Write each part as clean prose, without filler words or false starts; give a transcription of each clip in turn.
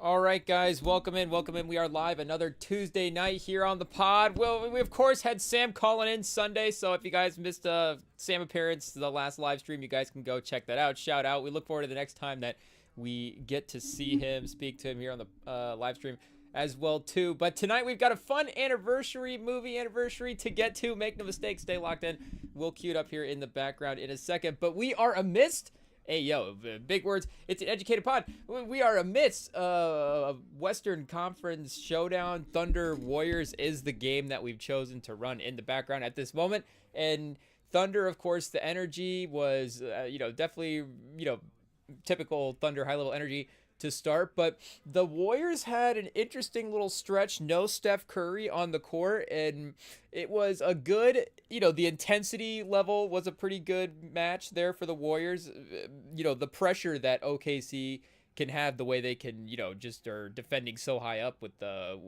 All right, guys, welcome in, welcome in. We are live another Tuesday night here on the pod. Well, we of course had Sam calling in Sunday, so if you guys missed Sam appearance, the last live stream, you guys can go check that out. Shout out. We look forward to the next time that we get to see him, speak to him here on the live stream as well too. But tonight we've got a fun movie anniversary to get to. Make no mistake, stay locked in. We'll cue it up here in the background in a second. But we are amidst. Hey, yo, big words. It's an educated pod. We are amidst a Western Conference showdown. Thunder Warriors is the game that we've chosen to run in the background at this moment. And Thunder, of course, the energy was, definitely, typical Thunder high-level energy to start. But the Warriors had an interesting little stretch. No Steph Curry on the court. And it was a good, the intensity level was a pretty good match there for the Warriors. The pressure that OKC can have, the way they can, just are defending so high up with the,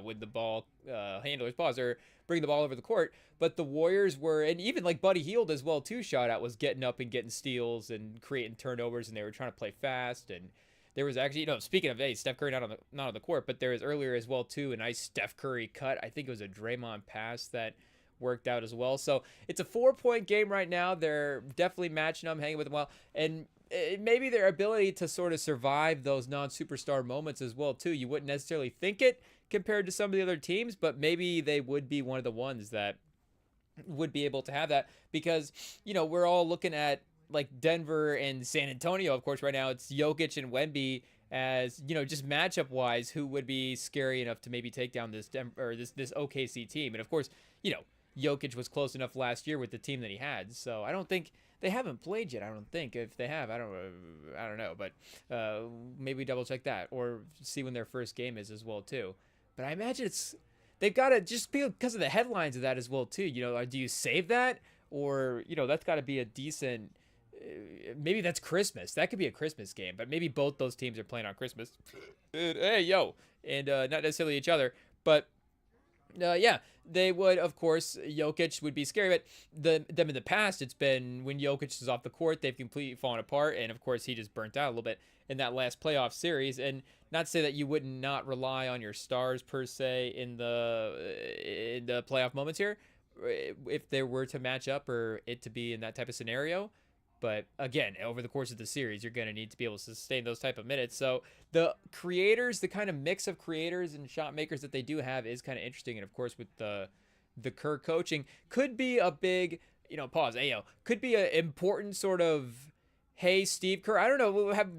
with the ball handlers, pause, or bring the ball over the court. But the Warriors were, and even like Buddy Hield as well too, shot out, was getting up and getting steals and creating turnovers, and they were trying to play fast. And there was actually, speaking of, hey, Steph Curry not on the court, but there was earlier as well too a nice Steph Curry cut. I think it was a Draymond pass that worked out as well. So it's a 4-point game right now. They're definitely matching them, hanging with them well, and maybe their ability to sort of survive those non-superstar moments as well too. You wouldn't necessarily think it compared to some of the other teams, but maybe they would be one of the ones that would be able to have that, because we're all looking at like Denver and San Antonio, of course. Right now it's Jokic and Wemby as, just matchup wise, who would be scary enough to maybe take down this this OKC team. And of course, Jokic was close enough last year with the team that he had. So I don't think they haven't played yet. I don't think. If they have, I don't know, but maybe double check that or see when their first game is as well too. But I imagine they've got to just be because of the headlines of that as well too. Do you save that, or that's got to be a decent. Maybe that's Christmas. That could be a Christmas game, but maybe both those teams are playing on Christmas. Hey, yo. And not necessarily each other, but yeah, they would, of course, Jokic would be scary, but them in the past, it's been when Jokic is off the court, they've completely fallen apart, and of course, he just burnt out a little bit in that last playoff series. And not to say that you would not rely on your stars per se in the playoff moments here, if they were to match up or it to be in that type of scenario. But again, over the course of the series, you're going to need to be able to sustain those type of minutes. So the creators, the kind of mix of creators and shot makers that they do have is kind of interesting. And of course, with the Kerr coaching, could be a big, pause, Ayo, could be an important sort of, hey, Steve Kerr. I don't know. Have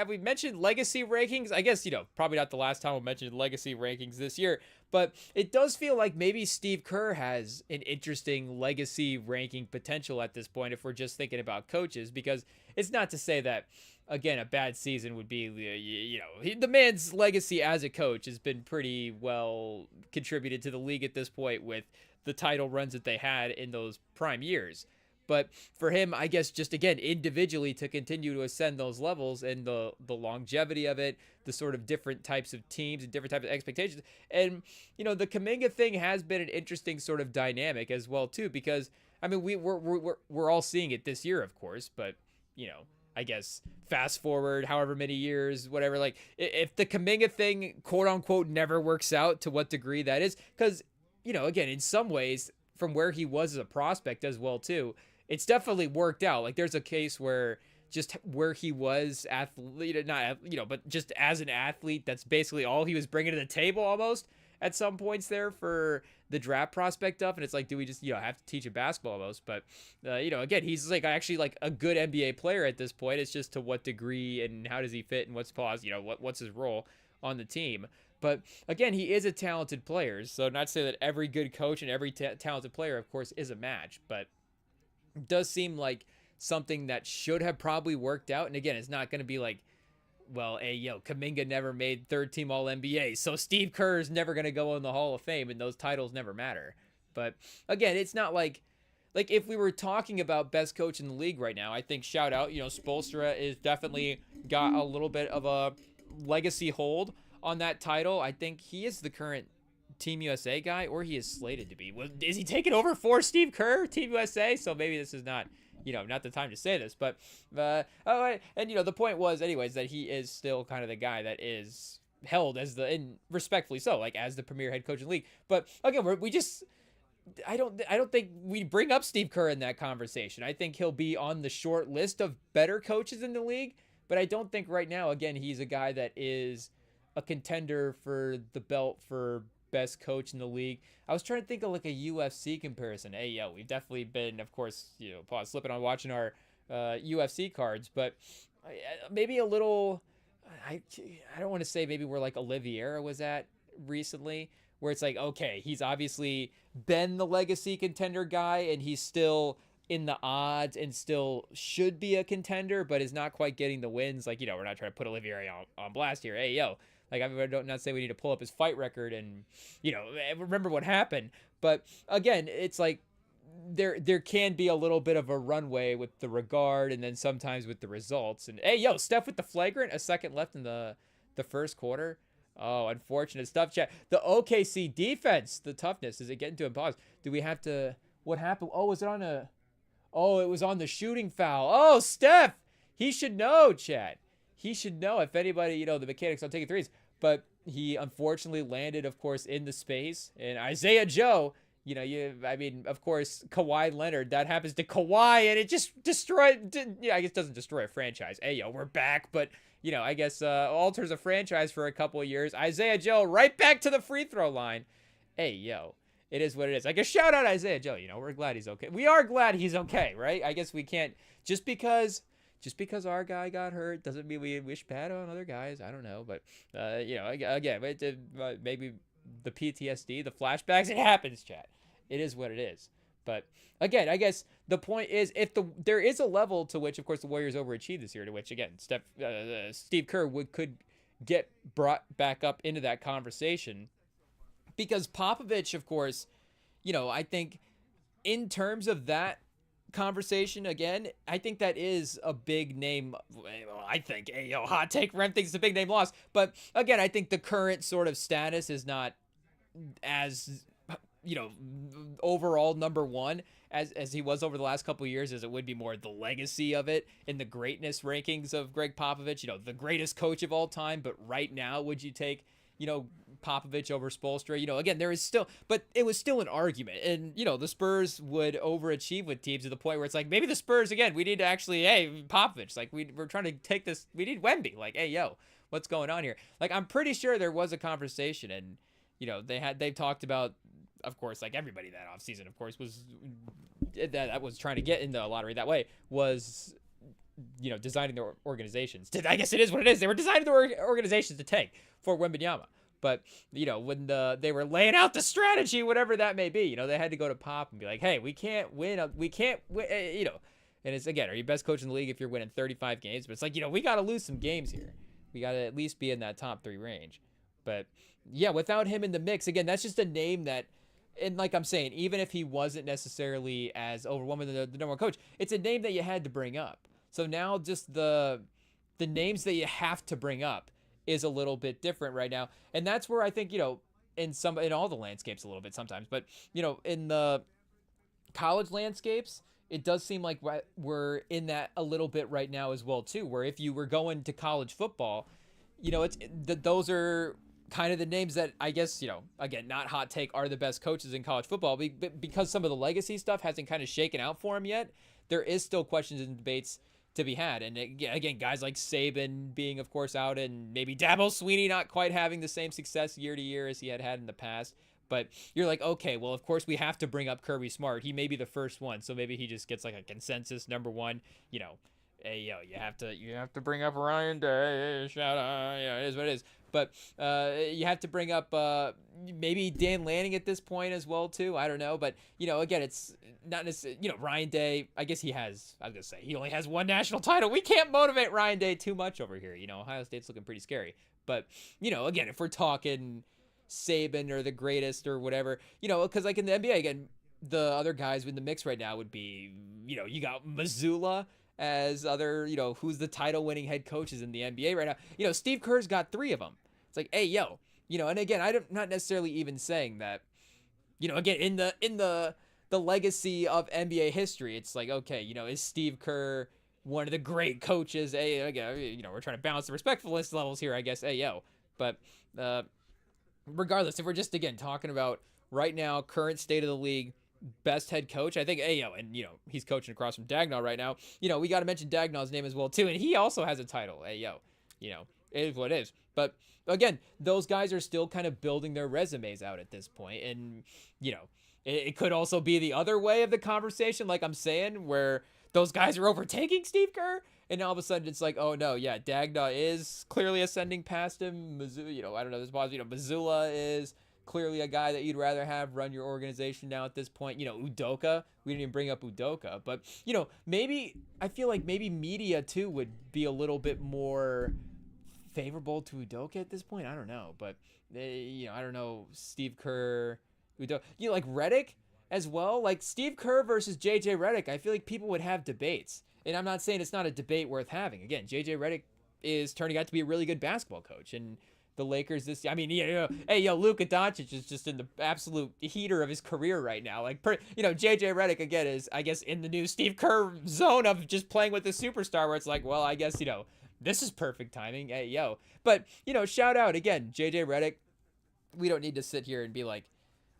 we mentioned legacy rankings? I guess, probably not the last time we mentioned legacy rankings this year, but it does feel like maybe Steve Kerr has an interesting legacy ranking potential at this point if we're just thinking about coaches, because it's not to say that, again, a bad season would be, the man's legacy as a coach has been pretty well contributed to the league at this point with the title runs that they had in those prime years. But for him, I guess, just again, individually to continue to ascend those levels and the longevity of it, the sort of different types of teams and different types of expectations. And, the Kuminga thing has been an interesting sort of dynamic as well, too, because, I mean, we're all seeing it this year, of course, but, I guess fast forward however many years, whatever, like if the Kuminga thing, quote unquote, never works out, to what degree that is, because, again, in some ways, from where he was as a prospect as well, too, it's definitely worked out. Like there's a case where just where he was but just as an athlete, that's basically all he was bringing to the table almost at some points there for the draft prospect stuff. And it's like, do we just, have to teach him basketball almost? But, again, he's like actually like a good NBA player at this point. It's just to what degree and how does he fit and what's his role on the team. But again, he is a talented player. So not to say that every good coach and every talented player, of course, is a match, but it does seem like something that should have probably worked out. And again, it's not going to be like, well, hey, Kuminga never made third team All NBA, so Steve Kerr is never going to go in the Hall of Fame and those titles never matter. But again, it's not like if we were talking about best coach in the league right now, I think shout out, Spoelstra is definitely got a little bit of a legacy hold on that title. I think he is the current Team USA guy, or he is slated to be. Is he taking over for Steve Kerr, Team USA? So maybe this is not, not the time to say this, but the point was anyways that he is still kind of the guy that is held as and respectfully so, like as the premier head coach in the league. But again, I don't think we bring up Steve Kerr in that conversation. I think he'll be on the short list of better coaches in the league, but I don't think right now, again, he's a guy that is a contender for the belt for best coach in the league. I was trying to think of like a UFC comparison. Hey, yo, we've definitely been, of course, slipping on watching our UFC cards, but maybe a little. I don't want to say maybe where like Oliveira was at recently, where it's like, okay, he's obviously been the legacy contender guy, and he's still in the odds and still should be a contender, but is not quite getting the wins. Like, we're not trying to put Oliveira on blast here. Hey, yo, like, I don't not say we need to pull up his fight record and, remember what happened. But again, it's like there can be a little bit of a runway with the regard and then sometimes with the results. And hey, yo, Steph with the flagrant, a second left in the first quarter. Oh, unfortunate stuff, chat. The OKC defense, the toughness, is it getting to a pause? Do we have to, what happened? Oh, was it on a, oh, it was on the shooting foul. Oh, Steph, he should know, chat. He should know, if anybody, the mechanics on taking threes. But he unfortunately landed, of course, in the space. And Isaiah Joe, of course, Kawhi Leonard, that happens to Kawhi, and it just destroyed, I guess doesn't destroy a franchise. Hey, yo, we're back, but, I guess alters a franchise for a couple of years. Isaiah Joe right back to the free throw line. Hey, yo, it is what it is. I guess shout out Isaiah Joe, we're glad he's okay. We are glad he's okay, right? I guess we can't, just because our guy got hurt doesn't mean we wish bad on other guys. I don't know, but, again, maybe the PTSD, the flashbacks, it happens, chat. It is what it is. But again, I guess the point is, if there is a level to which, of course, the Warriors overachieved this year, to which, again, Steve Kerr could get brought back up into that conversation, because Popovich, of course, I think in terms of that conversation, again, I think that is a big name. I think, hey, yo, hot take, Rem thinks it's a big name loss. But again, I think the current sort of status is not as, overall number one as he was over the last couple of years, as it would be more the legacy of it in the greatness rankings of Greg Popovich, the greatest coach of all time. But right now, would you take, Popovich over Spoelstra? Again, there is still, but it was still an argument. And, the Spurs would overachieve with teams to the point where it's like, maybe the Spurs, again, we need to actually, hey, Popovich, like we're trying to take this, we need Wemby. Like, hey, yo, what's going on here? Like, I'm pretty sure there was a conversation, and, they've talked about, of course, like everybody that offseason, of course, was that was trying to get in the lottery that way, was, designing their organizations. I guess it is what it is. They were designing their organizations to take for Wembanyama. But, when they were laying out the strategy, whatever that may be, they had to go to Pop and be like, hey, we can't win. And it's, again, are you best coach in the league if you're winning 35 games? But it's like, we got to lose some games here. We got to at least be in that top 3 range. But, yeah, without him in the mix, again, that's just a name that, and like I'm saying, even if he wasn't necessarily as overwhelming the number one coach, it's a name that you had to bring up. So now just the names that you have to bring up is a little bit different right now. And that's where I think, in all the landscapes a little bit sometimes, but, in the college landscapes, it does seem like we're in that a little bit right now as well, too, where if you were going to college football, those are kind of the names that I guess, again, not hot take, are the best coaches in college football, because some of the legacy stuff hasn't kind of shaken out for him yet. There is still questions and debates to be had. And again, guys like Saban being, of course, out, and maybe Dabo Swinney not quite having the same success year to year as he had in the past. But you're like, okay, well, of course we have to bring up Kirby Smart. He may be the first one, so maybe he just gets like a consensus number one. Hey, yo, you have to bring up Ryan Day. Shout out, it is what it is. But you have to bring up maybe Dan Lanning at this point as well, too. I don't know. But, again, it's not necessarily, Ryan Day, I guess he only has one national title. We can't motivate Ryan Day too much over here. Ohio State's looking pretty scary. But, again, if we're talking Saban or the greatest or whatever, because like in the NBA, again, the other guys in the mix right now would be, you got Missoula as other, who's the title-winning head coaches in the NBA right now. Steve Kerr's got 3 of them. It's like, hey, yo, and again, I'm not necessarily even saying that, again, in the legacy of NBA history, it's like, okay, is Steve Kerr one of the great coaches? Hey, again, we're trying to balance the respectfulness levels here, I guess. Hey, yo, But uh, regardless, if we're just again talking about right now, current state of the league, best head coach, I think, hey, and he's coaching across from Dagnall right now. We got to mention Dagnall's name as well too, and he also has a title. Hey, it is what it is. But again, those guys are still kind of building their resumes out at this point, and it could also be the other way of the conversation, like I'm saying, where those guys are overtaking Steve Kerr, and all of a sudden it's like, oh no, yeah, Dagnall is clearly ascending past him. I don't know, this boss, Missoula is clearly a guy that you'd rather have run your organization now at this point. Udoka, we didn't even bring up Udoka, but maybe I feel like maybe media too would be a little bit more favorable to Udoka at this point. I don't know, but I don't know, Steve Kerr, Udoka, like Redick as well, like Steve Kerr versus JJ Redick. I feel like people would have debates, and I'm not saying it's not a debate worth having. Again, JJ Redick is turning out to be a really good basketball coach, and the Lakers this, I mean, Luka Doncic is just in the absolute heater of his career right now. Like, JJ Redick again is, I guess, in the new Steve Kerr zone of just playing with the superstar, where it's like, well, I guess this is perfect timing. But shout out again, JJ Redick. We don't need to sit here and be like,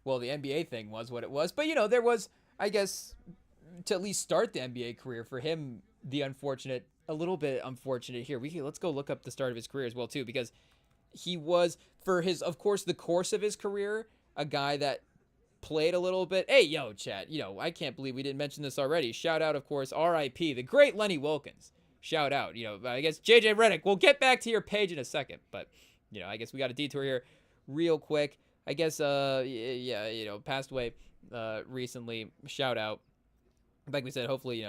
well, the NBA thing was what it was, but there was, I guess, to at least start the NBA career for him, a little bit unfortunate here. Let's go look up the start of his career as well too, because he was, for his, of course, the course of his career, a guy that played a little bit. Hey, chat, I can't believe we didn't mention this already. Shout out, of course, R.I.P. the great Lenny Wilkens. Shout out, I guess JJ Redick. We'll get back to your page in a second, but I guess we got a detour here real quick. I guess passed away recently. Shout out. Like we said, hopefully,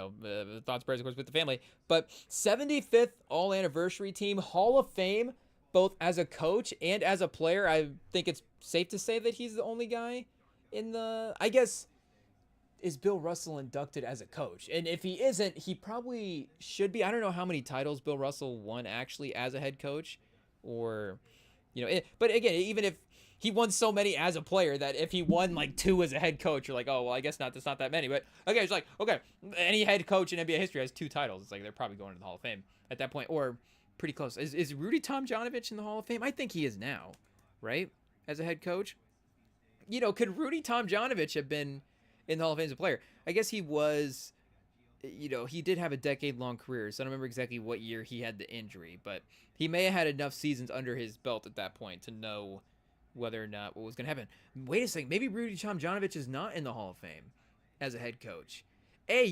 thoughts, prayers, of course, with the family. But 75th All Anniversary Team, Hall of Fame, both as a coach and as a player. I think it's safe to say that he's the only guy in the, I guess, is Bill Russell inducted as a coach? And if he isn't, he probably should be. I don't know how many titles Bill Russell won actually as a head coach, or, but again, even if he won so many as a player that if he won like 2 as a head coach, you're like, oh, well, I guess not. That's not that many. But okay, it's like, okay, any head coach in NBA history has 2 titles. It's like they're probably going to the Hall of Fame at that point, or pretty close. Is Rudy Tomjanovich in the Hall of Fame? I think he is now, right? As a head coach. Could Rudy Tomjanovich have been in the Hall of Fame as a player? I guess he was, he did have a decade-long career, so I don't remember exactly what year he had the injury, but he may have had enough seasons under his belt at that point to know whether or not what was going to happen. Wait a second, maybe Rudy Tomjanovich is not in the Hall of Fame as a head coach. Hey,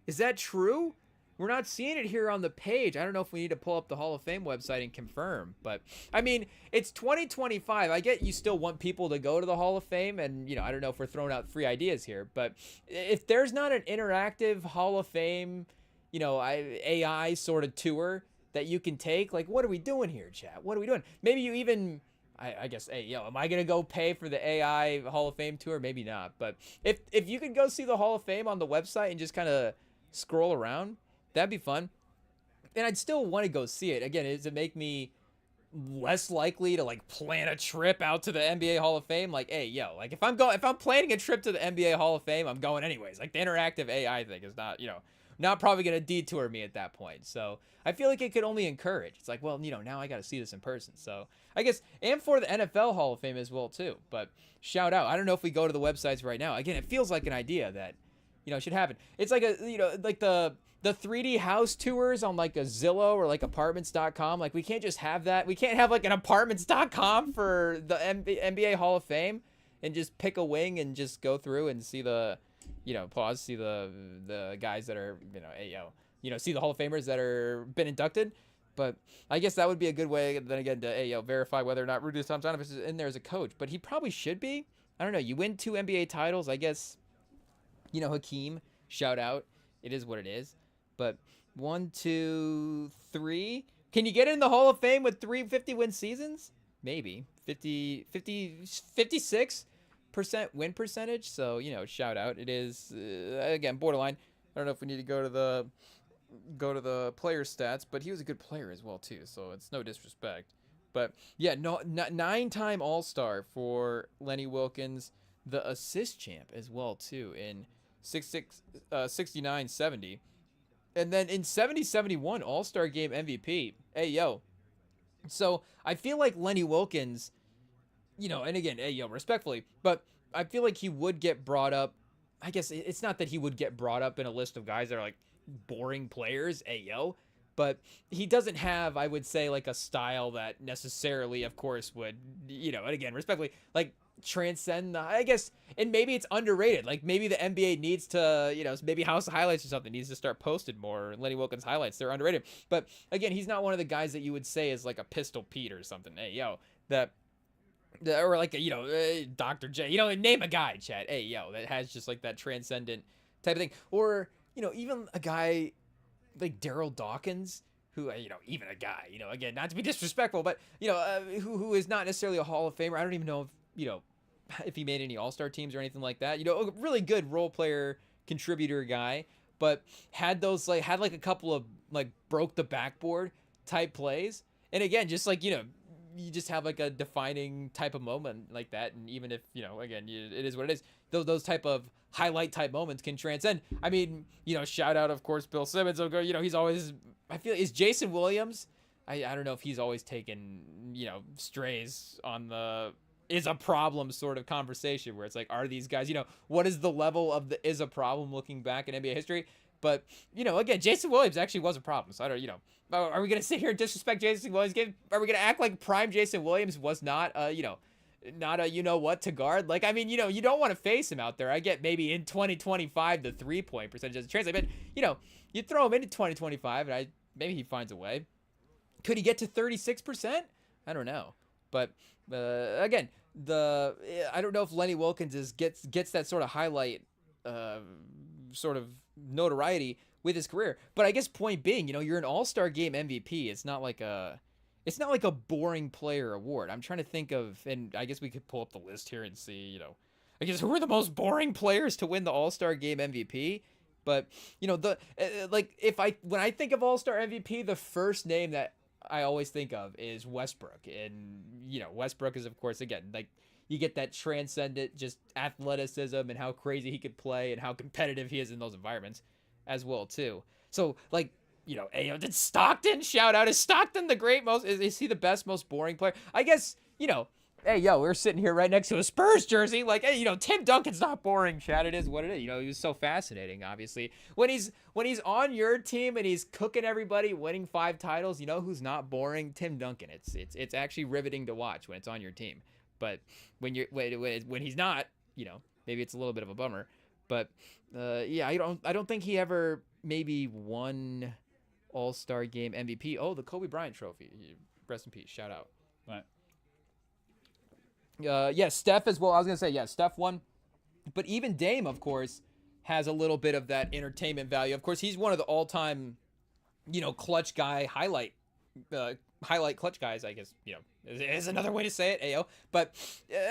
is that true? We're not seeing it here on the page. I don't know if we need to pull up the Hall of Fame website and confirm, but I mean, it's 2025. I get you still want people to go to the Hall of Fame, and I don't know if we're throwing out free ideas here, but if there's not an interactive Hall of Fame, AI sort of tour that you can take, like, what are we doing here, chat? What are we doing? Maybe you even, I guess, am I gonna go pay for the AI Hall of Fame tour? Maybe not, but if you could go see the Hall of Fame on the website and just kind of scroll around, that'd be fun. And I'd still want to go see it. Again, does it make me less likely to like plan a trip out to the NBA Hall of Fame? Like, hey, like if I'm planning a trip to the NBA Hall of Fame, I'm going anyways. Like the interactive AI thing is not, not probably going to detour me at that point. So I feel like it could only encourage. It's like, well, now I got to see this in person. So I guess, and for the NFL Hall of Fame as well too. But shout out. I don't know if we go to the websites right now. Again, it feels like an idea that, should happen. It's like like the 3D house tours on like a Zillow or like apartments.com. Like we can't just have that. We can't have like an apartments.com for the NBA Hall of Fame and just pick a wing and just go through and see the, see the guys that are, see the Hall of Famers that are been inducted. But I guess that would be a good way then again to, verify whether or not Rudy Tomjanovich is in there as a coach. But he probably should be. I don't know. You win 2 NBA titles. I guess, Hakeem, shout out. It is what it is. But 1, 2, 3. Can you get in the Hall of Fame with 3 50-win seasons? Maybe. 56% win percentage. So, shout out. It is, again, borderline. I don't know if we need to go to the player stats, but he was a good player as well, too. So it's no disrespect. But, yeah, 9-time All-Star for Lenny Wilkens. The assist champ as well, too, in 69-70. And then in 70-71, All-Star Game MVP. Hey, So I feel like Lenny Wilkens, and again, respectfully, but I feel like he would get brought up. I guess it's not that he would get brought up in a list of guys that are like boring players, but he doesn't have, I would say, like a style that necessarily, of course, would, and again, respectfully, like transcend I guess, and maybe it's underrated. Like maybe the NBA needs to, maybe House of Highlights or something needs to start posted more Lenny Wilkens highlights. They're underrated. But again, he's not one of the guys that you would say is like a Pistol Pete or something. That or like Dr. J, name a guy, Chad. That has just like that transcendent type of thing. Or, even a guy like Daryl Dawkins, who, even a guy, again, not to be disrespectful, but, who is not necessarily a Hall of Famer. I don't even know if, if he made any All-Star teams or anything like that. A really good role player, contributor guy, but had a couple of like broke the backboard type plays. And again, just like, you just have like a defining type of moment like that. And even if, again, it is what it is, those type of highlight type moments can transcend. I mean, shout out, of course, Bill Simmons. He's always, I feel, is Jason Williams. I don't know if he's always taken, strays on the is a problem sort of conversation where it's like, are these guys, what is the level of the is a problem looking back in NBA history? But, again, Jason Williams actually was a problem. So I don't, are we going to sit here and disrespect Jason Williams? Are we going to act like prime Jason Williams was not, not a what to guard? Like, I mean, you don't want to face him out there. I get maybe in 2025 the 3-point percentage doesn't translate, but, you throw him into 2025 and maybe he finds a way. Could he get to 36%? I don't know. But again, I don't know if Lenny Wilkens gets that sort of highlight sort of notoriety with his career. But I guess point being, you're an All-Star Game MVP. It's not like a boring player award. I'm trying to think of, and I guess we could pull up the list here and see, I guess who are the most boring players to win the All-Star Game MVP. But when I think of All-Star MVP, the first name that I always think of is Westbrook. And, Westbrook is, of course, again, like, you get that transcendent just athleticism and how crazy he could play and how competitive he is in those environments as well, too. So, like, did Stockton shout out? Is Stockton the great is he the best, most boring player? I guess, we're sitting here right next to a Spurs jersey. Like, hey, Tim Duncan's not boring, Chad. It is what it is. He was so fascinating, obviously. When he's on your team and he's cooking everybody, winning 5 titles, who's not boring? Tim Duncan. It's actually riveting to watch when it's on your team. But when he's not, maybe it's a little bit of a bummer. But I don't think he ever maybe won All-Star Game MVP. Oh, the Kobe Bryant trophy. Rest in peace. Shout out. Right. Steph as well. I was going to say, Steph won. But even Dame, of course, has a little bit of that entertainment value. Of course, he's one of the all-time, clutch guy highlight clutch guys, I guess, is another way to say it, Ayo. But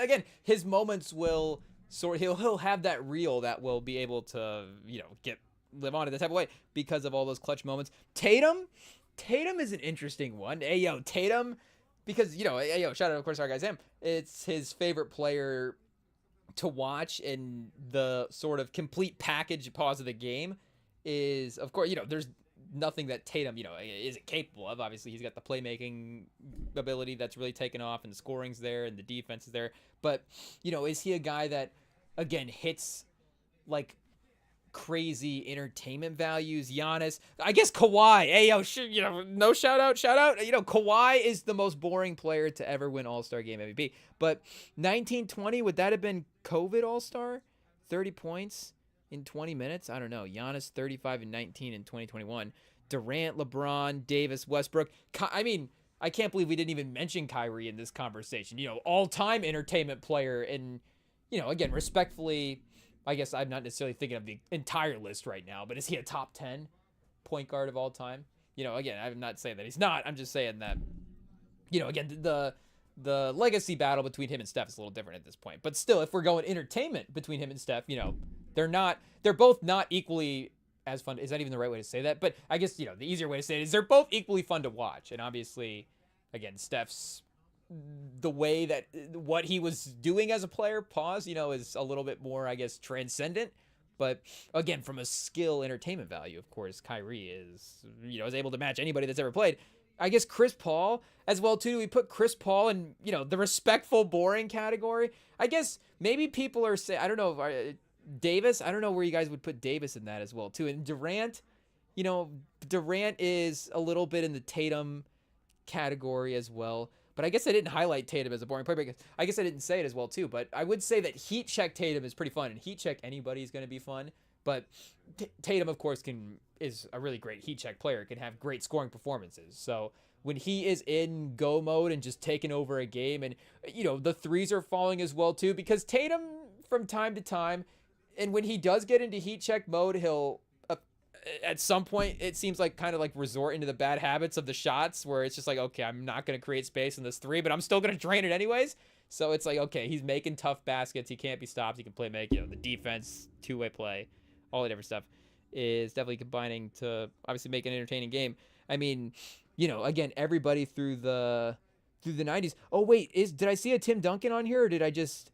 again, his moments will he'll have that reel that will be able to, live on in that type of way because of all those clutch moments. Tatum is an interesting one. Tatum, because, shout out, of course, our guy Sam. It's his favorite player to watch, and the sort of complete package pause of the game is, of course, there's nothing that Tatum, isn't capable of. Obviously, he's got the playmaking ability that's really taken off, and the scoring's there, and the defense is there. But, is he a guy that, again, hits like crazy entertainment values? Giannis, I guess Kawhi. No shout out. Kawhi is the most boring player to ever win All-Star Game MVP. But 1920, would that have been COVID All-Star? 30 points in 20 minutes? I don't know. Giannis 35 and 19 in 2021. Durant, LeBron, Davis, Westbrook. I can't believe we didn't even mention Kyrie in this conversation. All-time entertainment player. And, again, respectfully, I guess I'm not necessarily thinking of the entire list right now, but is he a top 10 point guard of all time? Again, I'm not saying that he's not. I'm just saying that, again, the legacy battle between him and Steph is a little different at this point. But still, if we're going entertainment between him and Steph, they're both not equally as fun. Is that even the right way to say that? But I guess, the easier way to say it is they're both equally fun to watch. And obviously, again, Steph's, the way that what he was doing as a player, is a little bit more, I guess, transcendent. But again, from a skill entertainment value, of course, Kyrie is able to match anybody that's ever played. I guess Chris Paul as well too. We put Chris Paul in, the respectful, boring category. I guess maybe people are saying, I don't know, Davis. I don't know where you guys would put Davis in that as well too. And Durant, Durant is a little bit in the Tatum category as well. But I guess I didn't highlight Tatum as a boring player because I guess I didn't say it as well too. But I would say that heat check Tatum is pretty fun, and heat check anybody is going to be fun. But Tatum, of course, is a really great heat check player. Can have great scoring performances. So when he is in go mode and just taking over a game, and the threes are falling as well too, because Tatum from time to time, and when he does get into heat check mode, he'll at some point it seems like kind of like resort into the bad habits of the shots where it's just like, okay, I'm not going to create space in this three, but I'm still going to drain it anyways. So it's like, okay, he's making tough baskets. He can't be stopped. He can the defense, two-way play, all the different stuff is definitely combining to obviously make an entertaining game. I mean, again, everybody through the 90s. Oh wait, did I see a Tim Duncan on here, or did I just?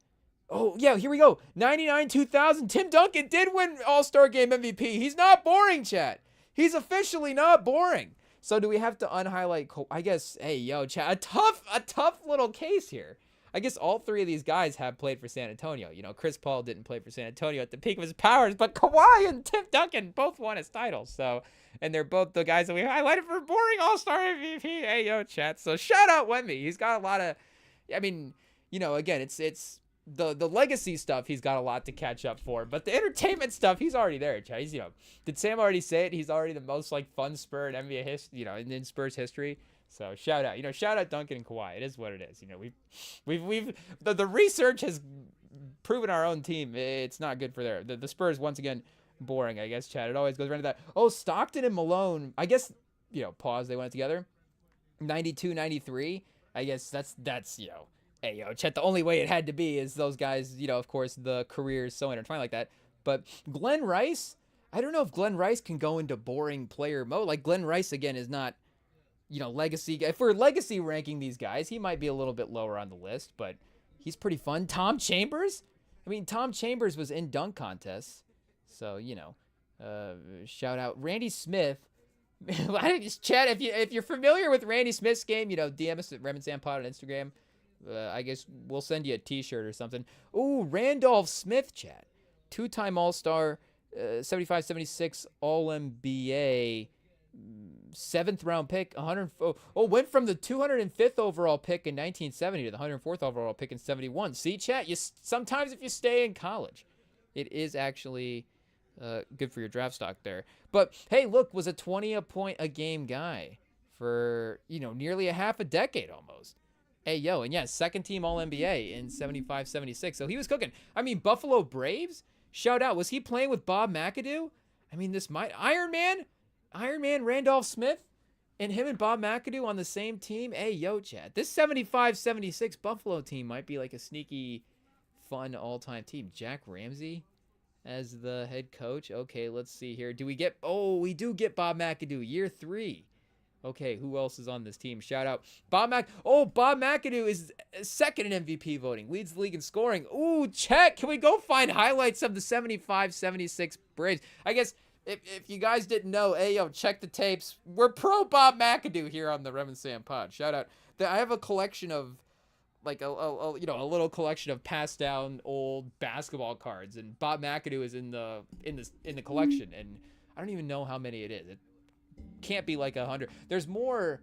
Oh yeah, here we go. 99, 2000. Tim Duncan did win All-Star Game MVP. He's not boring, chat. He's officially not boring. So do we have to unhighlight? I guess. Hey, yo, chat. A tough little case here. I guess all three of these guys have played for San Antonio. Chris Paul didn't play for San Antonio at the peak of his powers, but Kawhi and Tim Duncan both won his titles. So, and they're both the guys that we highlighted for boring All-Star MVP. Hey, yo, chat. So shout out Wemby. He's got a lot of. I mean, again, it's. The legacy stuff he's got a lot to catch up for, but the entertainment stuff he's already there. He's, did Sam already say it? He's already the most Fun Spur in NBA history, in Spurs history. So shout out Duncan and Kawhi. It is what it is. We've the research has proven our own team. It's not good for the Spurs once again. Boring, I guess. Chad. It always goes around to that. Oh, Stockton and Malone. I guess pause. They went together. 92, 93. I guess that's. Hey, yo, Chet, the only way it had to be is those guys, of course, the career is so intertwined like that. But Glenn Rice, I don't know if Glenn Rice can go into boring player mode. Like, Glenn Rice, again, is not, legacy. If we're legacy ranking these guys, he might be a little bit lower on the list, but he's pretty fun. Tom Chambers? I mean, Tom Chambers was in dunk contests. So, shout out. Randy Smith. Chat, if you're familiar with Randy Smith's game, DM us at REMINGTOM on Instagram. I guess we'll send you a t-shirt or something. Ooh, Randolph Smith, chat. 2-time All-Star, 75-76 All-NBA, 7th round pick, went from the 205th overall pick in 1970 to the 104th overall pick in 71. See, chat, sometimes if you stay in college, it is actually good for your draft stock there. But, hey, look, was a 20-point-a-game guy for, nearly a half a decade almost. Hey, yo, and yeah, second team All-NBA in 75-76. So he was cooking. I mean, Buffalo Braves, shout out. Was he playing with Bob McAdoo? I mean, Iron Man Randolph Smith, and him and Bob McAdoo on the same team. Hey, yo, Chad. This 75-76 Buffalo team might be like a sneaky, fun all-time team. Jack Ramsey as the head coach. Okay, let's see here. We do get Bob McAdoo, year 3. Okay, who else is on this team? Shout out. Bob McAdoo is second in MVP voting. Leads the league in scoring. Ooh, check. Can we go find highlights of the 75-76 Braves? I guess if you guys didn't know, hey, yo, check the tapes. We're pro Bob McAdoo here on the Rem and Sam pod. Shout out. I have a collection of, like, a little collection of passed down old basketball cards, and Bob McAdoo is in the collection, and I don't even know how many it is. It can't be like 100. There's more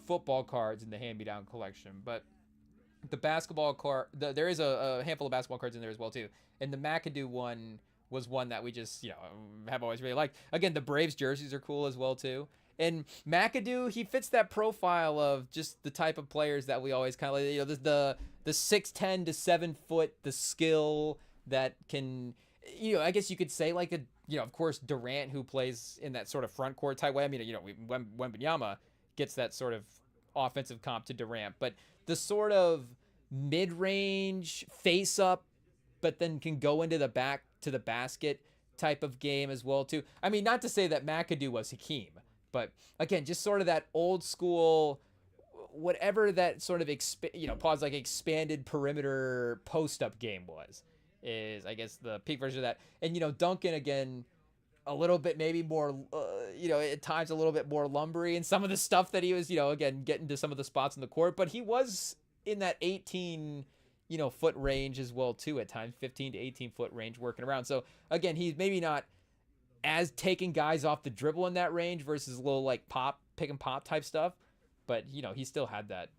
football cards in the hand-me-down collection, but the basketball card, there is a handful of basketball cards in there as well too. And the McAdoo one was one that we just have always really liked. Again, the Braves jerseys are cool as well too. And McAdoo, he fits that profile of just the type of players that we always kind of the 6'10" to 7 foot, the skill that can, I guess you could say like a, of course, Durant, who plays in that sort of front court type way. I mean, Wembanyama gets that sort of offensive comp to Durant, but the sort of mid-range face-up, but then can go into the back to the basket type of game as well, too. I mean, not to say that McAdoo was Hakeem, but again, just sort of that old school, whatever that sort of, expanded perimeter post-up game was. Is I guess the peak version of that. And Duncan, again, a little bit maybe more, at times a little bit more lumbery in some of the stuff that he was, again, getting to some of the spots in the court. But he was in that 18, foot range as well, too, at times, 15 to 18 foot range working around. So, again, he's maybe not as taking guys off the dribble in that range versus a little like pick and pop type stuff. But, he still had that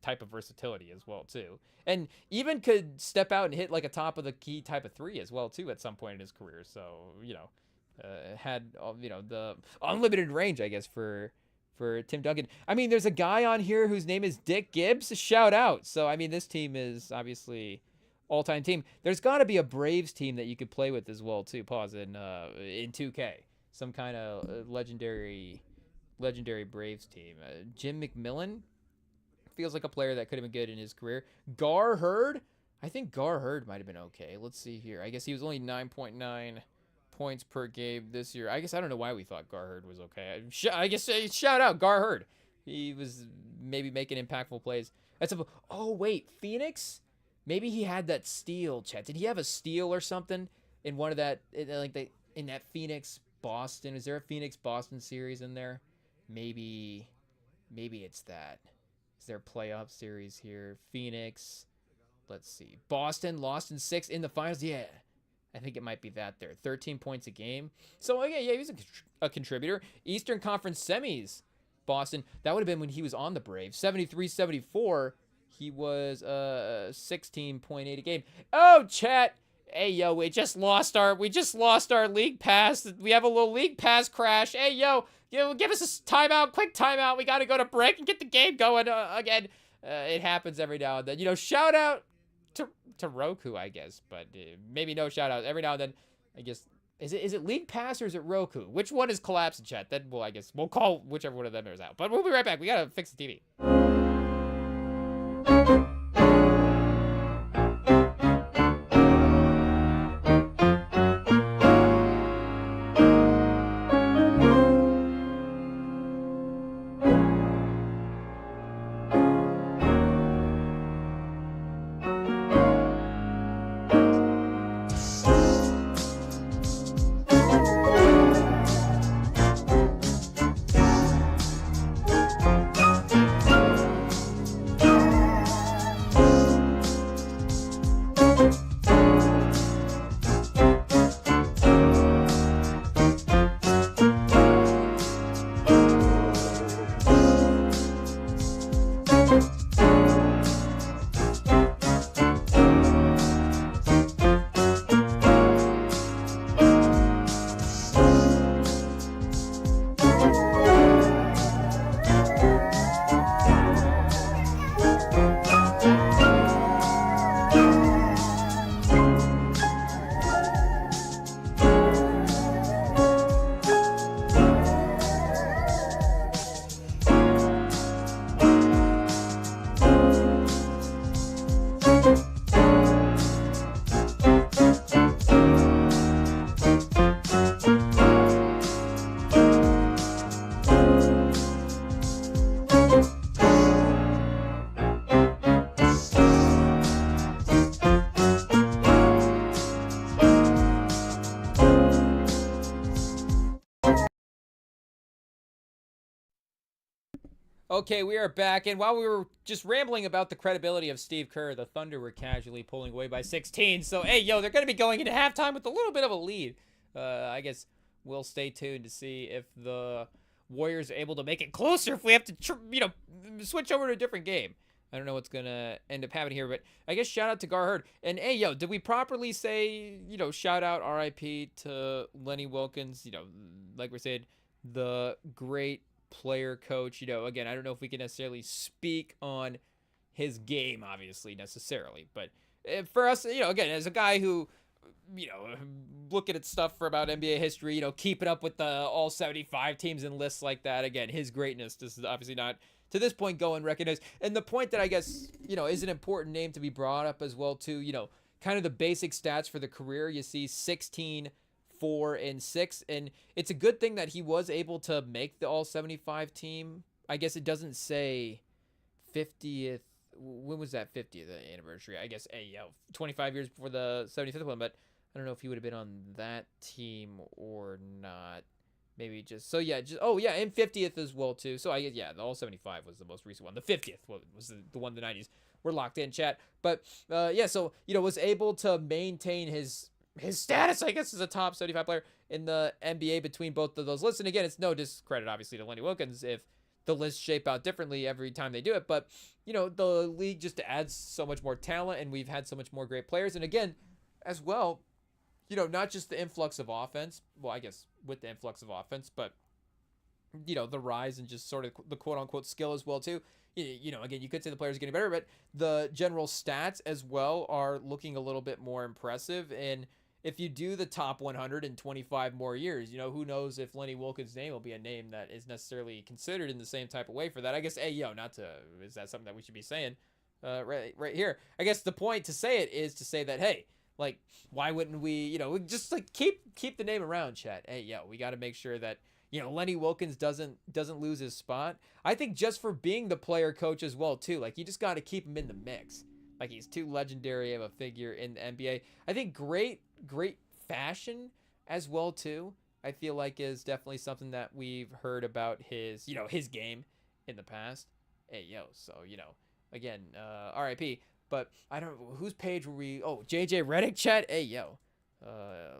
type of versatility as well, too. And even could step out and hit like a top of the key type of three as well, too, at some point in his career. So, had, the unlimited range, I guess, for Tim Duncan. I mean, there's a guy on here whose name is Dick Gibbs. Shout out. So, I mean, this team is obviously all-time team. There's got to be a Braves team that you could play with as well, too. Pause in 2K. Some kind of legendary Braves team. Jim McMillan feels like a player that could have been good in his career. Gar Hurd. I think Gar Hurd might have been okay. Let's see here. I guess he was only 9.9 points per game this year. I guess I don't know why we thought Gar Hurd was okay. I guess shout out Gar Hurd. He was maybe making impactful plays. Oh wait, Phoenix? Maybe he had that steal, Chet. Did he have a steal or something in one of that in that Phoenix Boston? Is there a Phoenix Boston series in there? Maybe it's that. Is there a playoff series here? Phoenix. Let's see. Boston lost in 6 in the finals. Yeah. I think it might be that there. 13 points a game. So, yeah, he was a contributor. Eastern Conference semis, Boston. That would have been when he was on the Braves. 73-74. He was 16.8 a game. Oh, chat. Hey, yo, we just lost our league pass. We have a little league pass crash. Hey, yo, give us a timeout, quick timeout. We got to go to break and get the game going again. It happens every now and then. Shout out to Roku, I guess, but maybe no shout out. Every now and then, I guess, is it League Pass or is it Roku? Which one is collapsing, chat? Then we'll call whichever one of them is out. But we'll be right back. We gotta fix the TV. Okay, we are back, and while we were just rambling about the credibility of Steve Kerr, the Thunder were casually pulling away by 16. So, hey, yo, they're going to be going into halftime with a little bit of a lead. I guess we'll stay tuned to see if the Warriors are able to make it closer if we have to, switch over to a different game. I don't know what's going to end up happening here, but I guess shout out to Gar Hurd. And, hey, yo, did we properly say, shout out RIP to Lenny Wilkins? Like we said, the great player coach. Again, I don't know if we can necessarily speak on his game, obviously, necessarily. But for us, again, as a guy who, looking at stuff for about NBA history, keeping up with the all 75 teams and lists like that, again, his greatness is obviously not to this point going recognized. And the point that I guess, is an important name to be brought up as well, too, kind of the basic stats for the career. You see 16, 4, and 6, and it's a good thing that he was able to make the all 75 team. I guess it doesn't say 50th. When was that 50th anniversary? I guess 25 years before the 75th one, but I don't know if he would have been on that team or not. Maybe just so yeah, just oh yeah, and 50th as well too. So I guess yeah, the All 75 was the most recent one. The 50th was the one in the 90s. We're locked in, chat. But yeah, so was able to maintain his status, I guess, as a top 75 player in the NBA between both of those lists. And again, it's no discredit obviously to Lenny Wilkens if the lists shape out differently every time they do it. But the league just adds so much more talent, and we've had so much more great players. And again, as well, not just the influx of offense. Well, I guess with the influx of offense, but the rise and just sort of the quote unquote skill as well too. Again, you could say the players are getting better, but the general stats as well are looking a little bit more impressive. And if you do the top 125 more years, who knows if Lenny Wilkens' name will be a name that is necessarily considered in the same type of way for that. I guess, is that something that we should be saying right here? I guess the point to say it is to say that, hey, like, why wouldn't we, just like keep the name around, chat. Hey, we got to make sure that, Lenny Wilkens doesn't lose his spot. I think just for being the player coach as well too. Like, you just got to keep him in the mix. Like, he's too legendary of a figure in the NBA. I think great fashion as well too. I feel like is definitely something that we've heard about his game in the past. Hey, so again, RIP. But I don't know whose page were we. Oh, JJ Redick, chat. Hey,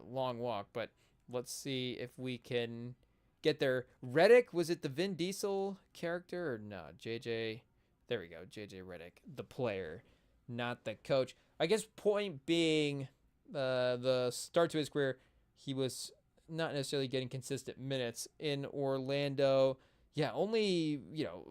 long walk. But let's see if we can get there. Redick, was it the Vin Diesel character or no? JJ, there we go. JJ Redick, the player, not the coach. I guess point being, the start to his career, he was not necessarily getting consistent minutes in Orlando. Yeah, only,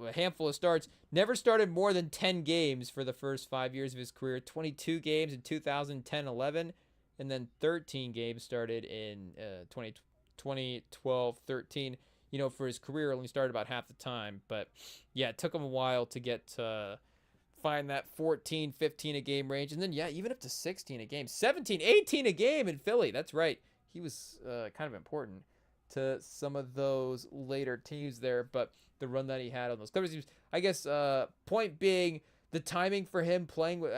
a handful of starts. Never started more than 10 games for the first 5 years of his career. 22 games in 2010-11, and then 13 games started in 2012-13. For his career, only started about half the time. But, yeah, it took him a while to get to find that 14, 15 a game range. And then, yeah, even up to 16 a game. 17, 18 a game in Philly. That's right. He was kind of important to some of those later teams there, but the run that he had on those Clippers teams, I guess, point being, the timing for him playing with,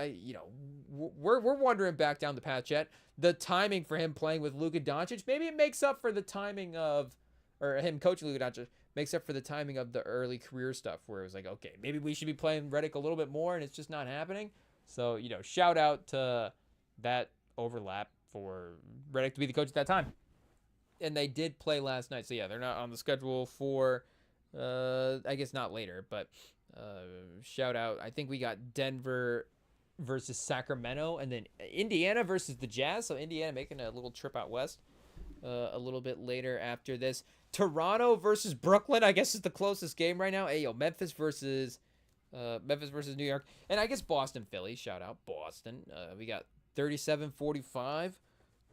we're wondering back down the path, chat. The timing for him playing with Luka Doncic, maybe it makes up for the timing of, or him coaching Luka Doncic makes up for the timing of the early career stuff, where it was like, okay, maybe we should be playing Redick a little bit more, and it's just not happening. So, shout out to that overlap for Redick to be the coach at that time. And they did play last night. So, yeah, they're not on the schedule for, I guess not later. But shout out. I think we got Denver versus Sacramento. And then Indiana versus the Jazz. So, Indiana making a little trip out west a little bit later after this. Toronto versus Brooklyn, I guess, is the closest game right now. Hey, Memphis versus New York. And I guess Boston, Philly. Shout out Boston. We got 37-45.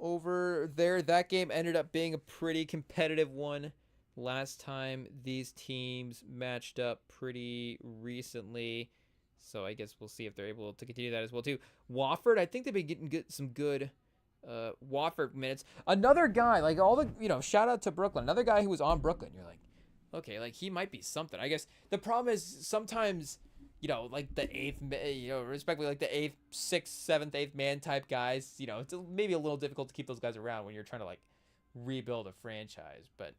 Over there. That game ended up being a pretty competitive one last time these teams matched up pretty recently. So I guess we'll see if they're able to continue that as well too. Wofford, I think they've been getting some good Wofford minutes. Another guy, like all the, shout out to Brooklyn. Another guy who was on Brooklyn. You're like, okay, like he might be something. I guess the problem is sometimes, like the eighth, respectively, like the 8th, 6th, 7th, 8th man type guys, it's maybe a little difficult to keep those guys around when you're trying to like rebuild a franchise. But,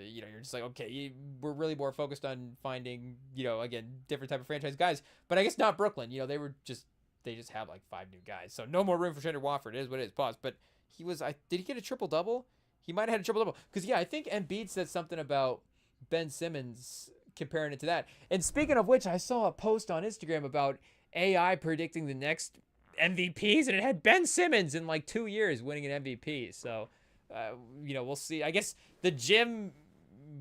you're just like, okay, we're really more focused on finding, again, different type of franchise guys. But I guess not Brooklyn. They just have like 5 new guys. So no more room for Chandler Wofford. It is what it is. Pause. But did he get a triple double? He might have had a triple double. Because, yeah, I think Embiid said something about Ben Simmons comparing it to that. And speaking of which, I saw a post on Instagram about AI predicting the next MVPs, and it had Ben Simmons in like 2 years winning an MVP. So, we'll see. I guess the gym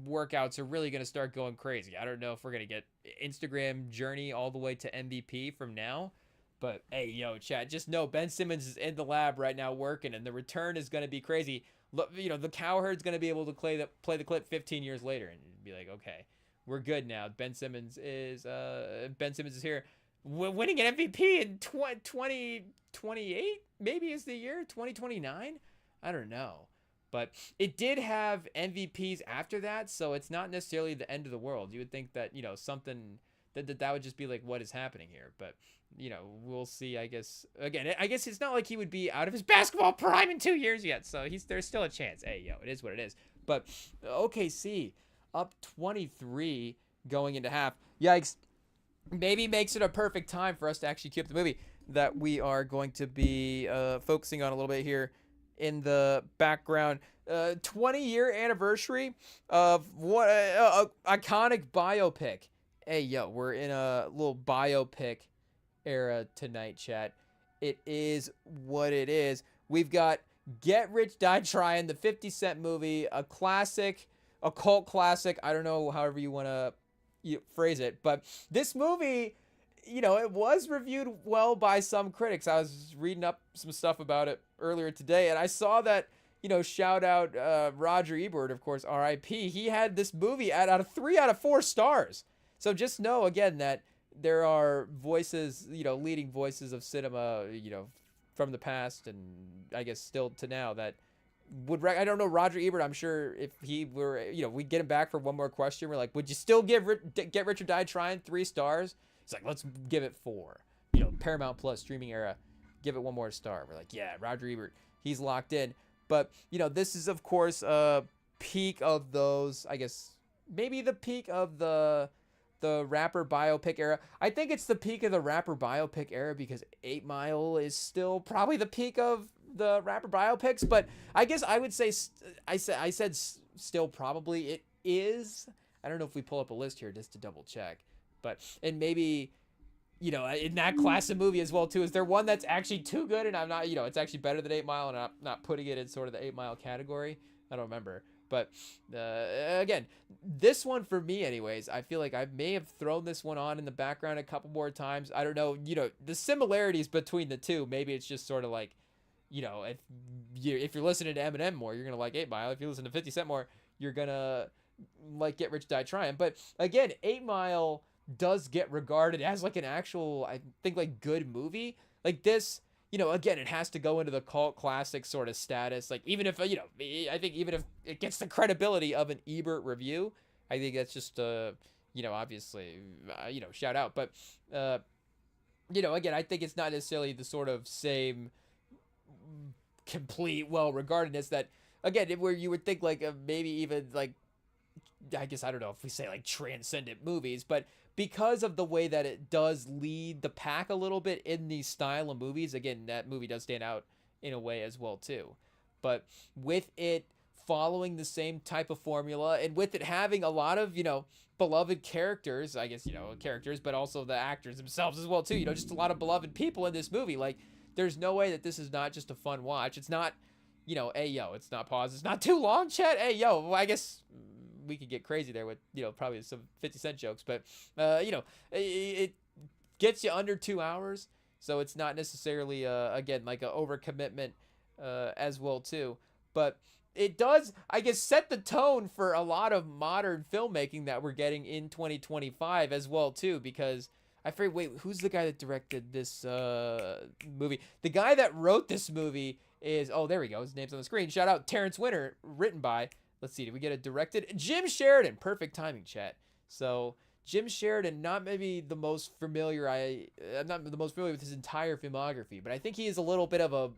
workouts are really going to start going crazy. I don't know if we're going to get Instagram journey all the way to MVP from now. But, hey, chat, just know Ben Simmons is in the lab right now working, and the return is going to be crazy. The Cowherd's going to be able to play the clip 15 years later and be like, okay, we're good now. Ben Simmons is here, winning an MVP in 2028. Maybe is the year 2029. I don't know, but it did have MVPs after that, so it's not necessarily the end of the world. You would think that something that would just be like, what is happening here? But we'll see. I guess again, I guess it's not like he would be out of his basketball prime in 2 years yet, so there's still a chance. Hey, it is what it is. But OKC up 23 going into half. Yikes! Maybe makes it a perfect time for us to actually cue up the movie that we are going to be focusing on a little bit here in the background. 20-year anniversary of what iconic biopic. Hey, we're in a little biopic era tonight, chat. It is what it is. We've got Get Rich Die Tryin', the 50 Cent movie, a classic, a cult classic. I don't know, however you want to phrase it, but this movie, it was reviewed well by some critics. I was reading up some stuff about it earlier today, and I saw that, shout out Roger Ebert, of course, R.I.P. He had this movie out of 3 out of 4 stars. So just know, again, that there are voices, leading voices of cinema, from the past and I guess still to now that I don't know, Roger Ebert, I'm sure if he were, we'd get him back for one more question. We're like, would you still give Get Rich or Die Tryin' 3 stars? He's like, let's give it 4. Paramount Plus streaming era, give it one more star. We're like, yeah, Roger Ebert, he's locked in. But, this is, of course, a peak of those, I guess, maybe the peak of the rapper biopic era. I think it's the peak of the rapper biopic era because 8 Mile is still probably the peak of the rapper biopics. But I guess I would say, I said still probably it is. I don't know if we pull up a list here just to double check. But, and maybe, in that class of movie as well, too, is there one that's actually too good and I'm not, it's actually better than 8 Mile and I'm not putting it in sort of the 8 Mile category? I don't remember. But, again, this one for me anyways, I feel like I may have thrown this one on in the background a couple more times. I don't know, the similarities between the two, maybe it's just sort of like, if you're listening to Eminem more, you're going to like 8 Mile. If you listen to 50 Cent more, you're going to like Get Rich Die Tryin'. But, again, 8 Mile does get regarded as like an actual, I think, like good movie. Like this, again, it has to go into the cult classic sort of status. Like even if, I think even if it gets the credibility of an Ebert review, I think that's just, obviously, shout out. But, again, I think it's not necessarily the sort of same complete well-regardedness that, again, where you would think like maybe even like, I guess, I don't know if we say like transcendent movies, but because of the way that it does lead the pack a little bit in the style of movies, again, that movie does stand out in a way as well too. But with it following the same type of formula and with it having a lot of, beloved characters, I guess, characters, but also the actors themselves as well too, just a lot of beloved people in this movie. Like there's no way that this is not just a fun watch. It's not, it's not pause. It's not too long, chat. I guess we could get crazy there with, probably some 50 Cent jokes, but, it gets you under 2 hours. So it's not necessarily, again, like an overcommitment, as well too, but it does, I guess, set the tone for a lot of modern filmmaking that we're getting in 2025 as well too, because I forget, wait, who's the guy that directed this, movie? The guy that wrote this movie is, oh, there we go. His name's on the screen. Shout out Terrence Winter, written by, let's see, did we get it directed? Jim Sheridan. Perfect timing, chat. So Jim Sheridan, not maybe the most familiar. I'm not the most familiar with his entire filmography, but I think he is a little bit of a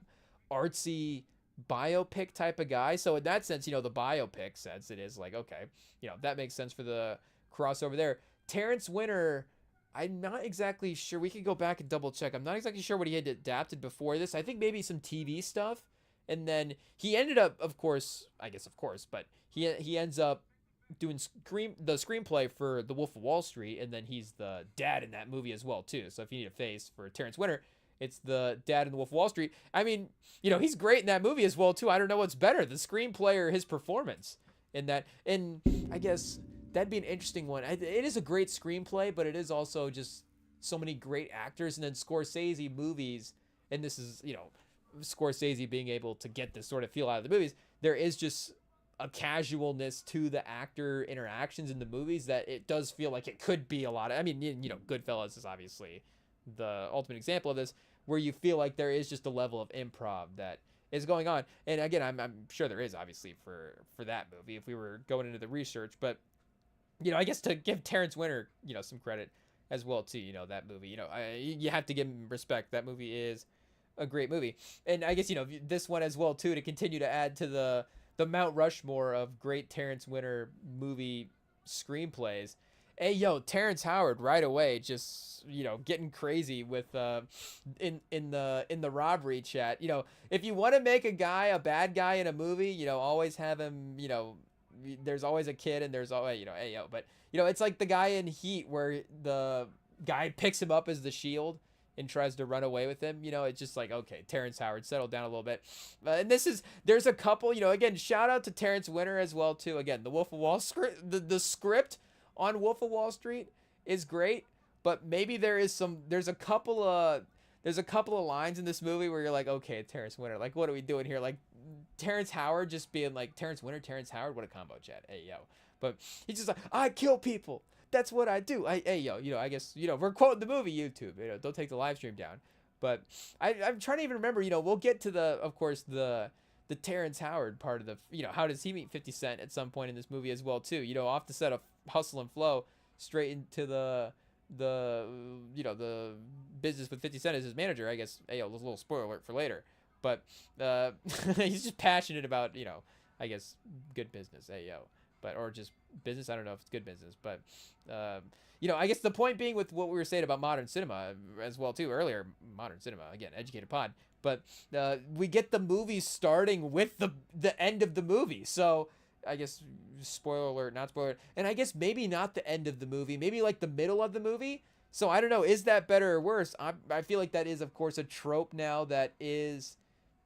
artsy biopic type of guy. So in that sense, the biopic sense, it is like, okay, that makes sense for the crossover there. Terrence Winter, I'm not exactly sure. We could go back and double check. I'm not exactly sure what he had adapted before this. I think maybe some TV stuff. And then he ended up, but he ends up doing the screenplay for The Wolf of Wall Street, and then he's the dad in that movie as well too. So if you need a face for Terrence Winter, it's the dad in The Wolf of Wall Street. I mean, he's great in that movie as well too. I don't know what's better, the screenplay or his performance in that. And I guess that'd be an interesting one. It is a great screenplay, but it is also just so many great actors. And then Scorsese movies, and this is, Scorsese being able to get this sort of feel out of the movies, there is just a casualness to the actor interactions in the movies that it does feel like it could be a lot of, I mean, Goodfellas is obviously the ultimate example of this, where you feel like there is just a level of improv that is going on. And again, I'm sure there is obviously for that movie if we were going into the research, but I guess to give Terrence Winter, some credit, as well too. That movie. You have to give him respect. That movie is a great movie, and I guess this one as well too, to continue to add to the Mount Rushmore of great Terrence Winter movie screenplays. Hey yo, Terrence Howard right away, just getting crazy with in the robbery chat. If you want to make a guy a bad guy in a movie, always have him. There's always a kid, and there's always hey yo, but it's like the guy in Heat where the guy picks him up as the shield and tries to run away with him. It's just like, okay, Terrence Howard, settle down a little bit. And there's a couple, again, shout out to Terrence Winter as well too. Again, the Wolf of Wall script, the script on Wolf of Wall Street is great, but maybe there's a couple of lines in this movie where you're like, okay, Terrence Winter, like, what are we doing here? Like, Terrence Howard just being like, Terrence Winter, Terrence Howard, what a combo, Chad. Hey yo, but he's just like, I kill people. That's what I do. Hey yo, I guess we're quoting the movie, YouTube. Don't take the live stream down. But I'm trying to even remember. We'll get to of course the Terrence Howard part of the. How does he meet 50 Cent at some point in this movie as well too? Off the set of Hustle and Flow, straight into the business with 50 Cent as his manager. I guess. Hey yo, a little spoiler alert for later. But he's just passionate about I guess good business. Hey yo. Or just business. I don't know if it's good business, but I guess the point being with what we were saying about modern cinema as well too earlier, modern cinema, again, educated pod, but we get the movie starting with the end of the movie. So I guess spoiler alert, not spoiler, and I guess maybe not the end of the movie, maybe like the middle of the movie. So I don't know, is that better or worse? I feel like that is of course a trope now that is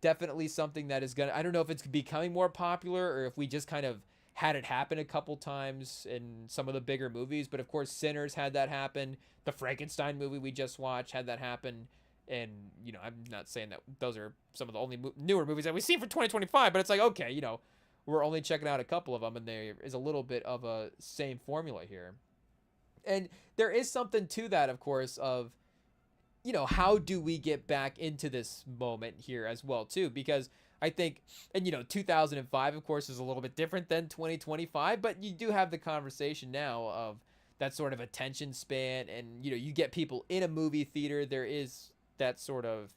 definitely something that is I don't know if it's becoming more popular or if we just kind of had it happen a couple times in some of the bigger movies, but of course Sinners had that happen. The Frankenstein movie we just watched had that happen, and I'm not saying that those are some of the only newer movies that we've seen for 2025, but it's like, okay, we're only checking out a couple of them, and there is a little bit of a same formula here, and there is something to that, of course, of how do we get back into this moment here as well too, because I think, and 2005, of course, is a little bit different than 2025, but you do have the conversation now of that sort of attention span, and you get people in a movie theater. There is that sort of,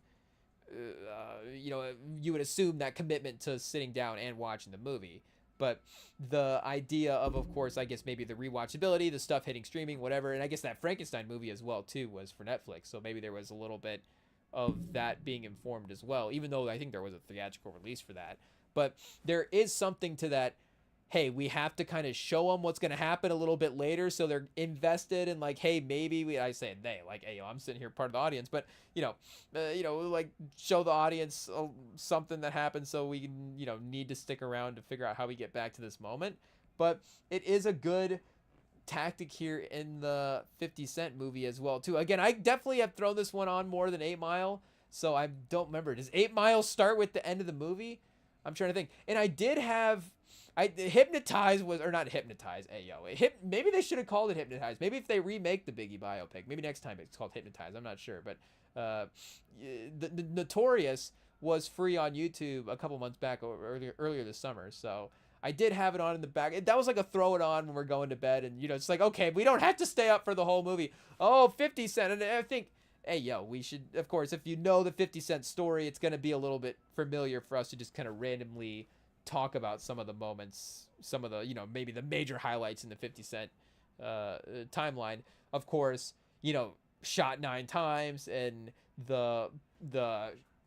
you would assume that commitment to sitting down and watching the movie. But the idea of course, I guess maybe the rewatchability, the stuff hitting streaming, whatever, and I guess that Frankenstein movie as well too was for Netflix, so maybe there was a little bit of that being informed as well, even though I think there was a theatrical release for that. But there is something to that, hey, we have to kind of show them what's going to happen a little bit later, so they're invested in, like, hey, maybe I say they, like, hey, I'm sitting here part of the audience, but like, show the audience something that happened, so we need to stick around to figure out how we get back to this moment. But it is a good tactic here in the 50 Cent movie as well too. Again, I definitely have thrown this one on more than 8 Mile, so I don't remember. Does 8 Mile start with the end of the movie? I'm trying to think. And I did have Hypnotize was, or not Hypnotize, hey yo, maybe they should have called it Hypnotize. Maybe if they remake the Biggie biopic, maybe next time it's called Hypnotize, I'm not sure. But the Notorious was free on YouTube a couple months back, earlier this summer, so I did have it on in the back. That was like a throw it on when we're going to bed, and it's like, okay, we don't have to stay up for the whole movie. Oh, 50 Cent, and I think, hey yo, we should, of course, if you know the 50 Cent story, it's gonna be a little bit familiar for us to just kind of randomly talk about some of the moments, some of the maybe the major highlights in the 50 Cent timeline. Of course, shot 9 times, and the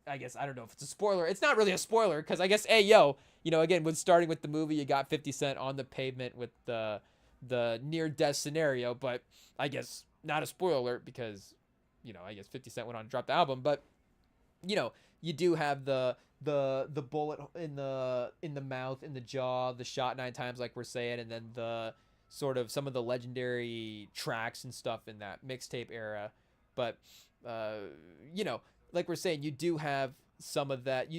I guess, I don't know if it's a spoiler. It's not really a spoiler, because I guess, hey yo, again, when starting with the movie, you got 50 Cent on the pavement with the near-death scenario, but I guess not a spoiler alert, because I guess 50 Cent went on to drop the album, but you do have the bullet in the mouth, in the jaw, the shot 9 times, like we're saying, and then the sort of some of the legendary tracks and stuff in that mixtape era. But like we're saying, you do have some of that.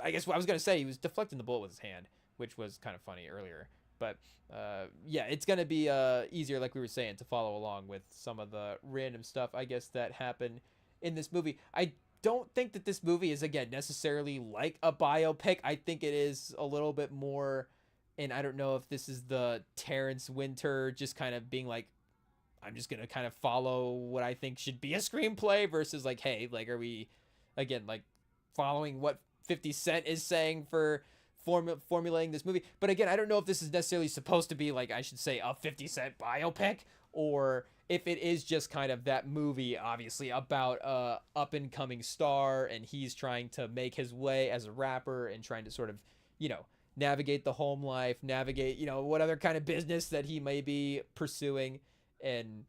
I guess what I was gonna say, he was deflecting the bullet with his hand, which was kind of funny earlier. But yeah, it's gonna be easier, like we were saying, to follow along with some of the random stuff, I guess, that happened in this movie. I don't think that this movie is, again, necessarily like a biopic. I think it is a little bit more, and I don't know if this is the Terrence Winter just kind of being like, I'm just gonna kind of follow what I think should be a screenplay versus like, hey, like, are we again like following what 50 Cent is saying for formulating this movie? But again, I don't know if this is necessarily supposed to be like, I should say, a 50 Cent biopic, or if it is just kind of that movie, obviously, about a up and coming star, and he's trying to make his way as a rapper and trying to sort of, navigate the home life, navigate, what other kind of business that he may be pursuing. And,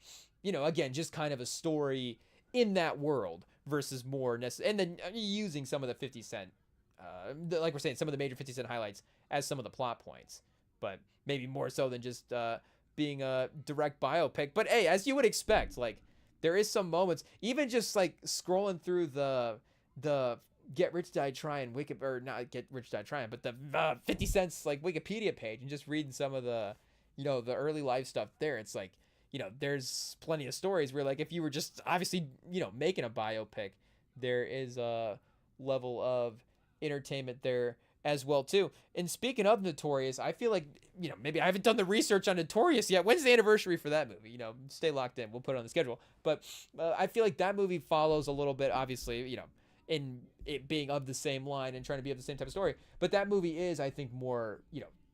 again, just kind of a story in that world versus more and then using some of the 50 Cent, like we're saying, some of the major 50 Cent highlights as some of the plot points, but maybe more so than just being a direct biopic. But hey, as you would expect, like, there is some moments, even just like scrolling through the Get Rich Die Tryin or not Get Rich Die Tryin, but the 50 Cent's like Wikipedia page, and just reading some of the the early life stuff there. It's like, there's plenty of stories where, like, if you were just obviously making a biopic, there is a level of entertainment there as well too. And speaking of Notorious, I feel like maybe I haven't done the research on Notorious yet. When's the anniversary for that movie? Stay locked in. We'll put it on the schedule. But I feel like that movie follows a little bit, obviously, in it being of the same line and trying to be of the same type of story. But that movie is, I think, more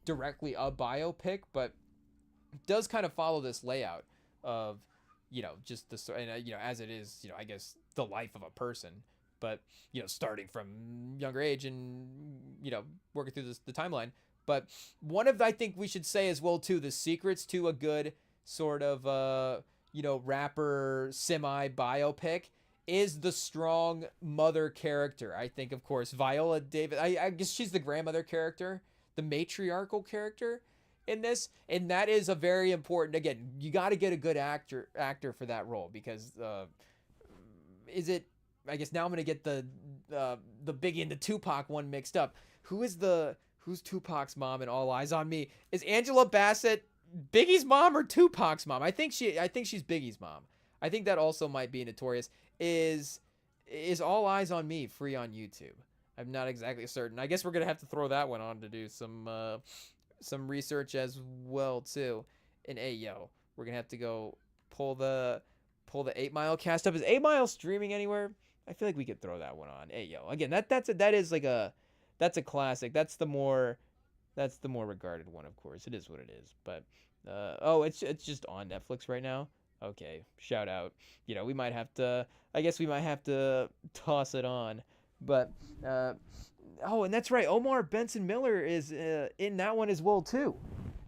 directly a biopic, but does kind of follow this layout of just the story, and as it is, I guess, the life of a person, but starting from younger age and working through the timeline. But one of, I think we should say as well too, the secrets to a good sort of rapper semi biopic is the strong mother character. I think, of course, Viola Davis, I guess she's the grandmother character, the matriarchal character in this, and that is a very important, again, you got to get a good actor for that role, because I guess now I'm gonna get the Biggie and the Tupac one mixed up. Who's Tupac's mom in All Eyes on Me? Is Angela Bassett Biggie's mom or Tupac's mom? I think she's Biggie's mom. I think that also might be Notorious. Is All Eyes on Me free on YouTube? I'm not exactly certain. I guess we're gonna have to throw that one on to do some research as well too. And we're gonna have to go pull the 8 Mile cast up. Is 8 Mile streaming anywhere? I feel like we could throw that one on. Again, that's a classic. That's the more regarded one, of course. It is what it is. But it's just on Netflix right now. Okay, shout out. We might have to toss it on. But and that's right. Omar Benson Miller is in that one as well too.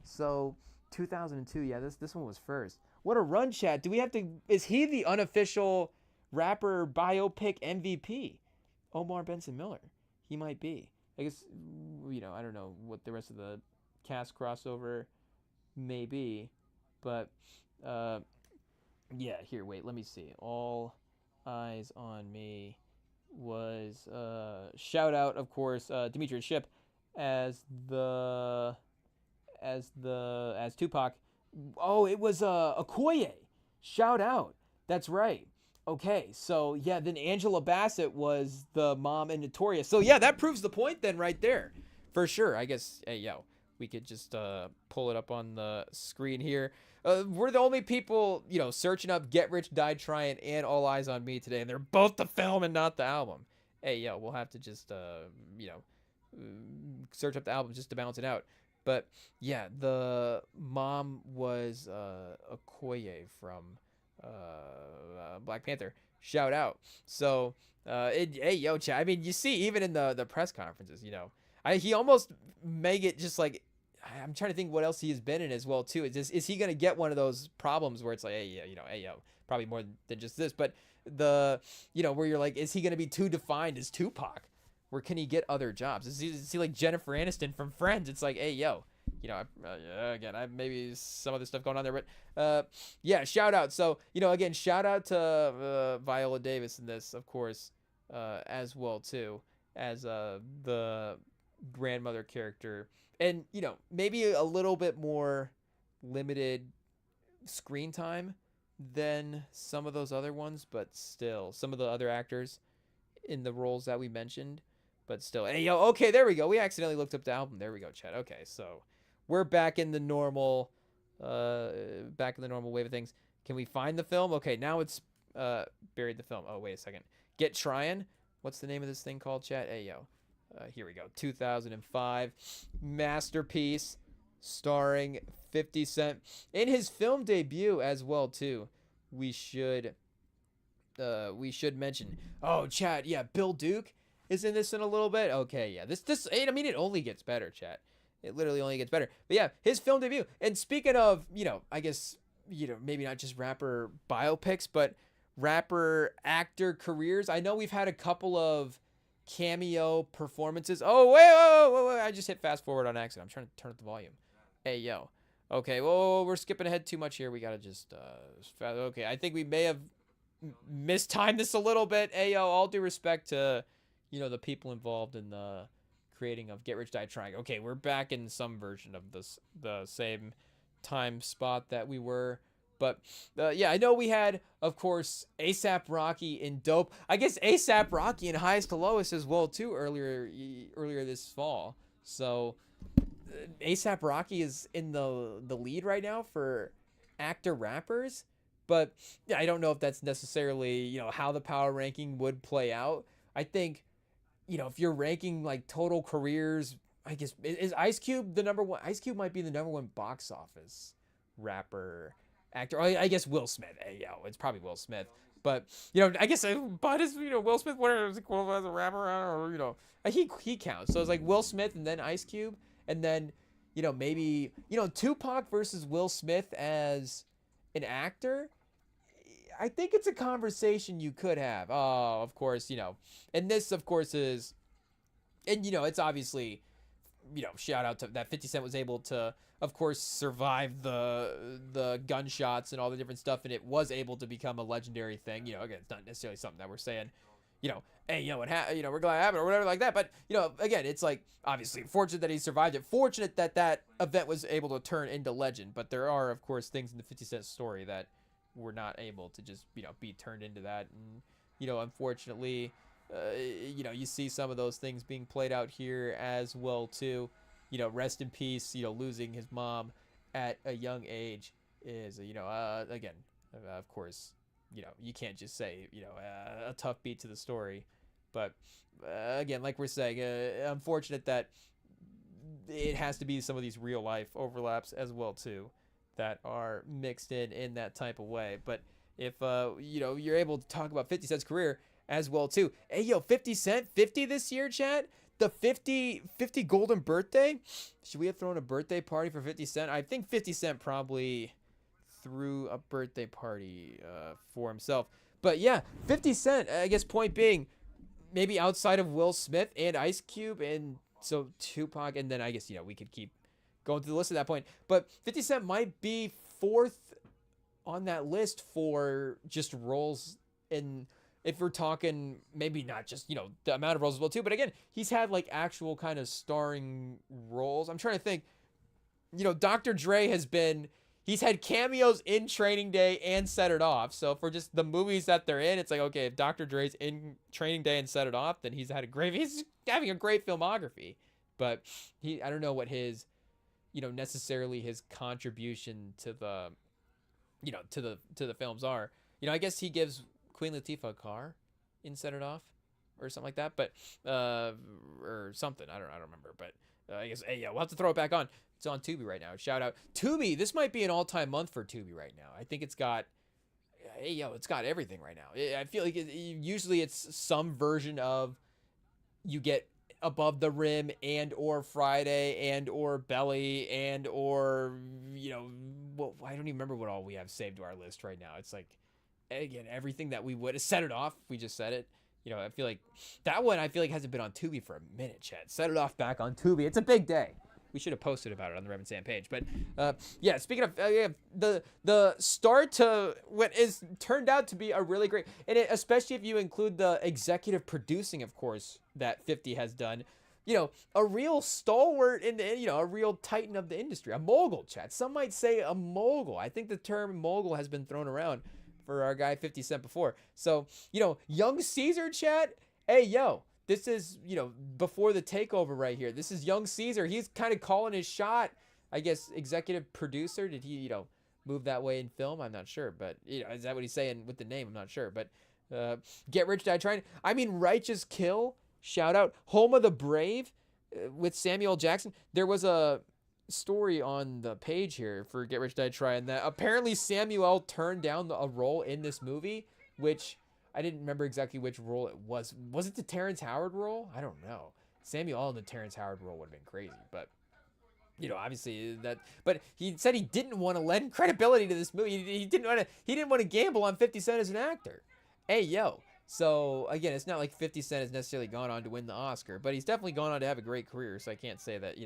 So 2002. Yeah, this one was first. What a run, chat. Is he the unofficial rapper biopic MVP? Omar Benson Miller. He might be. I guess, I don't know what the rest of the cast crossover may be. But, here, wait, let me see. All Eyes on Me was, shout out, of course, Demetrius Shipp as Tupac. Oh, it was Okoye. Shout out. That's right. Okay, so yeah, then Angela Bassett was the mom in Notorious. So yeah, that proves the point then right there. For sure. I guess, we could just pull it up on the screen here. We're the only people, searching up Get Rich Die Tryin and All Eyes on Me today, and they're both the film and not the album. We'll have to just, search up the album just to balance it out. But yeah, the mom was Okoye from Black Panther. Shout out. So chat. I mean, you see, even in the press conferences, he almost make it just like, I'm trying to think what else he has been in as well too. Is he gonna get one of those problems where it's like, probably more than just this, but where you're like, is he gonna be too defined as Tupac? Where can he get other jobs? Is he like Jennifer Aniston from Friends? It's like, again, I maybe some other stuff going on there, but shout out. So, again, shout out to Viola Davis in this, of course, as well too, as the grandmother character, and maybe a little bit more limited screen time than some of those other ones, but still, some of the other actors in the roles that we mentioned. But still, okay, there we go. We accidentally looked up the album. There we go, chat. Okay, so we're back in the normal wave of things. Can we find the film? Okay, now it's buried the film. Oh, wait a second. Get Tryin. What's the name of this thing called, chat? Hey, yo. Here we go. 2005 masterpiece starring 50 Cent in his film debut as well too. We should mention. Oh, chat. Yeah, Bill Duke is in this in a little bit. Okay, yeah. This I mean, it only gets better, chat. It literally only gets better. But yeah, his film debut. And speaking of, I guess, maybe not just rapper biopics, but rapper actor careers. I know we've had a couple of cameo performances. Oh, wait. I just hit fast forward on accident. I'm trying to turn up the volume. Hey, yo. Okay, whoa, we're skipping ahead too much here. We gotta just, okay. I think we may have mistimed this a little bit. Hey, yo, all due respect to, the people involved in the creating of Get Rich Die Trying. Okay, we're back in some version of the same time spot that we were. But yeah, I know we had, of course, ASAP Rocky in Dope. I guess ASAP Rocky in Highest to Lowest as well too earlier this fall. So ASAP Rocky is in the lead right now for actor rappers. But yeah, I don't know if that's necessarily how the power ranking would play out. I think if you're ranking like total careers, I guess is Ice Cube the number one? Ice Cube might be the number one box office rapper. Actor, I guess Will Smith. Hey, yo, it's probably Will Smith. But I guess, but is Will Smith whatever is equivalent as a rapper, or he counts. So it's like Will Smith and then Ice Cube, and then maybe Tupac versus Will Smith as an actor. I think it's a conversation you could have. Oh, of course, and this of course is, and it's obviously, shout out to that 50 Cent was able to, of course, survive the gunshots and all the different stuff, and it was able to become a legendary thing. Again, it's not necessarily something that we're saying, hey, we're glad it happened or whatever like that. But again, it's like obviously fortunate that he survived it. Fortunate that event was able to turn into legend. But there are, of course, things in the 50 Cent story that were not able to just be turned into that, and unfortunately. You see some of those things being played out here as well too. Rest in peace. Losing his mom at a young age is again, of course, you can't just say a tough beat to the story, but again, like we're saying, unfortunate that it has to be some of these real life overlaps as well too that are mixed in that type of way. But if you're able to talk about 50 Cent's career as well too. Hey, yo, 50 Cent, 50 this year, chat? The 50 golden birthday? Should we have thrown a birthday party for 50 Cent? I think 50 Cent probably threw a birthday party for himself. But yeah, 50 Cent, I guess point being, maybe outside of Will Smith and Ice Cube and so Tupac, and then I guess, we could keep going through the list at that point. But 50 Cent might be fourth on that list for just roles in... If we're talking maybe not just, the amount of roles as well too, but again, he's had like actual kind of starring roles. I'm trying to think, Dr. Dre he's had cameos in Training Day and Set It Off. So for just the movies that they're in, it's like, okay, if Dr. Dre's in Training Day and Set It Off, then he's having a great filmography. But I don't know what his, necessarily his contribution to the, to the films are. I guess he gives Queen Latifah a car in Set It Off or something like that, but or something, I don't remember, but I guess hey, yeah, we'll have to throw it back on. It's on Tubi right now. Shout out Tubi. This might be an all-time month for Tubi right now. I think it's got it's got everything right now. I feel like usually it's some version of you get Above the Rim and or Friday and or Belly and or well, I don't even remember what all we have saved to our list right now. It's like, again, everything that we would have Set It Off, we just said it. I feel like that one hasn't been on Tubi for a minute, Chad. Set It Off back on Tubi. It's a big day. We should have posted about it on the Rev and Sam page. But yeah, speaking of the start to what is turned out to be a really great, and especially if you include the executive producing, of course, that 50 has done. A real stalwart in the, a real titan of the industry, a mogul, Chad. Some might say a mogul. I think the term mogul has been thrown around for our guy 50 Cent before. So, young Caesar, chat. Hey, yo, this is, before the takeover right here. This is young Caesar. He's kind of calling his shot. I guess executive producer. Did he, move that way in film. I'm not sure, but is that what he's saying with the name? I'm not sure, but Get Rich Die Trying. I mean, Righteous Kill. Shout out Home of the Brave with Samuel Jackson. There was a story on the page here for Get Rich Die Trying that apparently Samuel turned down a role in this movie, which I didn't remember exactly which role it was. Was it the Terrence Howard role? I don't know. Samuel in the Terrence Howard role would have been crazy, but obviously that. But he said he didn't want to lend credibility to this movie. He didn't want to gamble on 50 Cent as an actor. Hey yo. So again, it's not like 50 Cent has necessarily gone on to win the Oscar, but he's definitely gone on to have a great career. So I can't say that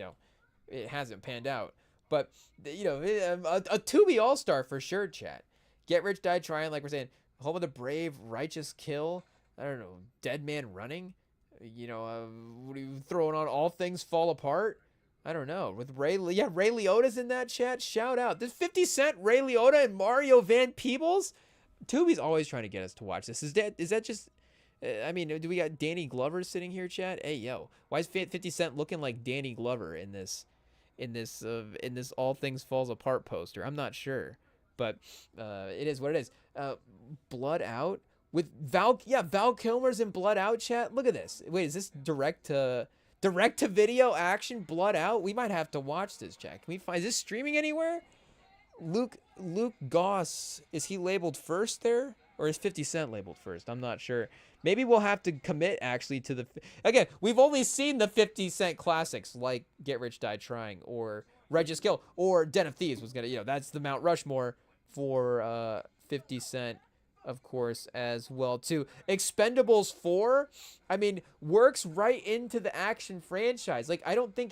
it hasn't panned out. But a Tubi All-Star for sure, chat. Get Rich Die Trying, like we're saying. Home of the Brave, Righteous Kill. I don't know, Dead Man Running. What are you throwing on? All Things Fall Apart. I don't know. With Ray Liotta's in that chat. Shout out. There's 50 Cent, Ray Liotta, and Mario Van Peebles. Tubi's always trying to get us to watch this. Is that just? I mean, do we got Danny Glover sitting here, chat? Hey yo, why is 50 Cent looking like Danny Glover in this All Things Falls Apart poster? I'm not sure, but it is what it is. Blood Out with Val Kilmer's in Blood Out, chat. Look at this. Wait, is this direct to video action? Blood Out. We might have to watch this, chat. Can we find? Is this streaming anywhere? Luke Goss, is he labeled first there, or is 50 Cent labeled first? I'm not sure. Maybe we'll have to commit actually to the. Again, we've only seen the 50 Cent classics like Get Rich Die Trying or Righteous Kill or Den of Thieves was gonna. That's the Mount Rushmore for 50 Cent, of course, as well too. Expendables 4, I mean, works right into the action franchise. Like, I don't know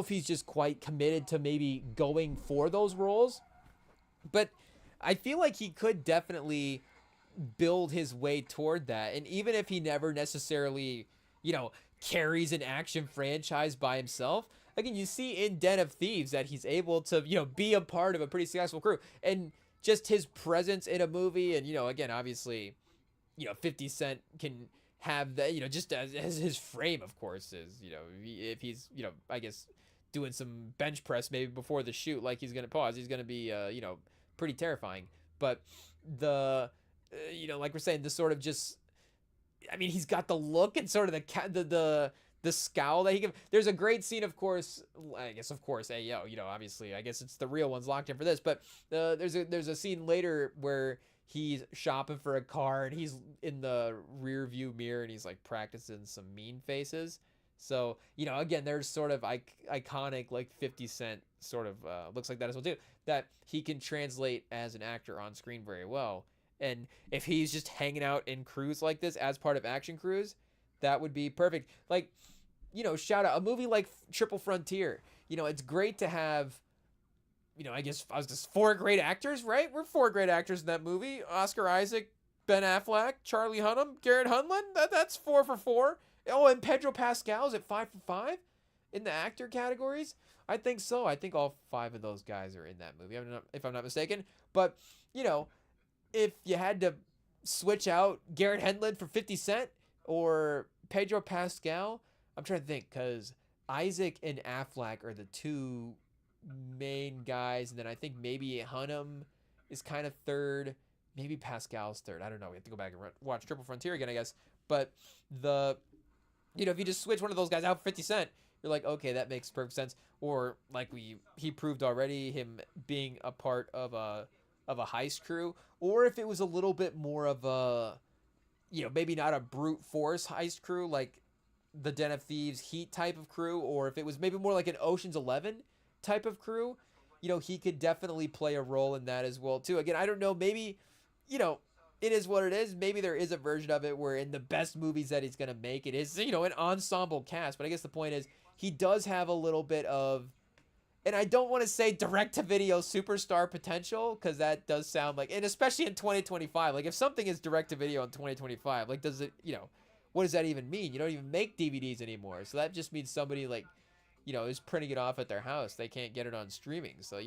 if he's just quite committed to maybe going for those roles, but I feel like he could definitely build his way toward that. And even if he never necessarily, carries an action franchise by himself, again, you see in Den of Thieves that he's able to, be a part of a pretty successful crew. And just his presence in a movie, and, again, obviously, 50 Cent can have that, just as his frame, of course, is, if he's, I guess doing some bench press maybe before the shoot, like he's going to pause, he's going to be, pretty terrifying. But like we're saying, this sort of just, I mean, he's got the look and sort of the scowl that he can. There's a great scene, of course, hey, obviously, I guess it's the real ones locked in for this, but there's a scene later where he's shopping for a car and he's in the rear view mirror and he's like practicing some mean faces. So, again, there's sort of iconic, like 50 Cent sort of looks like that as well too, that he can translate as an actor on screen very well. And if he's just hanging out in crews like this as part of action crews, that would be perfect. Like, shout out a movie like Triple Frontier. It's great to have, I guess I was just 4 great actors, right? We're 4 great actors in that movie. Oscar Isaac, Ben Affleck, Charlie Hunnam, Garrett Hedlund. That's 4 for 4. Oh, and Pedro Pascal's at 5 for 5 in the actor categories. I think so. I think all 5 of those guys are in that movie, if I'm not mistaken. But, if you had to switch out Garrett Hedlund for 50 Cent or Pedro Pascal, I'm trying to think, because Isaac and Affleck are the 2 main guys, and then I think maybe Hunnam is kind of third, maybe Pascal's third. I don't know. We have to go back and watch Triple Frontier again, I guess. But if you just switch one of those guys out for 50 Cent, you're like, okay, that makes perfect sense. Or like he proved already, him being a part of a heist crew, or if it was a little bit more of a, maybe not a brute force heist crew like the Den of Thieves Heat type of crew, or if it was maybe more like an Ocean's 11 type of crew, he could definitely play a role in that as well too. Again, I don't know, maybe, it is what it is. Maybe there is a version of it where in the best movies that he's going to make, it is, an ensemble cast. But I guess the point is he does have a little bit of, and I don't want to say direct-to-video superstar potential, because that does sound like, and especially in 2025, like if something is direct-to-video in 2025, like does it, what does that even mean? You don't even make DVDs anymore. So that just means somebody like, is printing it off at their house. They can't get it on streaming. So,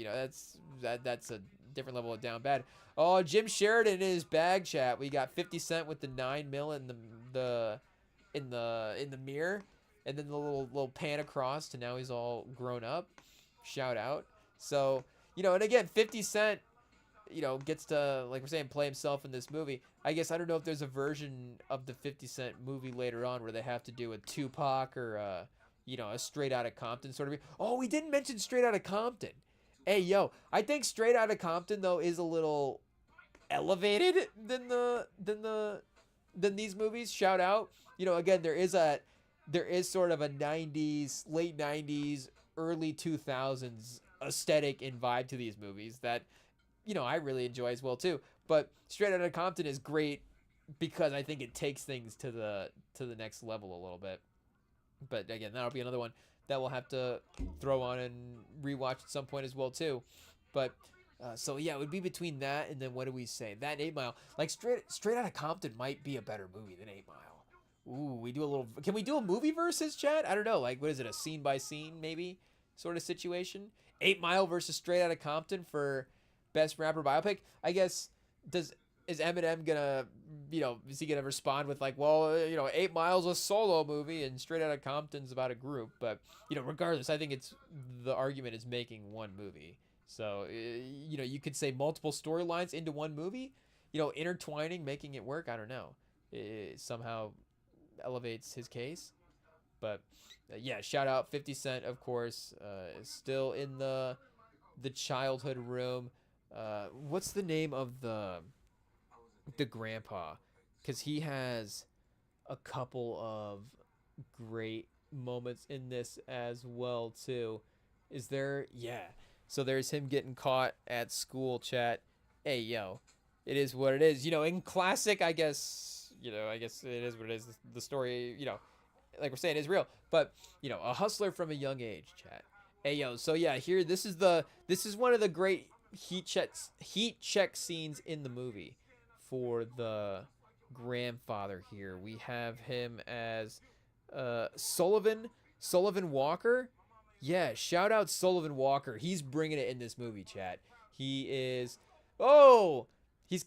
that's a different level of down bad. Oh, Jim Sheridan in his bag, chat. We got 50 Cent with the 9 mil in the mirror, and then the little pan across to now he's all grown up. Shout out. So, And again, 50 Cent, gets to, like we're saying, play himself in this movie. I guess I don't know if there's a version of the 50 Cent movie later on where they have to do a Tupac or a Straight Outta Compton sort of. Oh, we didn't mention Straight Outta Compton. Hey, yo, I think Straight Outta Compton though is a little elevated than these movies. Shout out. Again, there is sort of a 90s, late 90s, early 2000s aesthetic and vibe to these movies that I really enjoy as well too. But Straight Outta Compton is great because I think it takes things to the next level a little bit. But again, that'll be another one that we'll have to throw on and rewatch at some point as well too. But so yeah, it would be between that and then what do we say? That 8 Mile, like Straight Outta Compton might be a better movie than 8 Mile. Ooh, we do a little. Can we do a movie versus, chat? I don't know. Like, what is it? A scene by scene maybe sort of situation? 8 Mile versus Straight Outta Compton for best rapper biopic. I guess is Eminem gonna is he gonna respond with like, well, 8 Mile's a solo movie and Straight Outta Compton's about a group, but regardless, I think it's the argument is making one movie. So you could say multiple storylines into one movie, intertwining, making it work. I don't know. It somehow elevates his case, but yeah, shout out 50 Cent, of course, is still in the childhood room. What's the name of the grandpa? Because he has a couple of great moments in this as well too. Is there? Yeah. So there's him getting caught at school, chat. Hey, yo, it is what it is. In classic, I guess it is what it is. The story, like we're saying, is real. But a hustler from a young age, chat. Hey, yo. So yeah, here this is one of the great heat check scenes in the movie for the grandfather. Here we have him as Sullivan Walker. Yeah, shout out Sullivan Walker. He's bringing it in this movie, chat. He's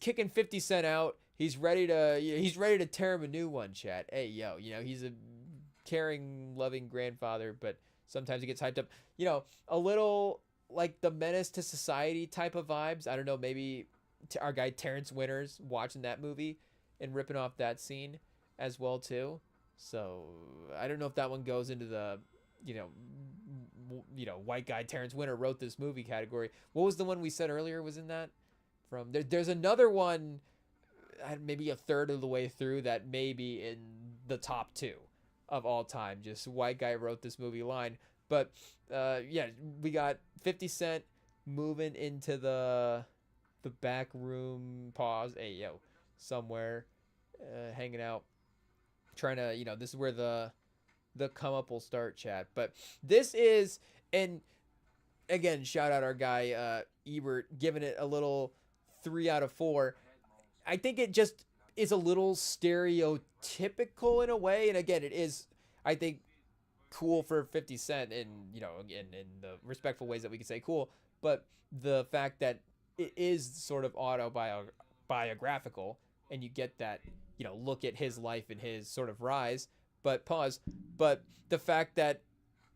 kicking 50 Cent out. He's ready to tear him a new one, chat. Hey, yo, he's a caring, loving grandfather, but sometimes he gets hyped up. A little like the menace to society type of vibes. I don't know, maybe our guy Terrence Winters watching that movie and ripping off that scene as well too. So I don't know if that one goes into the white guy Terrence Winter wrote this movie category. What was the one we said earlier was in that? From there's another one, maybe a third of the way through, that may be in the top 2 of all time. Just white guy wrote this movie line. But yeah, we got 50 Cent moving into the back room. Pause. Hey, yo, somewhere hanging out, trying to this is where the come up will start, chat. But this is, and again, shout out our guy Ebert, giving it a little 3 out of 4. I think it just is a little stereotypical in a way, and again, it is, I think, cool for 50 Cent in in the respectful ways that we can say cool, but the fact that it is sort of autobiographical, and you get that look at his life and his sort of rise. But the fact that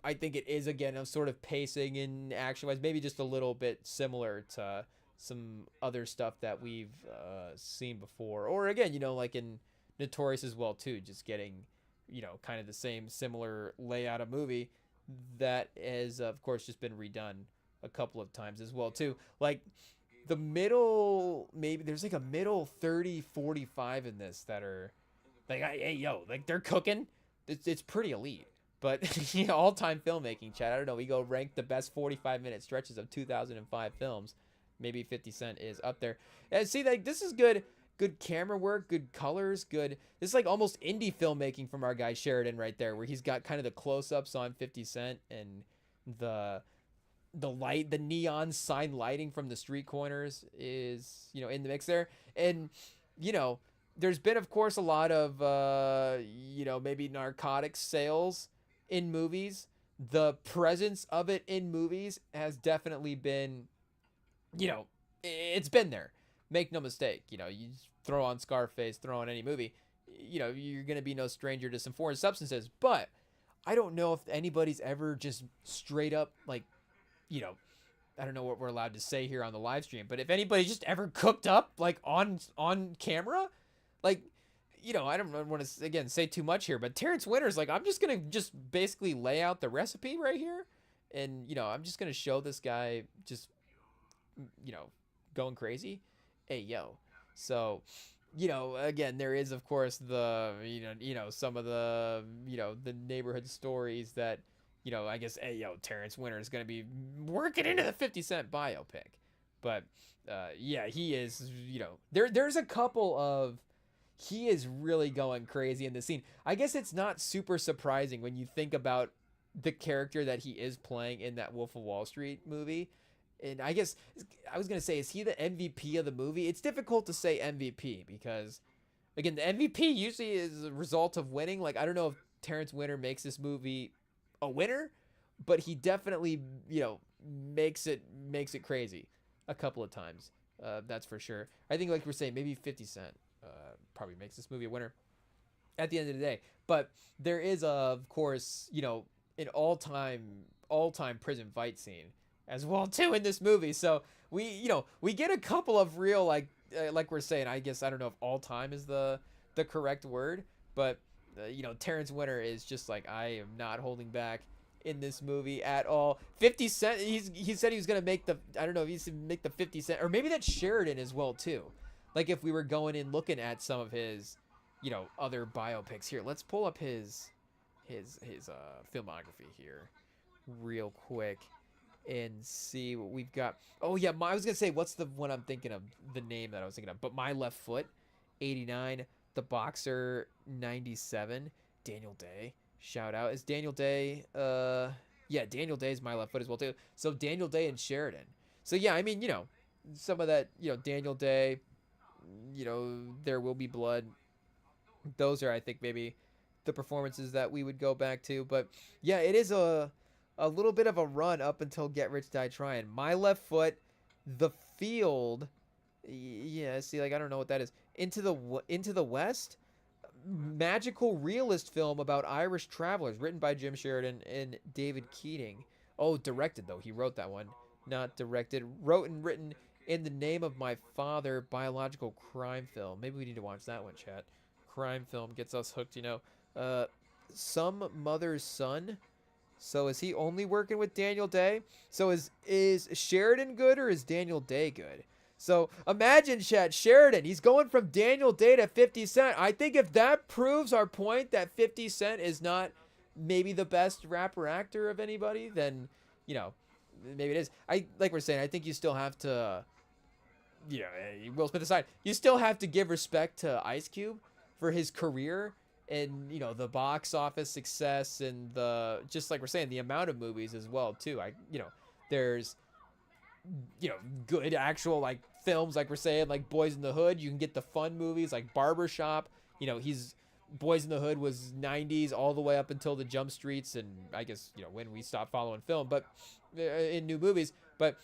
I think it is, again, a sort of pacing and action wise, maybe just a little bit similar to some other stuff that we've seen before, or again, like in Notorious as well too, just getting kind of the same similar layout of movie that has of course just been redone a couple of times as well too. Like the middle, maybe there's like a middle 30-45 in this that are like, hey, yo, like they're cooking. It's pretty elite. But all-time filmmaking, chat. I don't know. We go rank the best 45-minute stretches of 2005 films. Maybe 50 Cent is up there. And see, like this is good camera work, good colors, good. This is like almost indie filmmaking from our guy Sheridan right there, where he's got kind of the close-ups on 50 Cent and the light, the neon sign lighting from the street corners is in the mix there. And there's been, of course, a lot of maybe narcotics sales in movies. The presence of it in movies has definitely been, it's been there. Make no mistake. You throw on Scarface, throw on any movie, you're going to be no stranger to some foreign substances. But I don't know if anybody's ever just straight up, like, I don't know what we're allowed to say here on the live stream, but if anybody just ever cooked up like on camera, like, I don't want to again say too much here, but Terrence Winters, like, I'm just gonna just basically lay out the recipe right here, and I'm just gonna show this guy just you know going crazy. Hey yo, so again, there is of course the some of the the neighborhood stories that I guess, hey yo, Terrence Winter is gonna be working into the 50 Cent biopic, but yeah, he is. There's a couple of he is really going crazy in the scene. I guess it's not super surprising when you think about the character that he is playing in that Wolf of Wall Street movie. And I guess I was going to say, is he the MVP of the movie? It's difficult to say MVP because, again, the MVP usually is a result of winning. Like, I don't know if Terrence Winter makes this movie a winner, but he definitely, makes it crazy a couple of times. That's for sure. I think, like we're saying, maybe 50 Cent probably makes this movie a winner at the end of the day. But there is, of course, an all-time prison fight scene as well too in this movie. So we get a couple of real like we're saying. I guess I don't know if all-time is the correct word, but Terrence Winter is just like, I am not holding back in this movie at all. 50 Cent, he said he was gonna make the, I don't know if he's gonna make the 50 Cent, or maybe that's Sheridan as well too. Like if we were going in looking at some of his other biopics here. Let's pull up his filmography here real quick and see what we've got. Oh yeah, I was gonna say, what's the one I'm thinking of, the name that I was thinking of, but My Left Foot, 89, The Boxer, 97, Daniel Day, shout out. Is Daniel Day, yeah, Daniel Day is My Left Foot as well too. So Daniel Day and Sheridan. So yeah, I mean, some of that, Daniel Day, There Will Be Blood, those are, I think, maybe the performances that we would go back to. But yeah, it is a little bit of a run up until Get Rich Die Tryin'. My Left Foot, The Field, yeah, see, like, I don't know what that is. Into the West, magical realist film about Irish travelers, written by Jim Sheridan and David Keating. Oh, directed though, he wrote that one, not directed. Wrote and written In the Name of My Father, biological crime film. Maybe we need to watch that one, chat. Crime film gets us hooked, Some Mother's Son. So is he only working with Daniel Day? So is Sheridan good or is Daniel Day good? So imagine, chat, Sheridan, he's going from Daniel Day to 50 Cent. I think if that proves our point that 50 Cent is not maybe the best rapper actor of anybody, then, maybe it is. Like we're saying, I think you still have to, Will Smith aside, you still have to give respect to Ice Cube for his career and the box office success and just like we're saying, the amount of movies as well too. There's good actual like films, like we're saying, like Boys in the Hood. You can get the fun movies like Barbershop. He's Boys in the Hood was 90s all the way up until the Jump Streets, and I guess when we stopped following film, but in new movies. But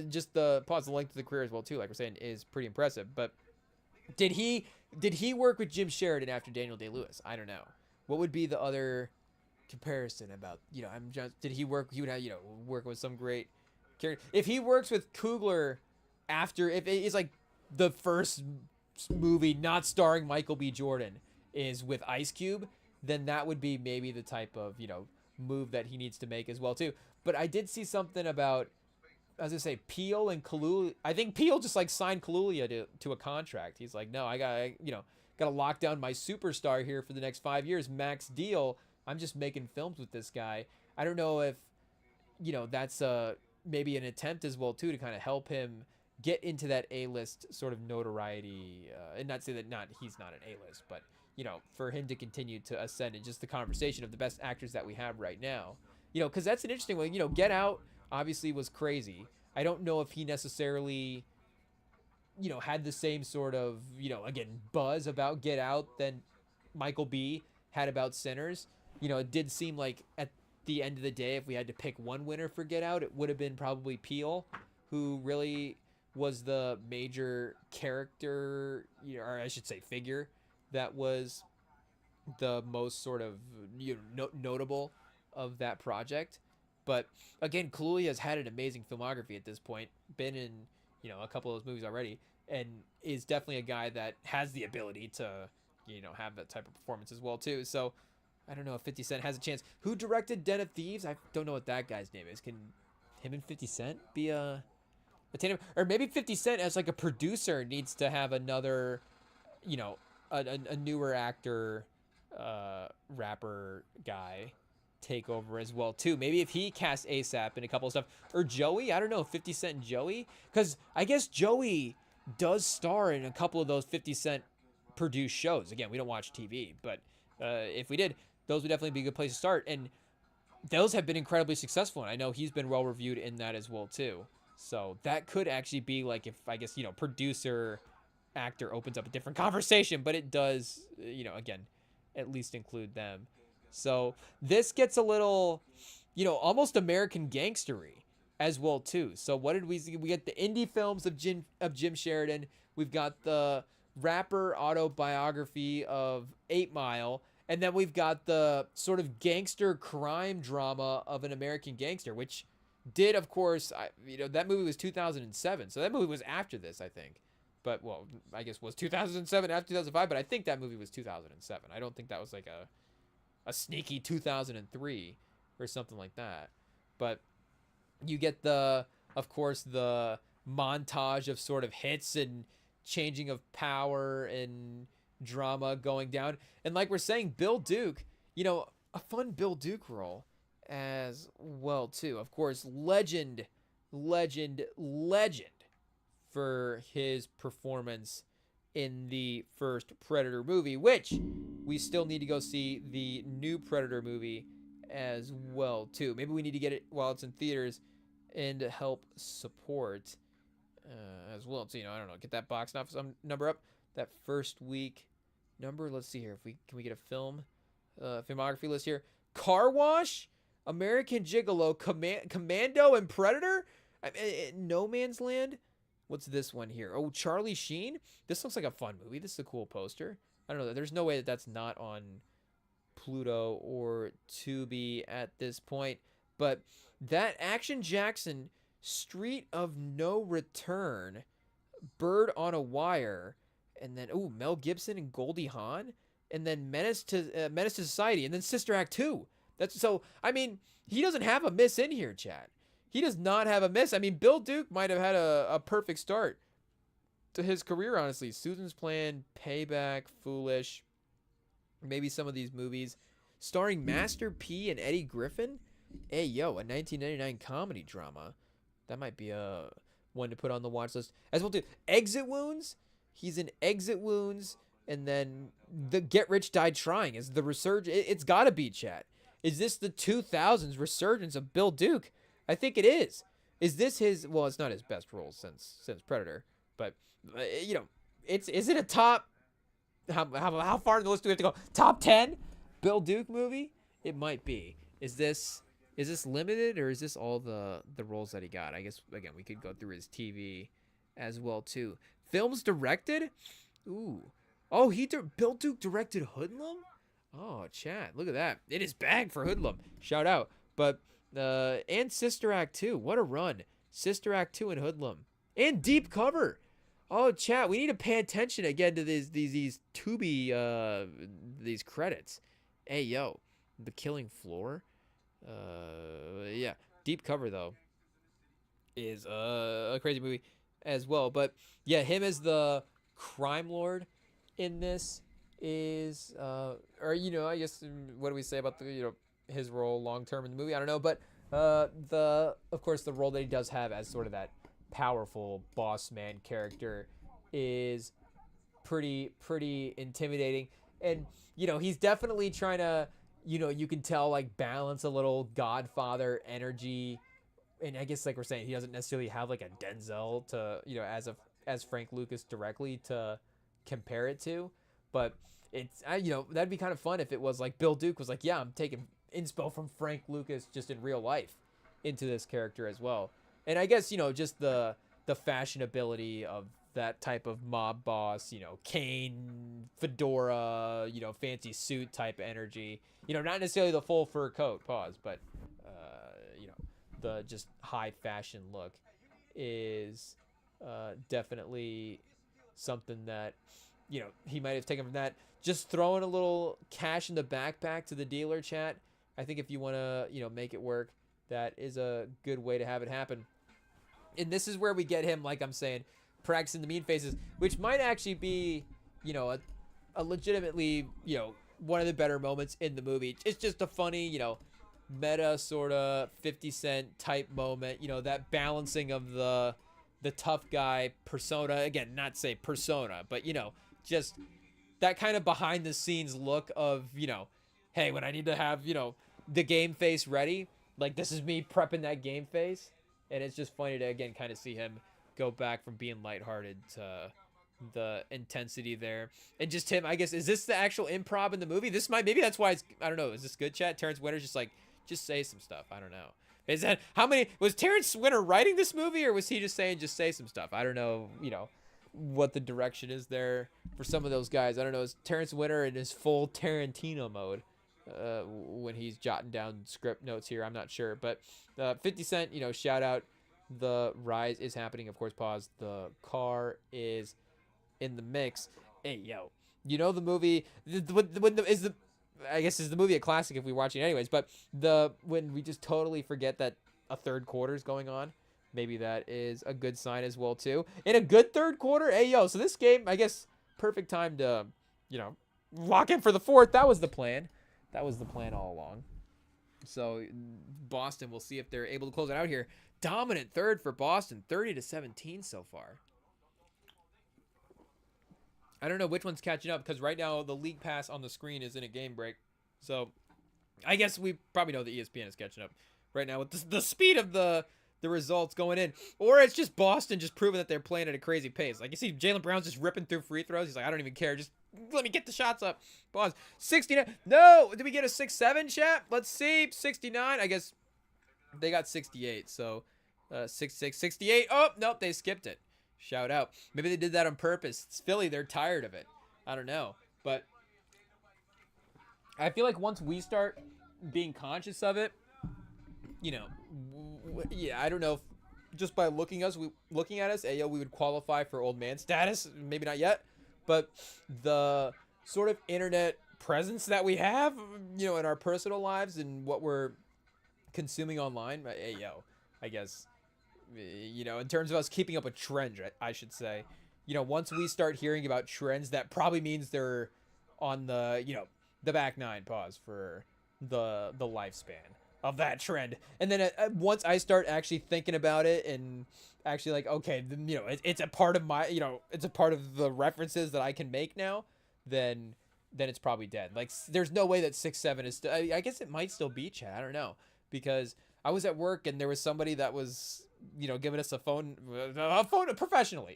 just the length of the career as well too, like we're saying, is pretty impressive. But did he work with Jim Sheridan after Daniel Day-Lewis? I don't know. What would be the other comparison about, did he work, he would have, work with some great character. If he works with Coogler after, if it's like the first movie not starring Michael B. Jordan is with Ice Cube, then that would be maybe the type of, move that he needs to make as well too. But I did see something about, as I say, Peele and Kaluuya. I think Peele just like signed Kaluuya to a contract. He's like, no, I gotta lock down my superstar here for the next 5 years, max deal. I'm just making films with this guy. I don't know if that's maybe an attempt as well too to kind of help him get into that A-list sort of notoriety, and not say that he's not an A-list, but for him to continue to ascend in just the conversation of the best actors that we have right now. Because that's an interesting one. Get Out obviously was crazy. I don't know if he necessarily, had the same sort of, again, buzz about Get Out than Michael B. had about Sinners. It did seem like at the end of the day, if we had to pick one winner for Get Out, it would have been probably Peele, who really was the major character, or I should say figure, that was the most sort of notable of that project. But again, Kaluuya has had an amazing filmography at this point, been in, a couple of those movies already, and is definitely a guy that has the ability to, have that type of performance as well too. So I don't know if 50 Cent has a chance. Who directed Den of Thieves? I don't know what that guy's name is. Can him and 50 Cent be a tandem? Or maybe 50 Cent as like a producer needs to have another, a newer actor, rapper guy take over as well too. Maybe if he casts ASAP in a couple of stuff, or Joey. I don't know, 50 Cent and Joey, because I guess Joey does star in a couple of those 50 Cent produced shows. Again, we don't watch TV, but if we did, those would definitely be a good place to start. And those have been incredibly successful, and I know he's been well reviewed in that as well too. So that could actually be like, if I guess, producer actor opens up a different conversation, but it does, again, at least include them. So this gets a little, almost American gangstery as well too. So what did we see? We get the indie films of Jim Sheridan. We've got the rapper autobiography of 8 Mile. And then we've got the sort of gangster crime drama of An American Gangster, which did, of course, that movie was 2007. So that movie was after this, I think. But, well, I guess was 2007 after 2005, but I think that movie was 2007. I don't think that was like a sneaky 2003 or something like that. But you get of course, the montage of sort of hits and changing of power and drama going down. And like we're saying, Bill Duke, a fun Bill Duke role as well too. Of course, legend for his performance in the first Predator movie, which we still need to go see the new Predator movie as well too. Maybe we need to get it while it's in theaters and to help support as well. So, I don't know, get that box office number up. That first week number. Let's see here. Can we get a filmography list here? Car Wash, American Gigolo, Commando, and Predator. No Man's Land. What's this one here? Oh, Charlie Sheen. This looks like a fun movie. This is a cool poster. I don't know. There's no way that's not on Pluto or Tubi at this point. But that Action Jackson, Street of No Return, Bird on a Wire, and then Mel Gibson and Goldie Hawn, and then Menace to Society, and then Sister Act 2. That's so. I mean, he doesn't have a miss in here, chat. He does not have a miss. I mean, Bill Duke might have had a perfect start to his career, honestly. Susan's Plan, Payback, Foolish, maybe some of these movies starring Master P and Eddie Griffin. Hey, a 1999 comedy drama. That might be a one to put on the watch list as well too. Exit Wounds. He's in Exit Wounds, and then the Get Rich Die Trying is the resurgence. It's got to be, chat. Is this the 2000s resurgence of Bill Duke? I think it is. Is this his? Well, it's not his best role since Predator, but is it a top? How far in the list do we have to go? Top 10 Bill Duke movie? It might be. Is this limited, or is this all the roles that he got? I guess again we could go through his TV as well too. Films directed? Ooh. Oh, Bill Duke directed Hoodlum? Oh, chat, look at that. In his bag for Hoodlum. Shout out. But and Sister Act 2. What a run. Sister Act 2 and Hoodlum. And Deep Cover. Oh, chat, we need to pay attention again to these Tubi these credits. Hey, yo. The Killing Floor. Yeah. Deep Cover though is a crazy movie as well. But yeah, him as the crime lord in this is I guess, what do we say about the his role long term in the movie? I don't know, but of course the role that he does have as sort of that powerful boss man character is pretty intimidating. And he's definitely trying to you can tell, like, balance a little Godfather energy. And I guess, like we're saying, he doesn't necessarily have like a Denzel to as Frank Lucas directly to compare it to, but it's that'd be kind of fun if it was like Bill Duke was like, yeah, I'm taking inspo from Frank Lucas just in real life into this character as well. And I guess just the fashionability of that type of mob boss, cane, fedora, fancy suit type energy. Not necessarily the full fur coat, but the just high fashion look is definitely something that, you know, he might have taken from that. Just throwing a little cash in the backpack to the dealer, chat. I think if you want to, you know, make it work, that is a good way to have it happen. And this is where we get him, like I'm saying, practicing the mean faces, which might actually be, you know, a legitimately, you know, one of the better moments in the movie. It's just a funny, you know, meta sort of 50 Cent type moment, you know, that balancing of the tough guy persona, again, not say persona, but, you know, just that kind of behind the scenes look of, you know, hey, when I need to have, you know, the game face ready, like this is me prepping that game face. And it's just funny to, again, kind of see him go back from being lighthearted to the intensity there. And just him, I guess, is this the actual improv in the movie? This might, maybe that's why it's, I don't know, is this good, chat? Terrence Winter's just like, just say some stuff. I don't know. Is that, how many, was Terrence Winter writing this movie, or was he just saying, just say some stuff? I don't know, you know, what the direction is there for some of those guys. I don't know, is Terrence Winter in his full Tarantino mode when he's jotting down script notes here? I'm not sure, but 50 Cent, you know, shout out. The rise is happening, of course. Pause. The car is in the mix. Hey, yo, you know the movie. I guess is the movie a classic if we're watching it anyways. But when we just totally forget that a third quarter is going on, maybe that is a good sign as well too. In a good third quarter, hey yo. So this game, I guess, perfect time to, you know, lock in for the fourth. That was the plan. That was the plan all along. So Boston, we'll see if they're able to close it out here. Dominant third for Boston, 30-17 so far. I don't know which one's catching up, because right now the league pass on the screen is in a game break. So I guess we probably know the ESPN is catching up right now with the speed of the results going in. Or it's just Boston just proving that they're playing at a crazy pace. Like you see Jaylen Brown's just ripping through free throws. He's like, I don't even care. Just let me get the shots up. Pause. 69. No! Did we get a 6-7, chat? Let's see. 69. I guess they got 68. So 6-6. 68. Oh, nope. They skipped it. Shout out. Maybe they did that on purpose. It's Philly. They're tired of it. I don't know. But I feel like once we start being conscious of it, you know, yeah, I don't know if just by looking at us, we would qualify for old man status. Maybe not yet. But the sort of internet presence that we have, you know, in our personal lives and what we're consuming online, I guess, you know, in terms of us keeping up a trend, I should say, you know, once we start hearing about trends, that probably means they're on the, you know, the back nine. Pause for the lifespan of that trend. And then once I start actually thinking about it and actually like, okay, you know, it's a part of my, you know, it's a part of the references that I can make now, then it's probably dead. Like there's no way that 6-7 is I guess it might still be, chat. I don't know, because I was at work and there was somebody that was, you know, giving us a phone professionally.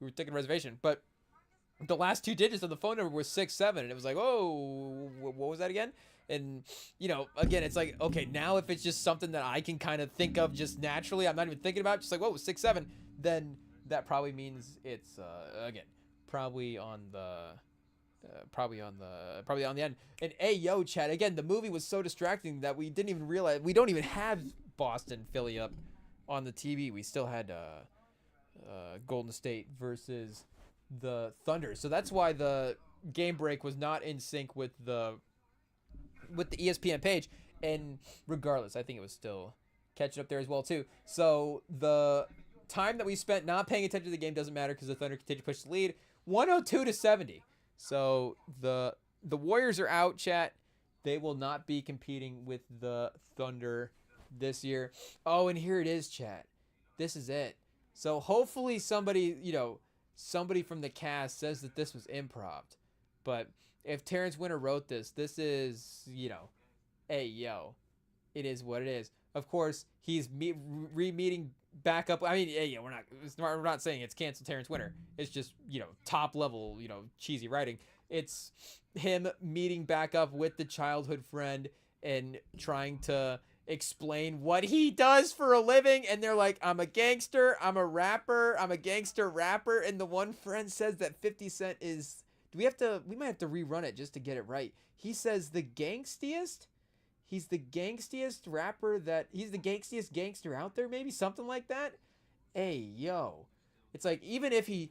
We were taking a reservation, but the last two digits of the phone number was 6-7, and it was like, oh, what was that again? And, you know, again, it's like, okay, now if it's just something that I can kind of think of just naturally, I'm not even thinking about, just like, whoa, 6-7, then that probably means it's, again, probably on the end. And chat, again, the movie was so distracting that we didn't even realize, we don't even have Boston, Philly up on the TV. We still had Golden State versus the Thunder. So that's why the game break was not in sync with the ESPN page. And regardless, I think it was still catching up there as well too. So the time that we spent not paying attention to the game doesn't matter, because the Thunder continue to push the lead 102-70. So the Warriors are out, chat. They will not be competing with the Thunder this year. Oh, and here it is, chat. This is it. So hopefully somebody from the cast says that this was improv. But if Terrence Winter wrote this is, you know, it is what it is. Of course, he's re-meeting back up. I mean, we're not saying it's canceled Terrence Winter. It's just, you know, top level, you know, cheesy writing. It's him meeting back up with the childhood friend and trying to explain what he does for a living, and they're like, I'm a gangster, I'm a rapper, I'm a gangster rapper, and the one friend says that 50 Cent is, we might have to rerun it just to get it right. He says the gangstiest. he's the gangstiest rapper that he's the gangstiest gangster out there, maybe something like that. Hey, yo. It's like, even if he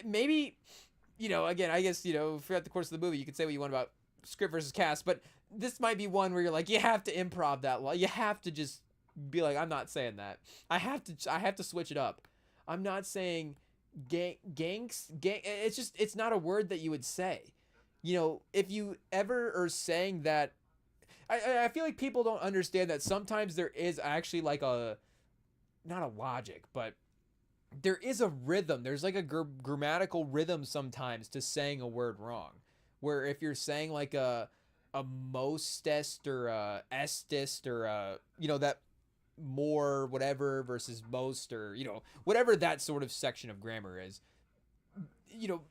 maybe, again, I guess, throughout the course of the movie, you could say what you want about script versus cast, but this might be one where you're like, you have to improv that. You have to just be like, I'm not saying that. I have to switch it up. I'm not saying gang. It's not a word that you would say. If you ever are saying that, I feel like people don't understand that sometimes there is actually like not a logic, but there is a rhythm. There's like a grammatical rhythm sometimes to saying a word wrong. Where if you're saying like a mostest or a estest or that more whatever versus most, or whatever that sort of section of grammar is, you know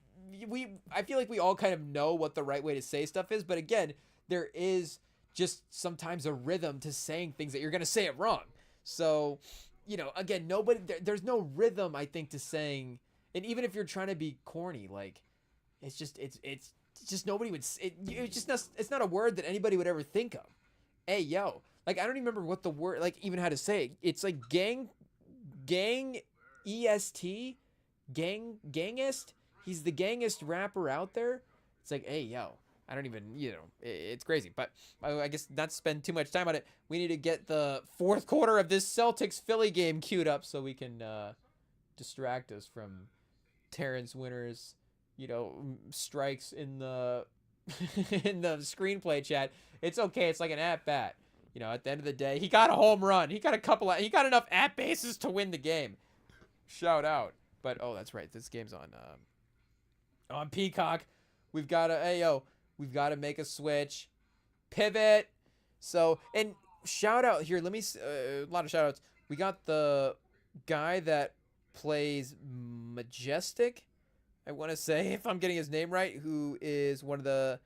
I feel like we all kind of know what the right way to say stuff is, but again, there is just sometimes a rhythm to saying things that you're going to say it wrong. So, again, there's no rhythm, I think, to saying, and even if you're trying to be corny, like, it's just nobody would, it's not a word that anybody would ever think of. Hey, yo, like, I don't even remember what the word, like, even how to say it. It's like EST, gangest. He's the gangest rapper out there. It's like, hey, yo, I don't even, it's crazy. But I guess not to spend too much time on it. We need to get the fourth quarter of this Celtics-Philly game queued up so we can distract us from Terrence Winter's, strikes in the in the screenplay chat. It's okay. It's like an at-bat. At the end of the day, he got a home run. He got he got enough at-bases to win the game. Shout out. But, oh, that's right. This game's on Peacock. We've got to make a switch. Pivot. So, and shout out here. Let me, a lot of shout outs. We got the guy that plays Majestic, I want to say, if I'm getting his name right, who is one of the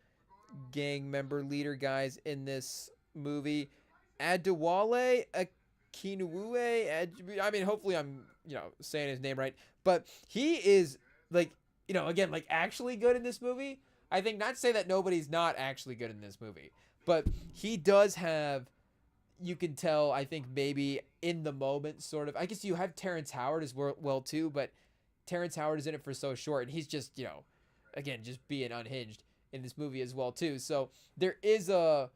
gang member leader guys in this movie. Adewale Akinwue. I mean, hopefully I'm, saying his name right. But he is, like, again, like, actually good in this movie. I think, not to say that nobody's not actually good in this movie, but he does have, you can tell, I think, maybe in the moment, sort of. I guess you have Terrence Howard as well, too, but Terrence Howard is in it for so short, and he's just, again, just being unhinged in this movie as well, too. So there is a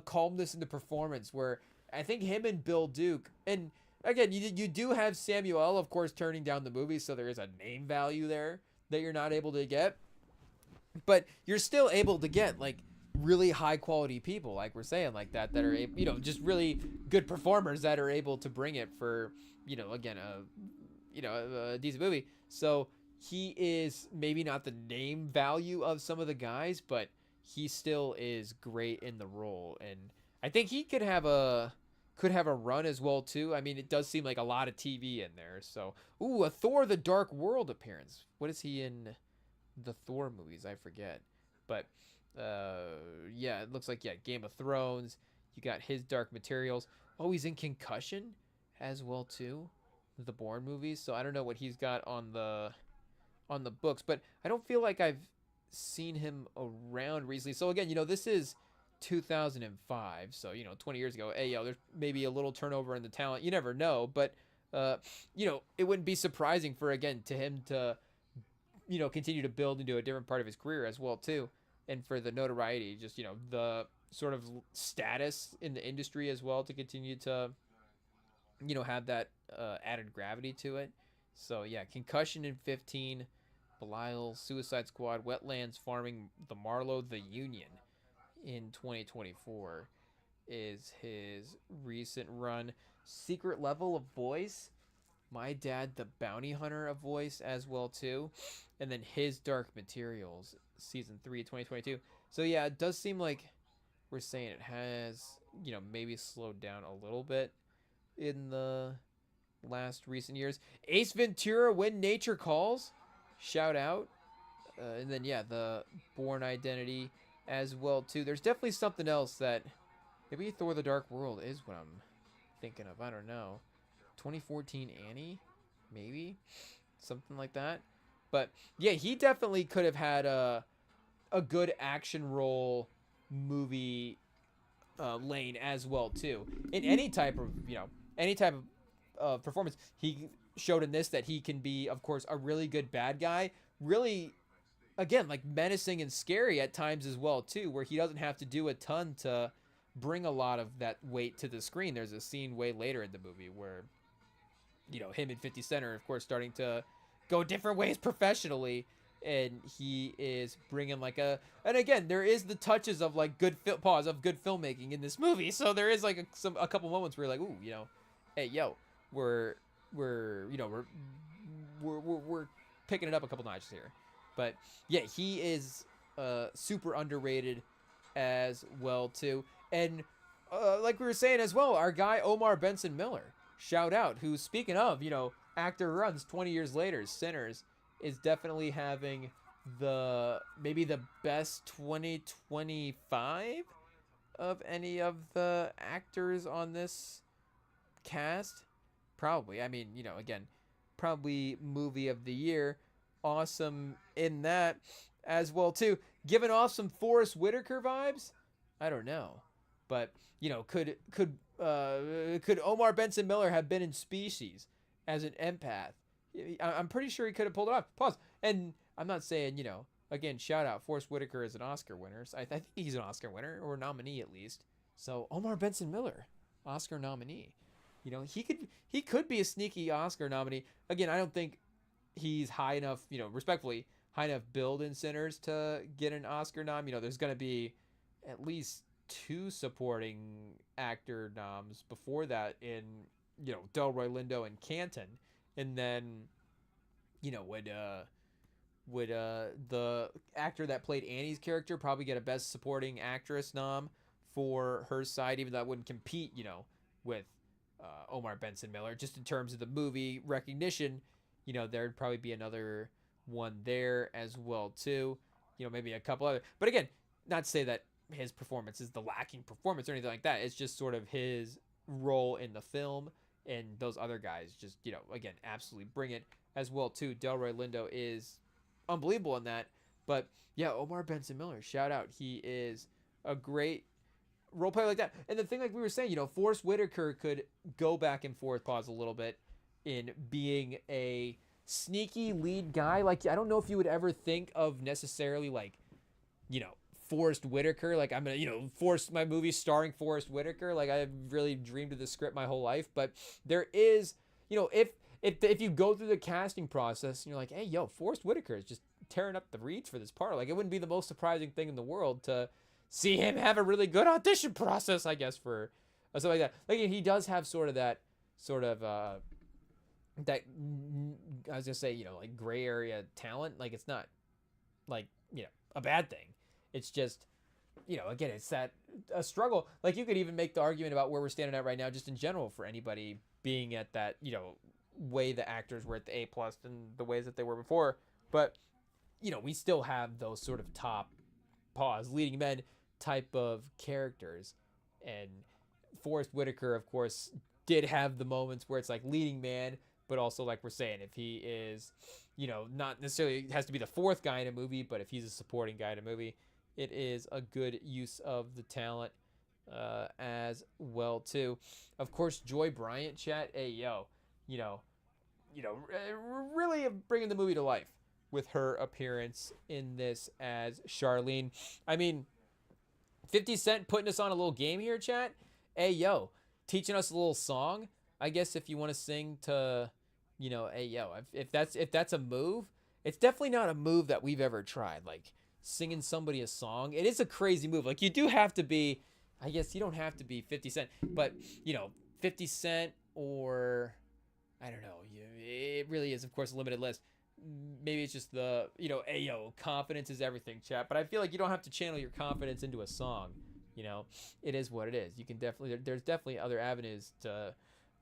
calmness in the performance where I think him and Bill Duke, and again, you do have Samuel, of course, turning down the movie, so there is a name value there that you're not able to get. But you're still able to get, like, really high quality people, like we're saying, like that are able, just really good performers that are able to bring it for, again, a decent movie. So he is maybe not the name value of some of the guys, but he still is great in the role, and I think he could have a run as well too. I mean, it does seem like a lot of TV in there. So, a Thor: The Dark World appearance. What is he in the Thor movies? I forget. But yeah, it looks like Game of Thrones. You got his Dark Materials. Oh, he's in Concussion as well too, the Bourne movies. So I don't know what he's got on the books, but I don't feel like I've seen him around recently. So again, this is 2005, so 20 years ago. Hey, there's maybe a little turnover in the talent. You never know, but it wouldn't be surprising for him to continue to build into a different part of his career as well too, and for the notoriety, just the sort of status in the industry as well, to continue to have that added gravity to it. So yeah, Concussion in 15, Belial, Suicide Squad, Wetlands Farming, The Marlowe, The Union in 2024 is his recent run. Secret Level of Voice, My Dad the Bounty Hunter of Voice as well too, and then his Dark Materials season 3 2022. So yeah, it does seem like we're saying it has maybe slowed down a little bit in the last recent years. Ace Ventura: When Nature Calls, shout out. And then the Bourne Identity as well too. There's definitely something else that maybe Thor: The Dark World is what I'm thinking of. I don't know. 2014 Annie, maybe something like that. But yeah, he definitely could have had a good action role movie lane as well too. In any type of any type of performance, he showed in this that he can be, of course, a really good bad guy. Really, again, like menacing and scary at times as well too, where he doesn't have to do a ton to bring a lot of that weight to the screen. There's a scene way later in the movie where him and 50 Cent are, of course, starting to go different ways professionally, and he is bringing like and again, there is the touches of like good filmmaking in this movie. So there is like a couple moments where you're like, ooh, hey, yo, we're we're picking it up a couple notches here. But yeah, he is super underrated as well too. And like we were saying as well, our guy Omar Benson Miller, shout out, who, speaking of, actor runs 20 years later, Sinners, is definitely having maybe the best 2025 of any of the actors on this cast. Probably. I mean, again, probably movie of the year. Awesome in that as well too. Giving off some Forrest Whitaker vibes. I don't know, but could Omar Benson Miller have been in Species as an empath? I'm pretty sure he could have pulled it off. Pause. And I'm not saying, again, shout out, Forrest Whitaker is an Oscar winner. So I think he's an Oscar winner, or nominee at least. So Omar Benson Miller, Oscar nominee. He could be a sneaky Oscar nominee. Again, I don't think he's high enough, respectfully, high enough build in Sinners to get an Oscar nom. There's going to be at least 2 supporting actor noms before that in, Delroy Lindo and Canton. And then, would the actor that played Annie's character probably get a Best Supporting Actress nom for her side, even though that wouldn't compete, with Omar Benson Miller, just in terms of the movie recognition. There'd probably be another one there as well too. Maybe a couple other. But again, not to say that his performance is the lacking performance or anything like that. It's just sort of his role in the film, and those other guys just, again, absolutely bring it as well too. Delroy Lindo is unbelievable in that. But yeah, Omar Benson Miller, shout out. He is a great role player like that. And the thing, like we were saying, Forrest Whitaker could go back and forth, pause a little bit, in being a sneaky lead guy. Like, I don't know if you would ever think of necessarily like, Forrest Whitaker, like I'm gonna, force my movie starring Forrest Whitaker. Like, I've really dreamed of this script my whole life. But there is, if you go through the casting process and you're like, hey, yo, Forrest Whitaker is just tearing up the reeds for this part. Like, it wouldn't be the most surprising thing in the world to see him have a really good audition process, I guess, for something like that. Like, he does have sort of that that, I was gonna say, like gray area talent. Like, it's not like, a bad thing. It's just, again, it's that a struggle. Like, you could even make the argument about where we're standing at right now, just in general, for anybody being at that, way the actors were at the A+ and the ways that they were before. But, we still have those sort of top leading men type of characters. And Forrest Whitaker, of course, did have the moments where it's like leading man, but also, like we're saying, if he is, not necessarily has to be the 4th guy in a movie, but if he's a supporting guy in a movie, it is a good use of the talent as well too. Of course, Joy Bryant, chat. Hey, yo, really bringing the movie to life with her appearance in this as Charlene. I mean, 50 Cent putting us on a little game here, chat. Hey, yo, teaching us a little song. I guess if you want to sing to, hey, yo, if that's a move, it's definitely not a move that we've ever tried. Like, singing somebody a song, it is a crazy move. Like, you do have to be, I guess you don't have to be 50 Cent, but 50 Cent, or I don't know, it really is, of course, a limited list. Maybe it's just the, hey, yo, confidence is everything, chat. But I feel like you don't have to channel your confidence into a song. It is what it is. You can there's definitely other avenues to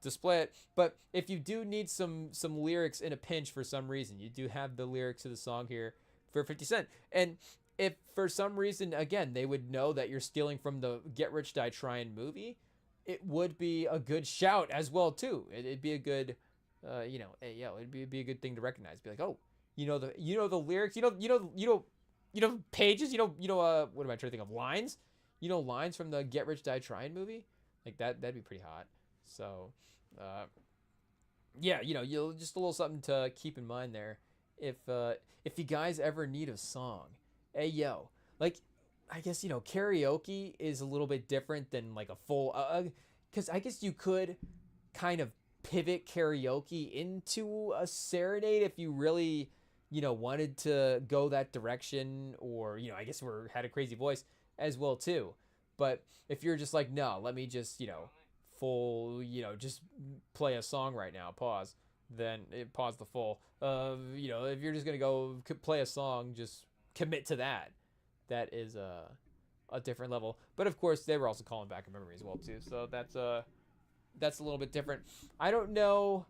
display it. But if you do need some lyrics in a pinch for some reason, you do have the lyrics of the song here for 50 Cent. And if for some reason, again, they would know that you're stealing from the Get Rich Die Tryin movie, it would be a good shout as well too. It'd be a good, hey, yo, it'd be a good thing to recognize. Be like, oh, the lyrics, pages, what am I trying to think of, lines? lines from the Get Rich Die Tryin' movie. Like that'd be pretty hot. So, yeah, you'll just a little something to keep in mind there. If you guys ever need a song, hey yo, like I guess karaoke is a little bit different than like a full because I guess you could kind of pivot karaoke into a serenade if you really wanted to go that direction, or I guess we had a crazy voice as well too. But if you're just like, no, let me just full just play a song right now, pause, then pause the full if you're just gonna go play a song, just commit to that. That is a different level. But of course they were also calling back a memory as well too, so that's a little bit different. I don't know,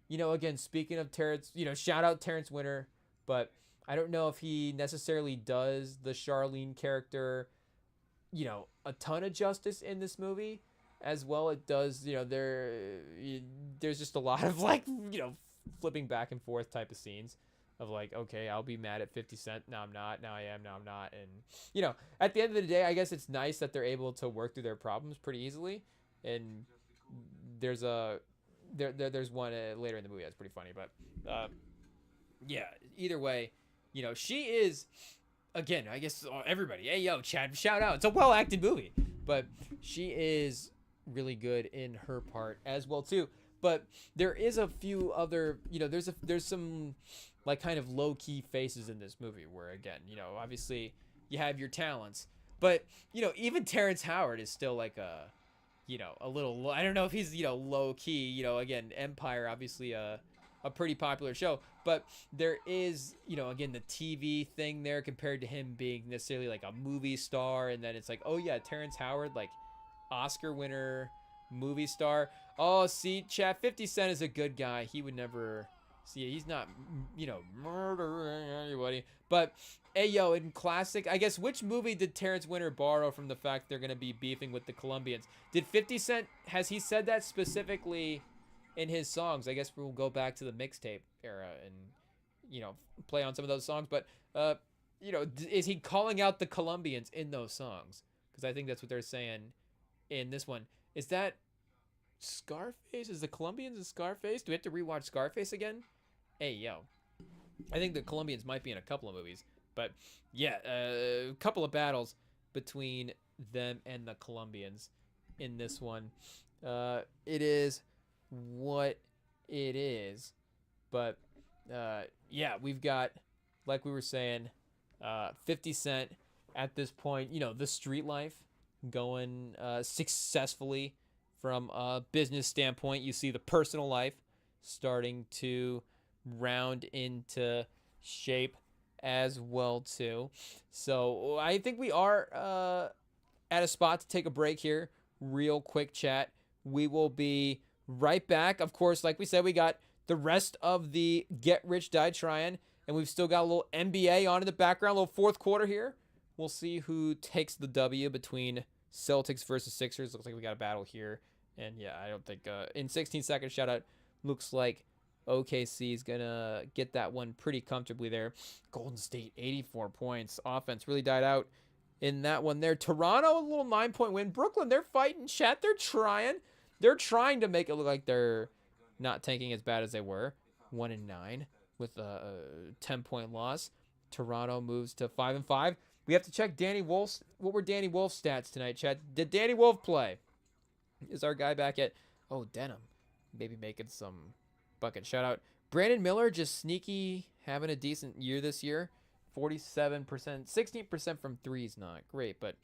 again, speaking of Terrence, shout out Terrence Winter, but I don't know if he necessarily does the Charlene character a ton of justice in this movie as well. It does, there's just a lot of like flipping back and forth type of scenes of like, okay, I'll be mad at 50 Cent, no I'm not, now I am, now I'm not. And at the end of the day, I guess it's nice that they're able to work through their problems pretty easily. And there's one later in the movie that's pretty funny, but yeah, either way, she is, again, I guess everybody, hey yo, Chad, shout out, it's a well acted movie, but she is really good in her part as well too. But there is a few other, there's some like kind of low key faces in this movie where, again, obviously you have your talents, but even Terrence Howard is still like a little, I don't know if he's low key. Again, Empire, obviously a pretty popular show, but there is again the TV thing there compared to him being necessarily like a movie star. And then it's like, oh yeah, Terrence Howard, like Oscar winner movie star. Oh, see, chat, 50 Cent is a good guy. He would never, see, he's not murdering anybody. But hey yo, in classic, I guess, which movie did Terrence Winter borrow from the fact they're gonna be beefing with the Colombians? Did 50 Cent, has he said that specifically in his songs? I guess we'll go back to the mixtape era and play on some of those songs. But is he calling out the Colombians in those songs? Because I think that's what they're saying in this one. Is that Scarface? Is the Colombians in Scarface? Do we have to rewatch Scarface again? Hey yo, I think the Colombians might be in a couple of movies. But yeah, a couple of battles between them and the Colombians in this one. It is what it is. But yeah, we've got, like we were saying, 50 Cent at this point, the street life going successfully from a business standpoint. You see the personal life starting to round into shape as well too. So I think we are at a spot to take a break here. Real quick, chat. We will be right back. Of course, like we said, we got the rest of the Get Rich Die Tryin', and we've still got a little NBA on in the background, a little fourth quarter here. We'll see who takes the W between Celtics versus Sixers. Looks like we got a battle here. And yeah, I don't think in 16 seconds, shout out, looks like OKC is going to get that one pretty comfortably there. Golden State, 84 points. Offense really died out in that one there. Toronto, a little 9-point win. Brooklyn, they're fighting, chat. They're trying. They're trying to make it look like they're not tanking as bad as they were. 1-9 with a 10-point loss. Toronto moves to 5-5. We have to check Danny Wolf's. What were Danny Wolf's stats tonight, chat? Did Danny Wolf play? Is our guy back at? Oh, Denham. Maybe making some bucket. Shout out. Brandon Miller, just sneaky, having a decent year this year. 47%, 16% from threes, not great, but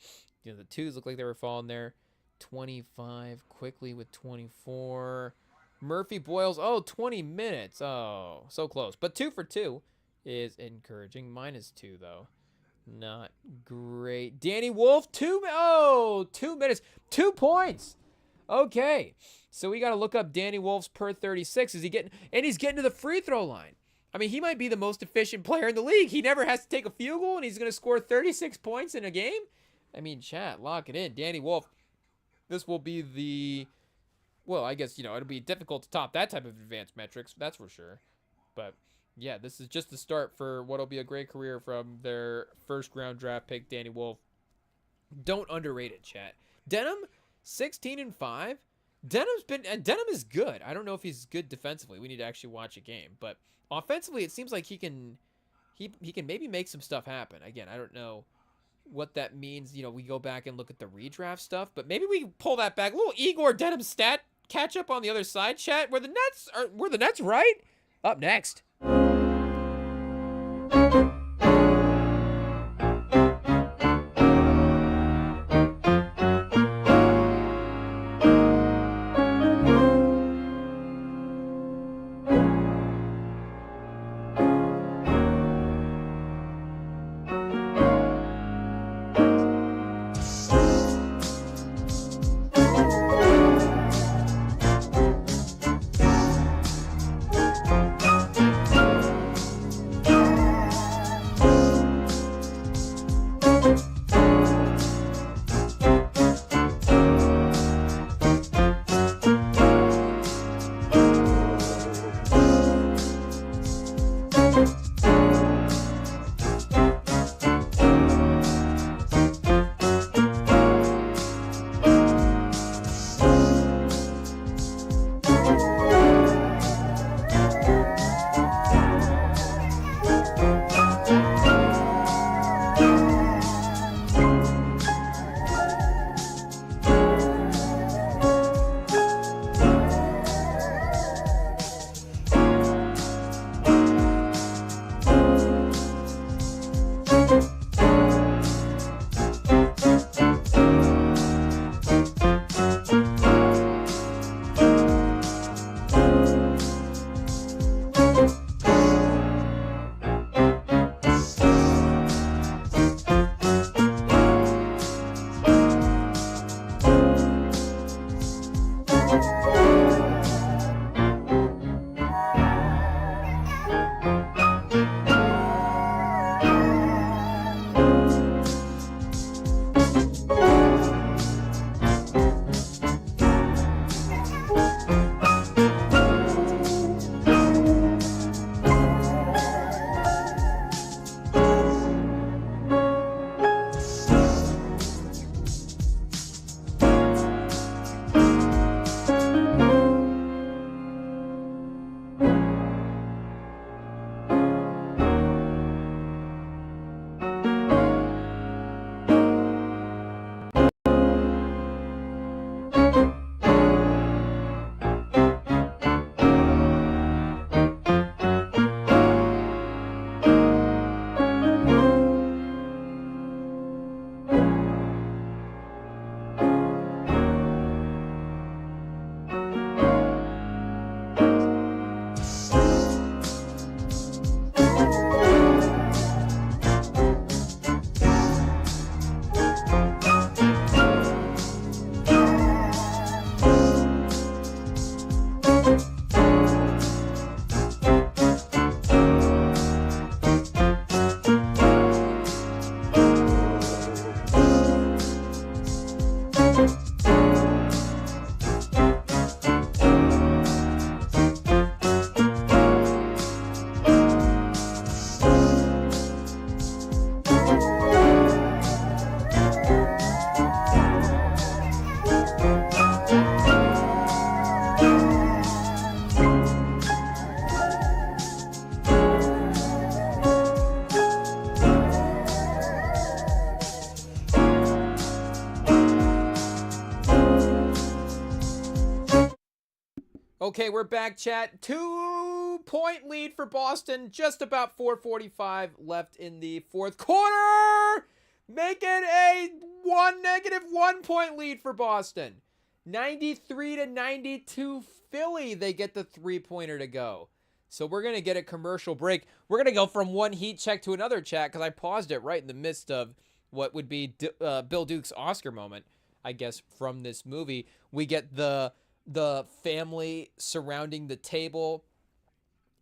the twos look like they were falling there. 25 quickly with 24. Murphy Boyles, 20 minutes. Oh, so close. But 2 for 2 is encouraging. -2 though. Not great. Danny Wolf, 2 minutes. 2 points. Okay. So we got to look up Danny Wolf's per 36. Is he getting, and he's getting to the free throw line. I mean, he might be the most efficient player in the league. He never has to take a field goal, and he's going to score 36 points in a game. I mean, chat, lock it in. Danny Wolf, this will be the, well, I guess, it'll be difficult to top that type of advanced metrics. That's for sure. But yeah, this is just the start for what'll be a great career from their first round draft pick, Danny Wolf. Don't underrate it, chat. Denham, 16-5. Denham is good. I don't know if he's good defensively. We need to actually watch a game, but offensively, it seems like he can maybe make some stuff happen. Again, I don't know what that means. You know, we go back and look at the redraft stuff, but maybe we pull that back. A little Igor Denham stat catch up on the other side, chat. Were the Nets right? Up next. Okay, we're back, chat. 2-point lead for Boston. Just about 4:45 left in the fourth quarter. Make it a -1 point lead for Boston. 93-92 Philly. They get the three-pointer to go. So we're going to get a commercial break. We're going to go from one heat check to another, chat, because I paused it right in the midst of what would be Bill Duke's Oscar moment, I guess, from this movie. We get the family surrounding the table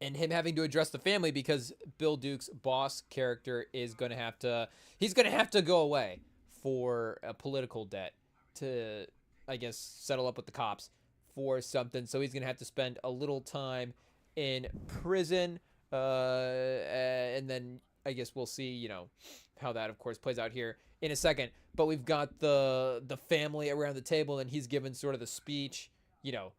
and him having to address the family because Bill Duke's boss character is going to have to go away for a political debt to, I guess, settle up with the cops for something. So he's going to have to spend a little time in prison. And then I guess we'll see, how that of course plays out here in a second. But we've got the family around the table, and he's given sort of the speech, you know,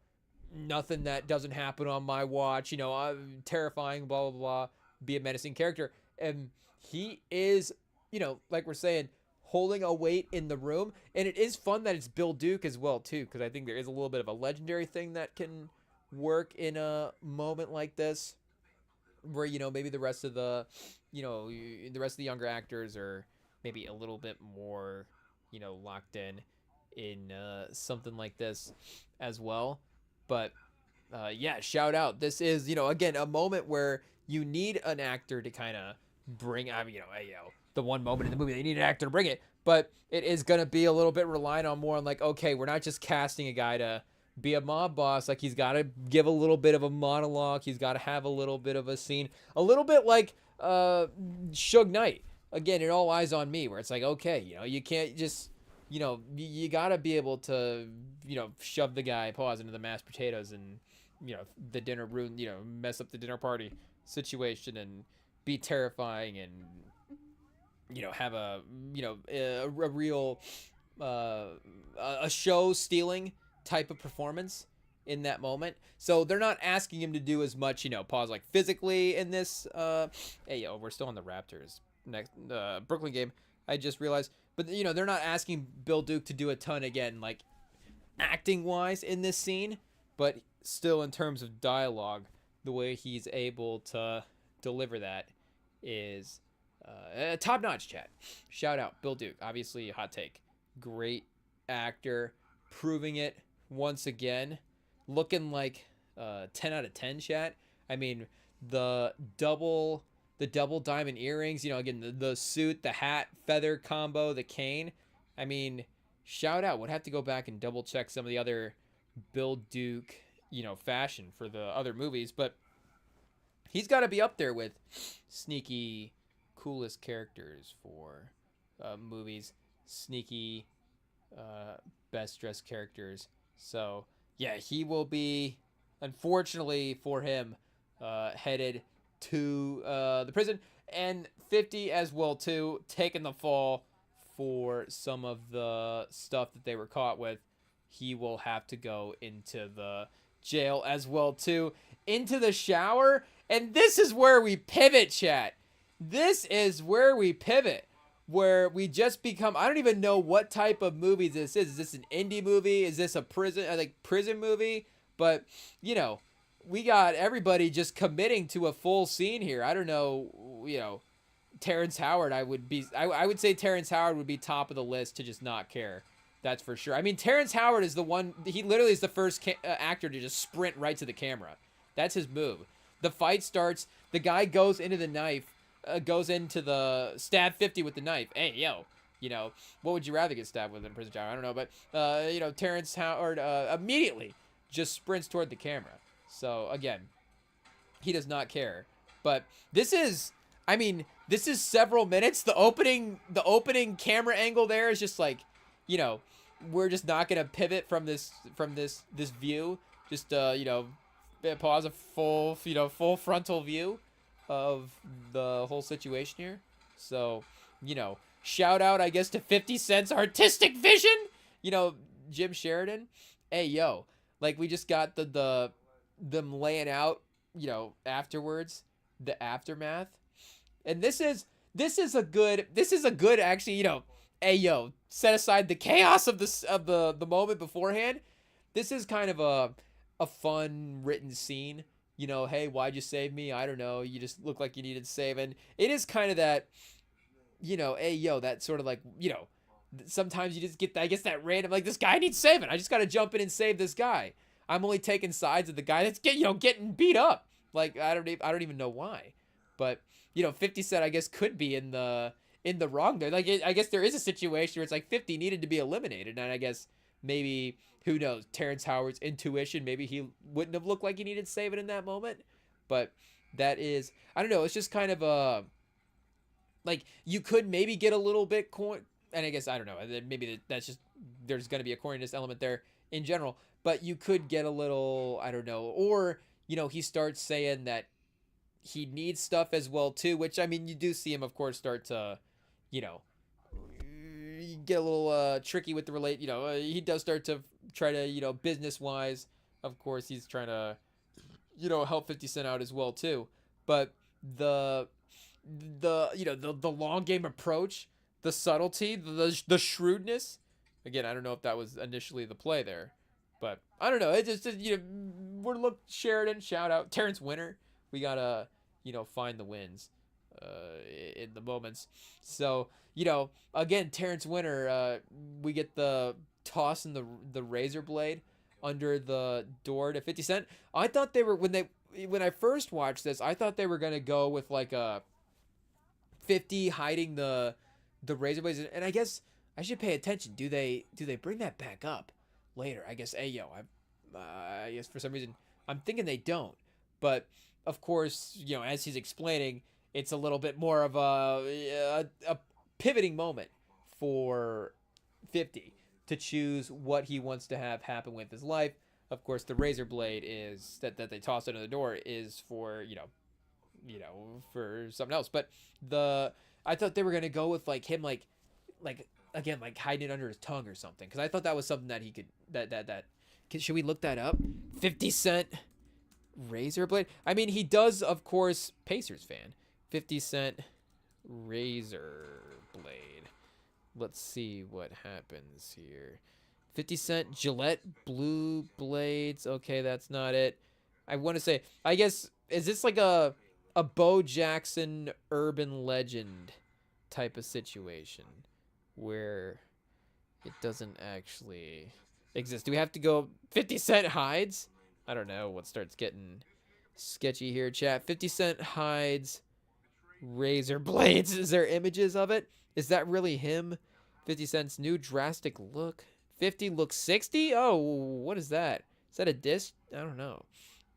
nothing that doesn't happen on my watch, you know, terrifying, blah blah blah, be a menacing character. And he is, you know, like we're saying, holding a weight in the room. And it is fun that it's Bill Duke as well too, because I think there is a little bit of a legendary thing that can work in a moment like this, where, you know, maybe the rest of the, you know, the rest of the younger actors are maybe a little bit more, you know, locked in something like this as well. But yeah, shout out. This is, you know, again, a moment where you need an actor to kind of bring, I mean, you know, the one moment in the movie they need an actor to bring it, but it is going to be a little bit relying on more on like, okay, we're not just casting a guy to be a mob boss. Like, he's got to give a little bit of a monologue. He's got to have a little bit of a scene, a little bit like Suge Knight. Again, it all eyes on me, where it's like, okay, you know, you can't just, you know, you got to be able to, you know, shove the guy paws into the mashed potatoes and, you know, the dinner room, you know, mess up the dinner party situation and be terrifying and, you know, have a, you know, a real, a show stealing type of performance in that moment. So they're not asking him to do as much, you know, pause like physically in this. Hey, yo, we're still on the Raptors next Brooklyn game, I just realized. But, you know, they're not asking Bill Duke to do a ton again, like acting wise in this scene, but still in terms of dialogue, the way he's able to deliver that is top notch. Chat, shout out Bill Duke. Obviously, hot take, great actor, proving it once again, looking like 10 out of 10. Chat, I mean, the double diamond earrings, you know, again, the suit, the hat, feather combo, the cane. I mean, shout out. Would have to go back and double check some of the other Bill Duke, you know, fashion for the other movies, but he's got to be up there with sneaky coolest characters for movies, sneaky best dressed characters. So yeah, he will be, unfortunately for him, headed to the prison, and 50 as well too, taking the fall for some of the stuff that they were caught with. He will have to go into the jail as well too, into the shower. And this is where we pivot, chat. This is where we pivot, where we just become, I don't even know what type of movie this is. Is this an indie movie? Is this a prison movie? But, you know, we got everybody just committing to a full scene here. I don't know, you know, Terrence Howard, I would say Terrence Howard would be top of the list to just not care. That's for sure. I mean, Terrence Howard is the one, he literally is the first actor to just sprint right to the camera. That's his move. The fight starts, the guy goes into the knife, goes into the stab 50 with the knife. Hey, yo, you know, what would you rather get stabbed with in a prison shower? I don't know, but, you know, Terrence Howard immediately just sprints toward the camera. So, again, he does not care. But this is, I mean, this is several minutes. The opening camera angle there is just like, you know, we're just not going to pivot from this view. Just, you know, pause a full frontal view of the whole situation here. So, you know, shout out, I guess, to 50 Cent's artistic vision. You know, Jim Sheridan. Hey, yo, like, we just got them laying out, you know, afterwards, the aftermath. And this is a good actually, you know, hey, yo, set aside the chaos of the moment beforehand. This is kind of a fun written scene. You know, hey, why'd you save me? I don't know. You just look like you needed saving. It is kind of that, you know, hey, yo, that sort of like, you know, sometimes you just get, I guess, that random, like, this guy needs saving. I just got to jump in and save this guy. I'm only taking sides of the guy that's getting beat up. Like, I don't even know why. But, you know, 50 Cent, I guess, could be in the wrong there. Like, I guess there is a situation where it's like 50 needed to be eliminated. And I guess maybe, who knows, Terrence Howard's intuition, maybe he wouldn't have looked like he needed saving in that moment. But that is, I don't know, it's just kind of a, like, you could maybe get a little bit and I guess, I don't know, maybe that's just, there's going to be a corniness element there in general. But you could get a little, I don't know, or, you know, he starts saying that he needs stuff as well too, which, I mean, you do see him, of course, start to, you know, get a little tricky with the he does start to try to, business wise, of course he's trying to, help 50 Cent out as well too. But the the long game approach, the subtlety, the shrewdness. Again, I don't know if that was initially the play there, but I don't know. It just, we're look Sheridan, shout out Terrence Winter. We gotta, find the wins in the moments. So, again, Terrence Winter, we get the toss in the razor blade under the door to 50 Cent. I thought they were when I first watched this, I thought they were gonna go with like a 50 hiding the razor blades, and I guess I should pay attention. Do they bring that back up later? I guess I guess for some reason I'm thinking they don't, but of course, as he's explaining, it's a little bit more of a pivoting moment for 50 to choose what he wants to have happen with his life. Of course, the razor blade is that they toss under the door is for for something else. But I thought they were gonna go with like him like again like hiding it under his tongue or something, because I thought that was something that he could that should we look that up? 50 Cent razor blade. I mean, he does, of course, Pacers fan. 50 Cent razor blade. Let's see what happens here. 50 Cent Gillette blue blades. Okay, that's not it. I want to say, I guess, is this like a Bo Jackson urban legend type of situation where it doesn't actually exist? Do we have to go 50 Cent hides? I don't know what starts getting sketchy here, chat. 50 Cent hides razor blades. Is there images of it? Is that really him? 50 Cent's new drastic look. 50 looks 60? Oh, what is that? Is that a diss? I don't know.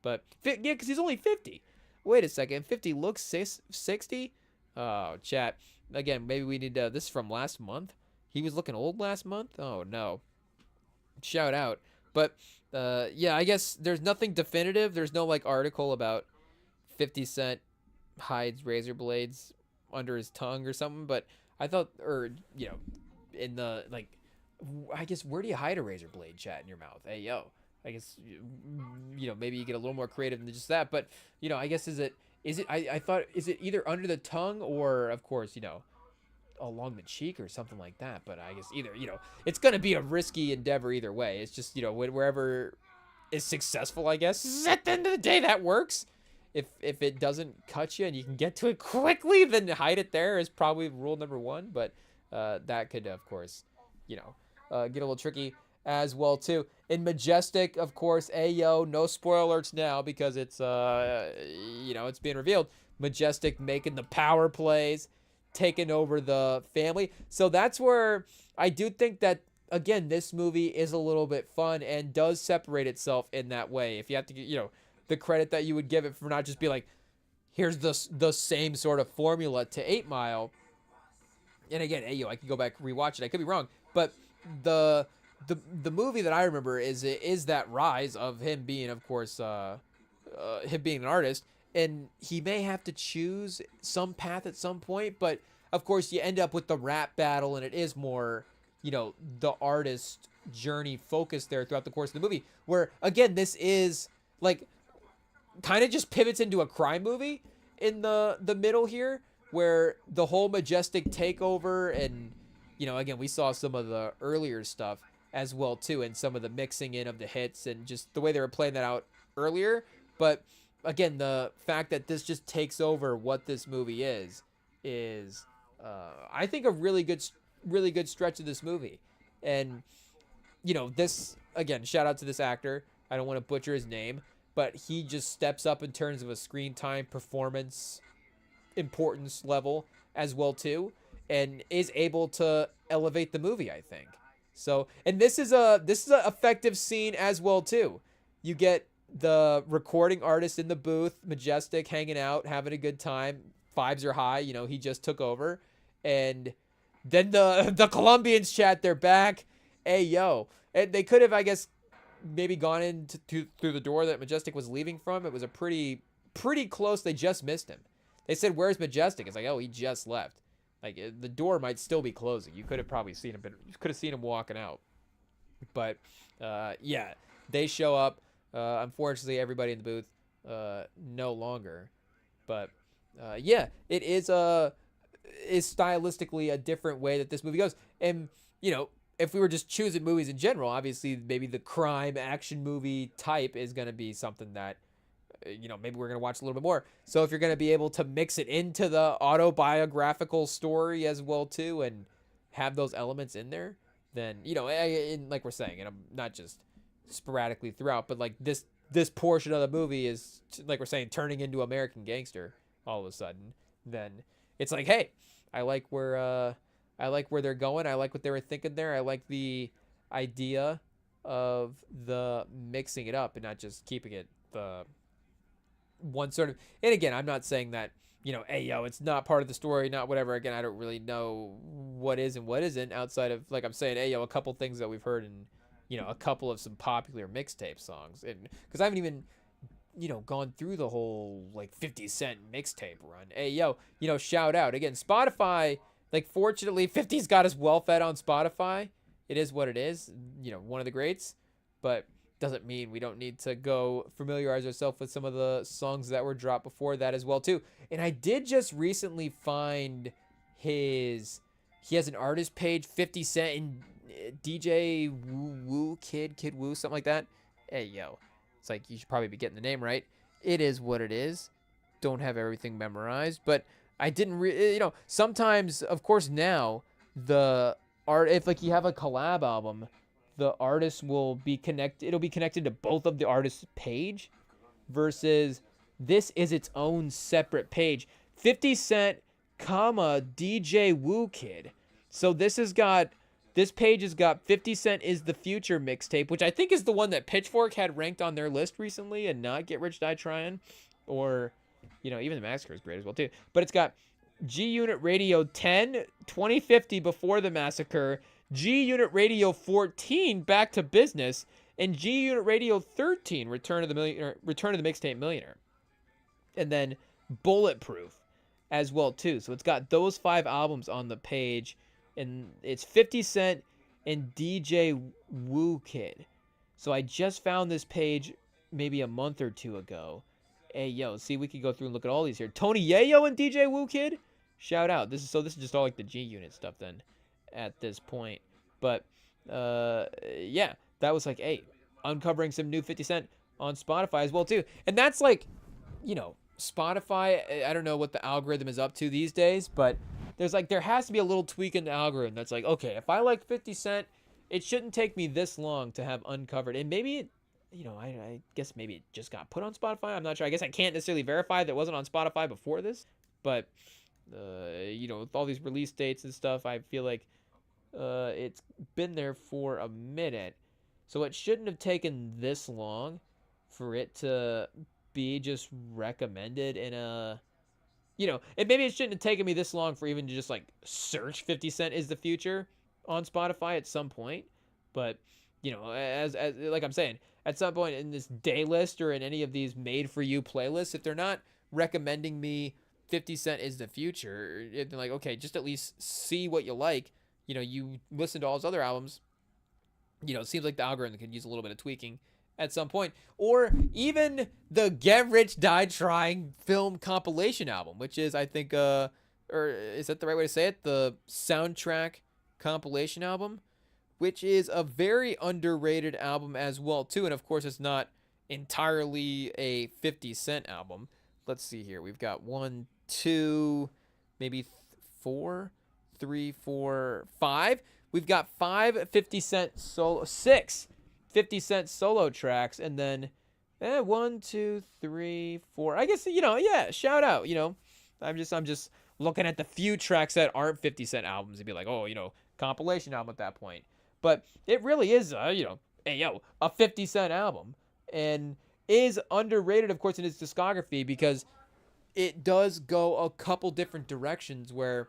But, yeah, because he's only 50. Wait a second. 50 looks 60? Oh, chat. Again, maybe we need this is from last month. He was looking old last month? Oh, no. Shout out. But, yeah, I guess there's nothing definitive. There's no, like, article about 50 Cent hides razor blades under his tongue or something. But I thought, or, in the, like, I guess, where do you hide a razor blade, chat, in your mouth? Hey, yo. I guess, maybe you get a little more creative than just that. But, I guess, I thought, is it either under the tongue or, of course, along the cheek or something like that? But I guess either, it's going to be a risky endeavor either way. It's just, wherever is successful, I guess. At the end of the day, that works. If it doesn't cut you and you can get to it quickly, then hide it there is probably rule number one. But that could, of course, get a little tricky as well too. In Majestic, of course, no spoiler alerts now because it's it's being revealed. Majestic making the power plays, taking over the family. So that's where I do think that, again, this movie is a little bit fun and does separate itself in that way. If you have to get, the credit that you would give it for not just be like, here's the same sort of formula to 8 Mile. And again, I could go back rewatch it. I could be wrong, but the movie that I remember is that rise of him being, of course, him being an artist, and he may have to choose some path at some point, but of course you end up with the rap battle, and it is more, the artist journey focused there throughout the course of the movie, where, again, this is, like, kind of just pivots into a crime movie in the middle here, where the whole Majestic takeover, and, again, we saw some of the earlier stuff as well too, and some of the mixing in of the hits and just the way they were playing that out earlier. But again, the fact that this just takes over what this movie is I think a really good stretch of this movie. And this, again, shout out to this actor. I don't want to butcher his name, but he just steps up in terms of a screen time, performance, importance level as well too, and is able to elevate the movie, I think. So, and this is a effective scene as well too. You get the recording artist in the booth, Majestic, hanging out, having a good time. Vibes are high. He just took over, and then the Colombians, chat, they're back. And they could have, I guess, maybe gone through the door that Majestic was leaving from. It was a pretty close. They just missed him. They said, "Where's Majestic?" It's like, oh, he just left. Like the door might still be closing. You could have probably seen him. You could have seen him walking out. But yeah, they show up. Unfortunately, everybody in the booth no longer. But yeah, it is stylistically a different way that this movie goes. And if we were just choosing movies in general, obviously maybe the crime action movie type is going to be something that maybe we're going to watch a little bit more. So if you're going to be able to mix it into the autobiographical story as well too, and have those elements in there, then like we're saying, and I'm not just sporadically throughout, but like this portion of the movie is, like we're saying, turning into American Gangster all of a sudden. Then it's like, hey, I like where they're going. I like what they were thinking there. I like the idea of the mixing it up and not just keeping it the one sort of. And again, I'm not saying that hey it's not part of the story, not whatever. Again, I don't really know what is and what isn't outside of, like I'm saying, hey a couple things that we've heard in a couple of some popular mixtape songs. And because I haven't even gone through the whole like 50 Cent mixtape run. Hey shout out again, Spotify. Like fortunately 50's got us well fed on Spotify. It is what it is, one of the greats, but doesn't mean we don't need to go familiarize ourselves with some of the songs that were dropped before that as well too. And I did just recently find he has an artist page, 50 Cent and DJ Woo Kid Woo, something like that. Hey it's like you should probably be getting the name right. It is what it is. Don't have everything memorized, but I didn't sometimes, of course, now the art, if like you have a collab album, the artist will be connected. It'll be connected to both of the artist's page, versus this is its own separate page. 50 Cent, DJ Woo Kid. So this page has got 50 Cent is the Future mixtape, which I think is the one that Pitchfork had ranked on their list recently, and not Get Rich Die Tryin', or even The Massacre is great as well too. But it's got G Unit Radio 10, 2050 Before the Massacre, G Unit Radio 14 Back to Business, and G Unit Radio 13 Return of the Mixtape Millionaire. And then Bulletproof as well too. So it's got those 5 albums on the page, and it's 50 Cent and DJ Woo Kid. So I just found this page maybe a month or two ago. Hey see, we could go through and look at all these here. Tony Yayo and DJ Woo Kid, shout out. This is just all like the G Unit stuff then at this point. But yeah, that was like, hey, uncovering some new 50 Cent on Spotify as well too. And that's like, Spotify, I don't know what the algorithm is up to these days, but there has to be a little tweak in the algorithm that's like, okay, if I like 50 Cent, it shouldn't take me this long to have uncovered. And maybe it, I guess maybe it just got put on Spotify. I'm not sure. I guess I can't necessarily verify that it wasn't on Spotify before this, but with all these release dates and stuff, I feel like it's been there for a minute, so it shouldn't have taken this long for it to be just recommended in a, and maybe it shouldn't have taken me this long for even to just like search 50 Cent is the Future on Spotify at some point. But as like I'm saying, at some point in this day list or in any of these made for you playlists, if they're not recommending me 50 Cent is the Future, they're like, okay, just at least see what you like. You listen to all his other albums, it seems like the algorithm could use a little bit of tweaking at some point. Or even the Get Rich Die Trying film compilation album, which is, I think, or is that the right way to say it? The soundtrack compilation album, which is a very underrated album as well too. And of course, it's not entirely a 50 Cent album. Let's see here. We've got 1, 2, maybe 4, 3, 4, 5. We've got 5 50 Cent solo, 6 50 Cent solo tracks, and then 1, 2, 3, 4. I guess yeah. Shout out. I'm just looking at the few tracks that aren't 50 Cent albums and be like, oh, compilation album at that point. But it really is a 50 Cent album, and is underrated, of course, in his discography, because it does go a couple different directions where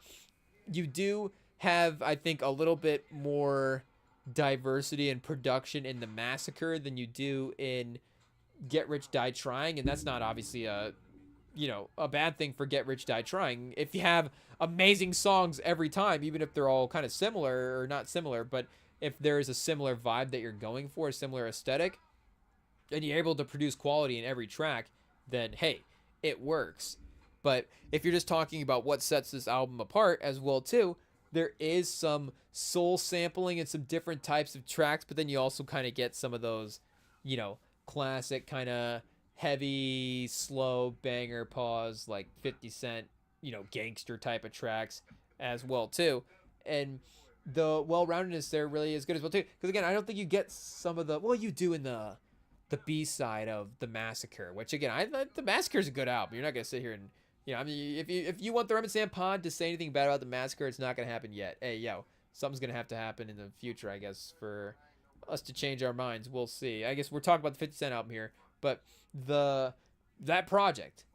you do have, I think, a little bit more diversity and production in The Massacre than you do in Get Rich Die Trying. And that's not obviously a a bad thing for Get Rich Die Trying. If you have amazing songs every time, even if they're all kind of similar or not similar, but if there is a similar vibe that you're going for, a similar aesthetic, and you're able to produce quality in every track, then hey, it works. But if you're just talking about what sets this album apart as well too, there is some soul sampling and some different types of tracks, but then you also kind of get some of those, classic kind of heavy, slow banger pause like 50 Cent, gangster type of tracks as well too. And the well-roundedness there really is good as well too. Because again, I don't think you get some of the you do in the B side of The Massacre, which again, The Massacre is a good album. You're not gonna sit here and I mean, if you want the Remington Pod to say anything bad about The Massacre, it's not gonna happen yet. Hey, something's gonna have to happen in the future, I guess, for us to change our minds. We'll see. I guess we're talking about the 50 Cent album here, but that project,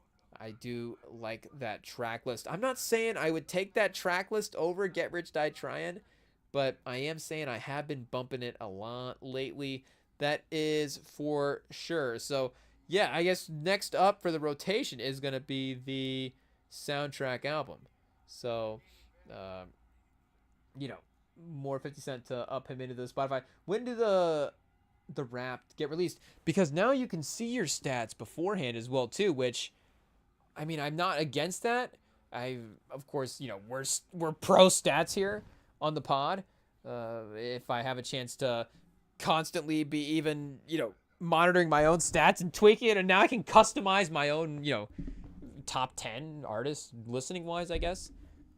I do like that track list. I'm not saying I would take that track list over Get Rich Die Tryin', but I am saying I have been bumping it a lot lately. That is for sure. So yeah, I guess next up for the rotation is going to be the soundtrack album. So, more 50 Cent to up him into the Spotify. When do the Wrapped get released? Because now you can see your stats beforehand as well too, which, I mean, I'm not against that. Of course, we're pro stats here on the pod. If I have a chance to constantly be even, monitoring my own stats and tweaking it, and now I can customize my own, top 10 artists listening wise, I guess,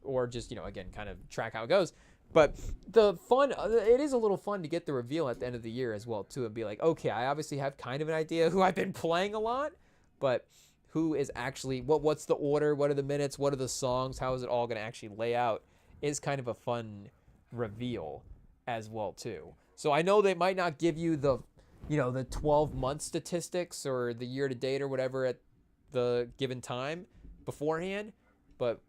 or just, again, kind of track how it goes. But it is a little fun to get the reveal at the end of the year as well too, and be like, okay, I obviously have kind of an idea who I've been playing a lot, but who is actually, what's the order, what are the minutes, what are the songs, how is it all going to actually lay out, is kind of a fun reveal as well too. So I know they might not give you the 12-month statistics or the year to date or whatever at the given time beforehand, but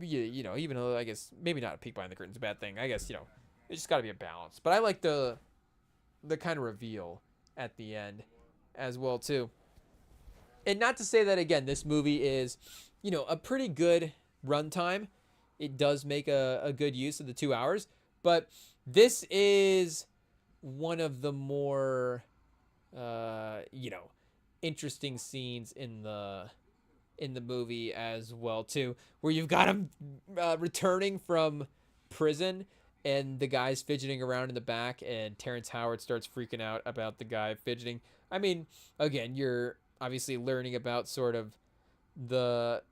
even though I guess maybe not a peek behind the curtain's a bad thing, I guess it's just got to be a balance. But I like the kind of reveal at the end as well too. And not to say that again, this movie is a pretty good runtime. It does make a good use of the 2 hours, but this is one of the more interesting scenes in the movie as well too, where you've got him returning from prison and the guy's fidgeting around in the back, and Terrence Howard starts freaking out about the guy fidgeting. I mean, again, you're obviously learning about sort of the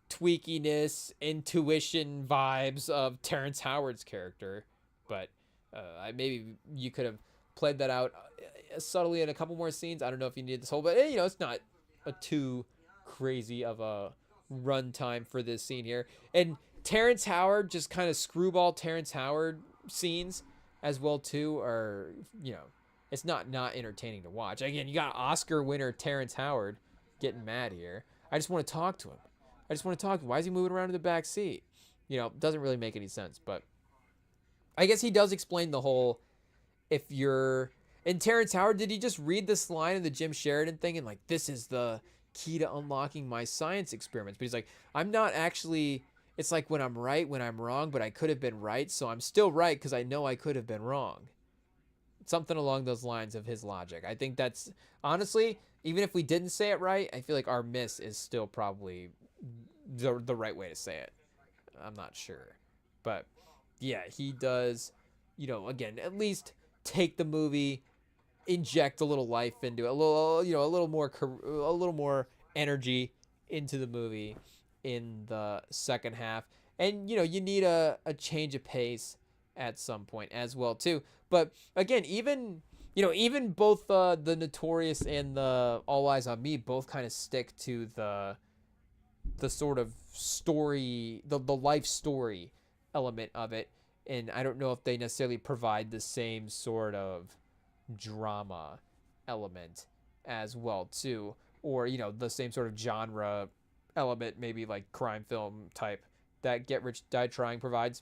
tweakiness, intuition vibes of Terrence Howard's character, but maybe you could have played that out subtly in a couple more scenes. I don't know if you needed this whole, but it's not a too crazy of a runtime for this scene here. And Terrence Howard, just kind of screwball Terrence Howard scenes as well too, are it's not entertaining to watch. Again, you got Oscar winner Terrence Howard getting mad here. I just want to talk to him. Why is he moving around in the back seat? Doesn't really make any sense, but I guess he does explain the whole, and Terrence Howard, did he just read this line in the Jim Sheridan thing and like, this is the key to unlocking my science experiments? But he's like, I'm not actually, it's like when I'm right, when I'm wrong, but I could have been right, so I'm still right because I know I could have been wrong. Something along those lines of his logic. I think that's, honestly, even if we didn't say it right, I feel like our miss is still probably the right way to say it. I'm not sure. But yeah, he does, again, at least take the movie, inject a little life into it, a little more energy into the movie in the second half. And you need a change of pace at some point as well too. But again, even both the Notorious and the All Eyes on Me both kind of stick to the sort of story, the life story element of it. And I don't know if they necessarily provide the same sort of drama element as well too, or the same sort of genre element, maybe like crime film type, that Get Rich Die Trying provides.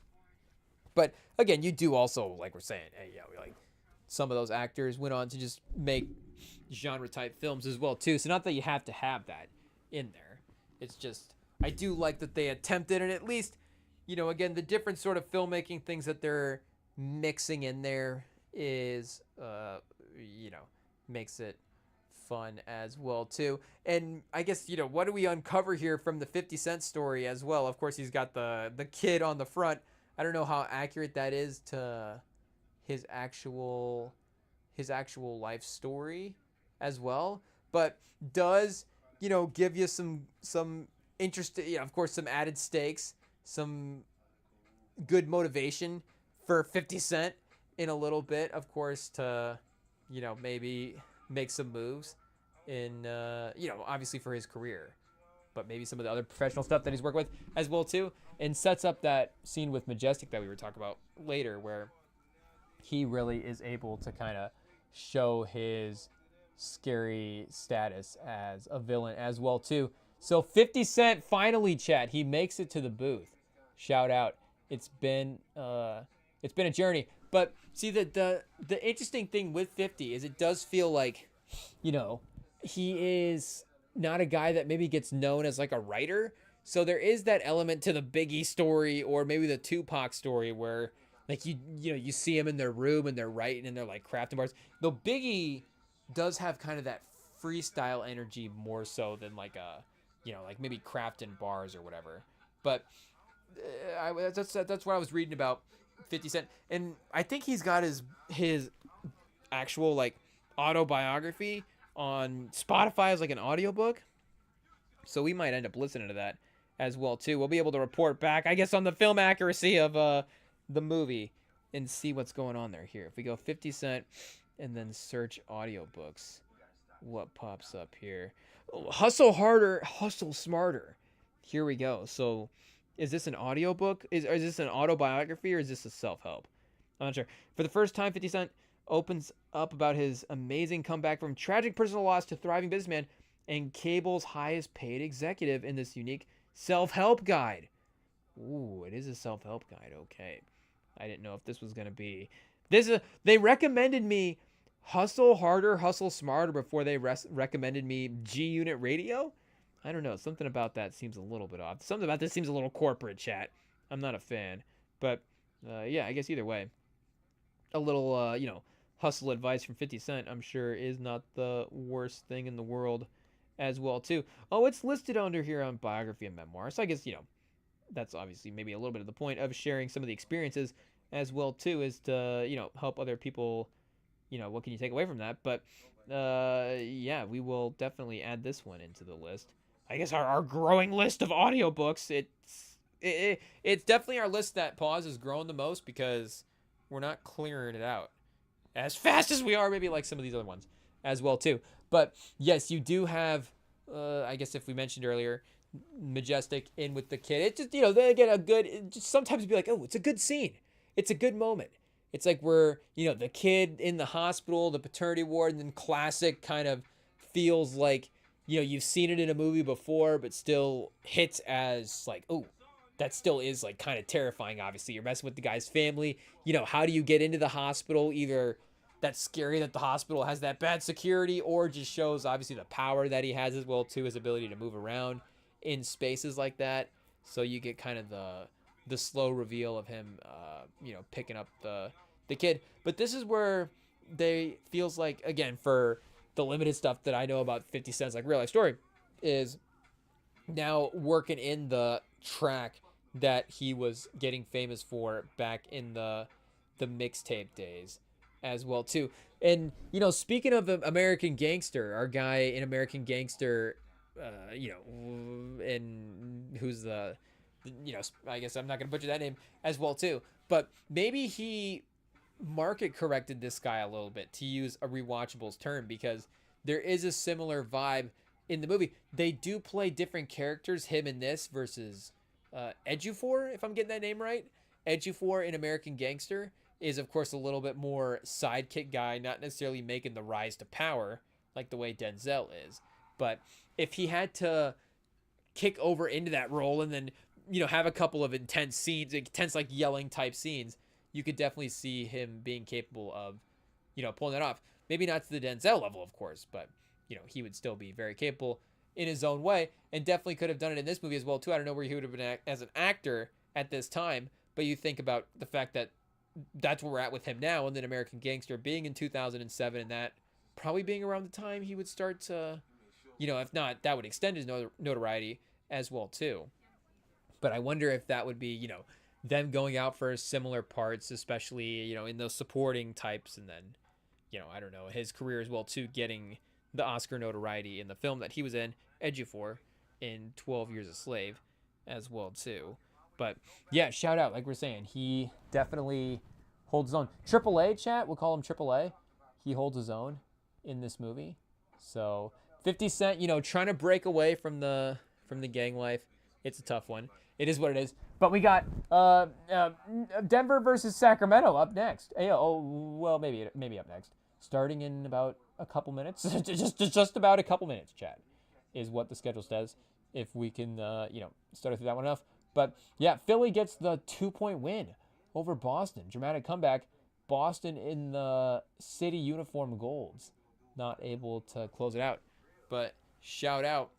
But again, you do also, like we're saying, like some of those actors went on to just make genre type films as well too. So not that you have to have that in there. it's just, I do like that they attempted, and at least, again, the different sort of filmmaking things that they're mixing in there is, makes it fun as well too. And I guess, what do we uncover here from the 50 Cent story as well? Of course, he's got the kid on the front. I don't know how accurate that is to his actual life story as well, but does, give you some interesting, of course, some added stakes, some good motivation for 50 Cent in a little bit, of course, to, maybe make some moves in, obviously for his career, but maybe some of the other professional stuff that he's worked with as well too, and sets up that scene with Majestic that we were talking about later, where he really is able to kind of show his scary status as a villain as well too. So 50 Cent finally, chat, he makes it to the booth. Shout out. It's been a journey. But see, the interesting thing with 50 is it does feel like, he is not a guy that maybe gets known as like a writer. So there is that element to the Biggie story or maybe the Tupac story where like you see him in their room and they're writing and they're like crafting bars. Though Biggie does have kind of that freestyle energy more so than like like maybe crafting bars or whatever. But that's what I was reading about 50 Cent, and I think he's got his actual like autobiography on Spotify as like an audiobook. So we might end up listening to that as well too. We'll be able to report back, I guess, on the film accuracy of the movie and see what's going on there. Here, if we go 50 Cent and then search audiobooks, what pops up here? Oh, hustle harder, hustle smarter. Here we go. So is this an audiobook? Is this an autobiography or is this a self-help? I'm not sure. For the first time, 50 Cent opens up about his amazing comeback from tragic personal loss to thriving businessman and cable's highest paid executive in this unique self-help guide. Ooh, it is a self-help guide. Okay. I didn't know if this was going to be... They recommended me Hustle Harder, Hustle Smarter before they recommended me G-Unit Radio. I don't know. Something about that seems a little bit off. Something about this seems a little corporate, chat. I'm not a fan. But, yeah, I guess either way. A little, hustle advice from 50 Cent, I'm sure, is not the worst thing in the world as well, too. Oh, it's listed under here on biography and memoir. So I guess, that's obviously maybe a little bit of the point of sharing some of the experiences as well, too, is to, help other people, what can you take away from that? But, yeah, we will definitely add this one into the list. I guess our growing list of audiobooks, it's definitely our list that Pause is growing the most because we're not clearing it out as fast as we are maybe like some of these other ones as well too. But yes, you do have, I guess if we mentioned earlier, Majestic in with the kid. It just, they get a good, just sometimes be like, oh, it's a good scene. It's a good moment. It's like we're, the kid in the hospital, the paternity ward, and then classic kind of feels like, you've seen it in a movie before, but still hits as like, oh, that still is like kind of terrifying. Obviously, you're messing with the guy's family. How do you get into the hospital? Either that's scary that the hospital has that bad security, or just shows obviously the power that he has as well too, his ability to move around in spaces like that. So you get kind of the slow reveal of him, picking up the kid. But this is where they feels like, again, for the limited stuff that I know about 50 Cent's like real life story, is now working in the track that he was getting famous for back in the mixtape days as well too. And speaking of American Gangster, our guy in American Gangster, and who's the I guess I'm not gonna butcher that name as well too, but maybe he market corrected this guy a little bit, to use a rewatchables term, because there is a similar vibe in the movie. They do play different characters, him in this versus Ejiofor, if I'm getting that name right. Ejiofor in American Gangster is, of course, a little bit more sidekick guy, not necessarily making the rise to power like the way Denzel is. But if he had to kick over into that role and then, have a couple of intense scenes, intense like yelling type scenes, you could definitely see him being capable of, pulling that off. Maybe not to the Denzel level, of course, but, he would still be very capable in his own way, and definitely could have done it in this movie as well too. I don't know where he would have been as an actor at this time, but you think about the fact that that's where we're at with him now, and then American Gangster being in 2007, and that probably being around the time he would start to, if not, that would extend his notoriety as well too. But I wonder if that would be, them going out for similar parts, especially, in those supporting types, and then, I don't know, his career as well too, getting the Oscar notoriety in the film that he was in, Ejiofor, in 12 Years a Slave as well too. But yeah, shout out, like we're saying, he definitely holds his own. AAA chat, we'll call him AAA. He holds his own in this movie. So 50 Cent, trying to break away from the gang life. It's a tough one. It is what it is. But we got Denver versus Sacramento up next. Maybe up next. Starting in about a couple minutes. just about a couple minutes, chat, is what the schedule says. If we can, start through that one enough. But yeah, Philly gets the 2-point win over Boston. Dramatic comeback. Boston in the city uniform golds. Not able to close it out. But shout out.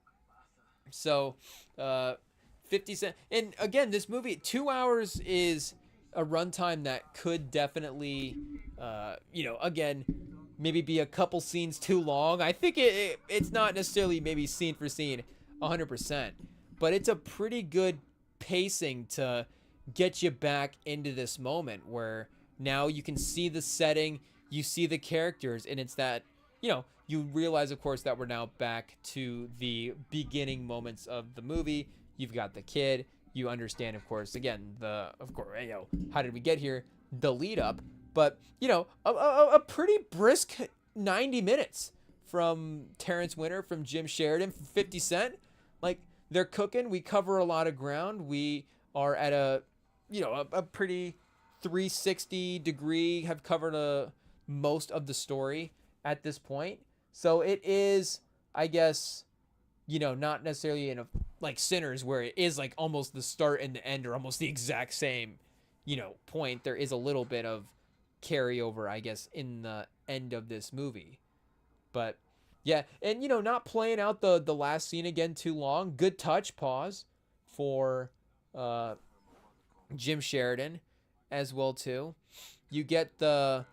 So, 50 Cent. And again, this movie, 2 hours is a runtime that could definitely, again, maybe be a couple scenes too long. I think it's not necessarily maybe scene for scene 100%, but it's a pretty good pacing to get you back into this moment where now you can see the setting, you see the characters, and it's that, you realize, of course, that we're now back to the beginning moments of the movie. You've got the kid. You understand, of course, again, how did we get here? The lead up. But, a pretty brisk 90 minutes from Terrence Winter, from Jim Sheridan, from 50 Cent. Like, they're cooking. We cover a lot of ground. We are at a pretty 360 degree, have covered most of the story at this point. So it is, I guess, not necessarily in like Sinners where it is like almost the start and the end are almost the exact same, point. There is a little bit of carryover, I guess, in the end of this movie. But yeah, and not playing out the last scene again too long. Good touch, pause for Jim Sheridan as well too. You get the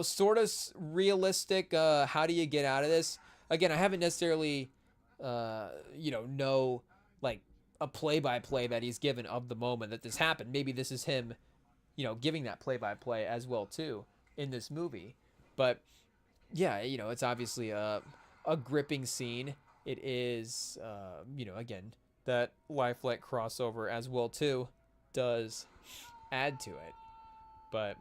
sort of realistic how do you get out of this? Again, I haven't necessarily know like a play-by-play that he's given of the moment that this happened. Maybe this is him, giving that play-by-play as well too in this movie. But yeah, it's obviously a gripping scene. It is, again, that Lifelike crossover as well too does add to it. But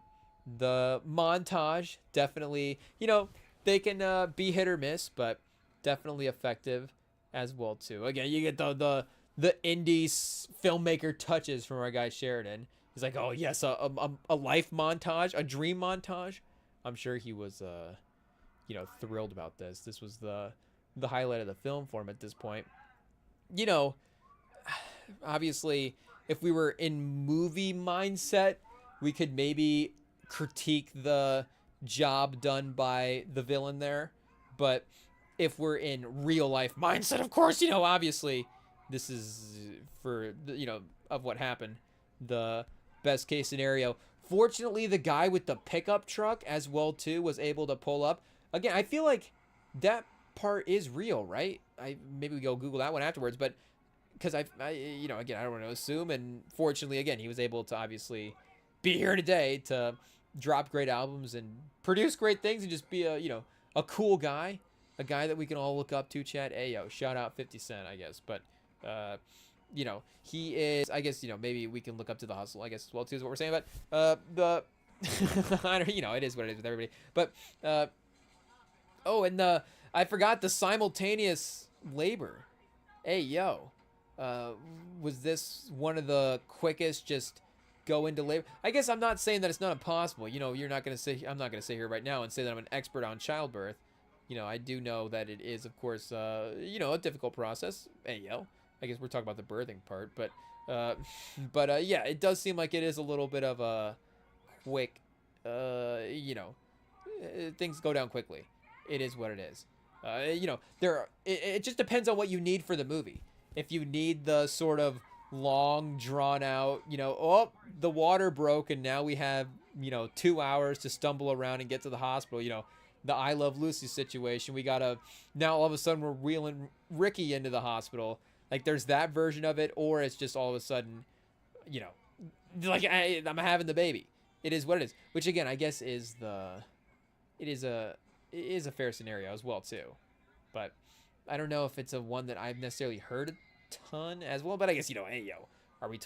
the montage definitely, they can be hit or miss, but definitely effective as well too. Again, you get the indie filmmaker touches from our guy Sheridan. He's like, oh yes, a life montage, a dream montage. I'm sure he was thrilled about this. This was the highlight of the film for him at this point. Obviously, if we were in movie mindset, we could maybe critique the job done by the villain there. But if we're in real life mindset, of course, obviously this is for, of what happened, the best case scenario. Fortunately, the guy with the pickup truck as well too was able to pull up. Again, I feel like that part is real, right? Maybe we go Google that one afterwards, but because again, I don't want to assume. And fortunately, again, he was able to obviously be here today to drop great albums and produce great things and just be a cool guy, a guy that we can all look up to. Chad, shout out 50 Cent, I guess. But he is, I guess, maybe we can look up to the hustle, I guess, as well too, is what we're saying. But I don't, it is what it is with everybody. But I forgot the simultaneous labor. Was this one of the quickest just go into labor? I guess I'm not saying that it's not impossible. You're not going to say, I'm not going to sit here right now and say that I'm an expert on childbirth. I do know that it is, of course, a difficult process. I guess we're talking about the birthing part, but yeah, it does seem like it is a little bit of a quick, things go down quickly. It is what it is. it just depends on what you need for the movie. If you need the sort of long drawn out, oh, the water broke and now we have 2 hours to stumble around and get to the hospital, the I Love Lucy situation. We gotta now all of a sudden we're wheeling Ricky into the hospital. Like there's that version of it, or it's just all of a sudden, you know, like I'm having the baby. It is what it is. Which again, I guess it is a fair scenario as well too. But I don't know if it's a one that I've necessarily heard a ton as well. But I guess hey yo, are we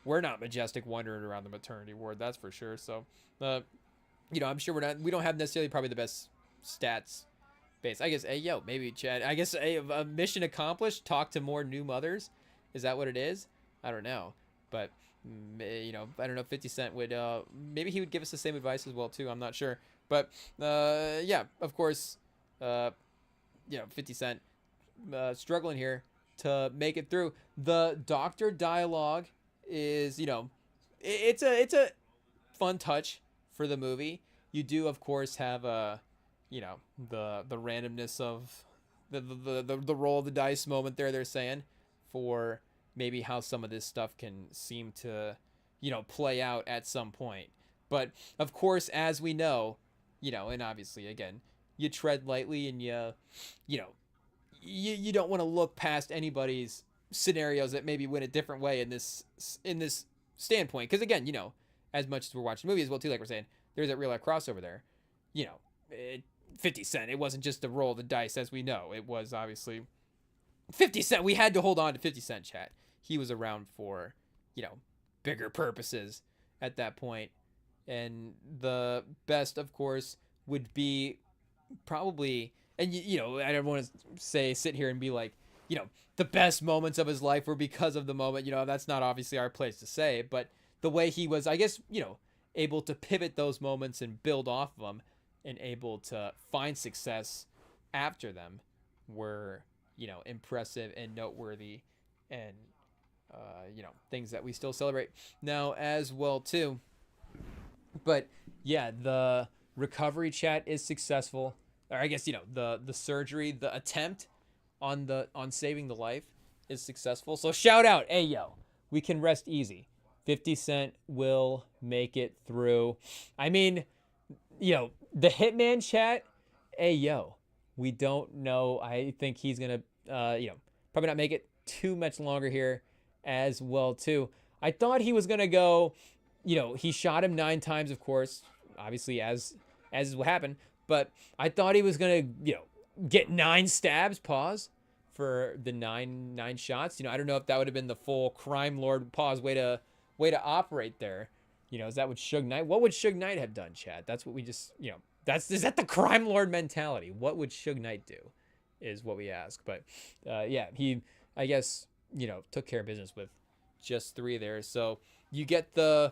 we're not Majestic wandering around the maternity ward, that's for sure. So I'm sure we don't have necessarily probably the best stats base. I guess hey yo, maybe Chad. I guess a mission accomplished. Talk to more new mothers. Is that what it is? I don't know, but I don't know. 50 Cent would maybe he would give us the same advice as well too. I'm not sure, but yeah, of course, 50 Cent struggling here to make it through. The doctor dialogue is it's a fun touch for the movie. You do of course have the randomness of the roll of the dice moment there, they're saying, for maybe how some of this stuff can seem to play out at some point. But of course, as we know, and obviously again, you tread lightly and you don't want to look past anybody's scenarios that maybe went a different way in this standpoint, because again, as much as we're watching movies as well too, like we're saying, there's that real life crossover there. 50 Cent, it wasn't just a roll of the dice, as we know. It was obviously 50 Cent. We had to hold on to 50 Cent, chat. He was around for bigger purposes at that point. And the best, of course, would be probably, and I don't want to sit here and be like, the best moments of his life were because of the moment. That's not obviously our place to say, but the way he was, I guess, able to pivot those moments and build off of them and able to find success after them were, impressive and noteworthy, and things that we still celebrate now as well too. But yeah, the recovery, chat, is successful. Or I guess the surgery, the attempt on saving the life is successful. So shout out, hey yo, we can rest easy. 50 Cent will make it through. I mean, the Hitman, chat, hey yo, we don't know. I think he's gonna probably not make it too much longer here as well too. I thought he was gonna go, he shot him 9 times, of course, obviously as is what happened, but I thought he was gonna get 9 stabs, pause, for the nine shots. I don't know if that would have been the full crime lord pause way to operate there. Is that what Suge Knight? What would Suge Knight have done, Chad? That's what we just is that the crime lord mentality? What would Suge Knight do, is what we ask. But yeah, he, I guess, took care of business with just 3 there. So you get the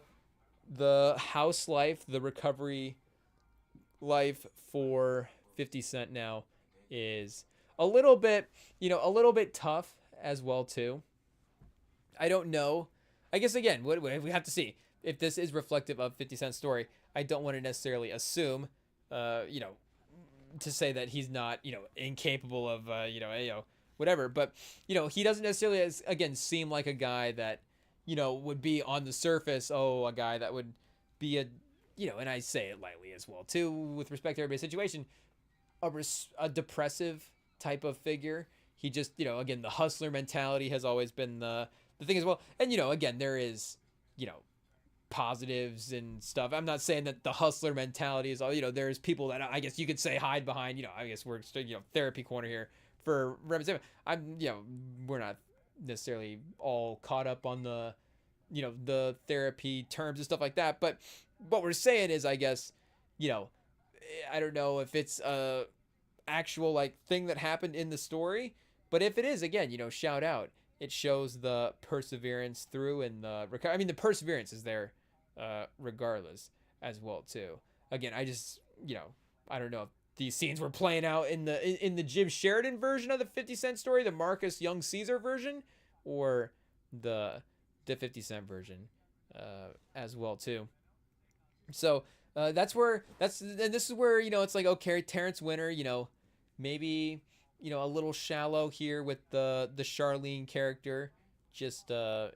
house life, the recovery life for 50 Cent now is a little bit tough as well too. I don't know. I guess again, what we have to see if this is reflective of 50 Cent's story. I don't want to necessarily assume, to say that he's not, incapable of, whatever. But, he doesn't necessarily, again, seem like a guy that, would be on the surface, a guy that would be and I say it lightly as well, too, with respect to everybody's situation, a depressive type of figure. He just, again, the hustler mentality has always been the thing as well. And, again, there is, positives and stuff. I'm not saying that the hustler mentality is all, there's people that I guess you could say hide behind, I guess we're, therapy corner here for representation. We're not necessarily all caught up on the, the therapy terms and stuff like that. But what we're saying is, I guess, I don't know if it's a actual thing that happened in the story, but if it is, again, shout out. It shows the perseverance through and the recovery. I mean, the perseverance is there, regardless as well too. Again, I just, I don't know if these scenes were playing out in the Jim Sheridan version of the 50 Cent story, the Marcus Young Caesar version, or the 50 Cent version, as well too. So and this is where it's like, okay, Terrence Winter, maybe, a little shallow here with the Charlene character. Just I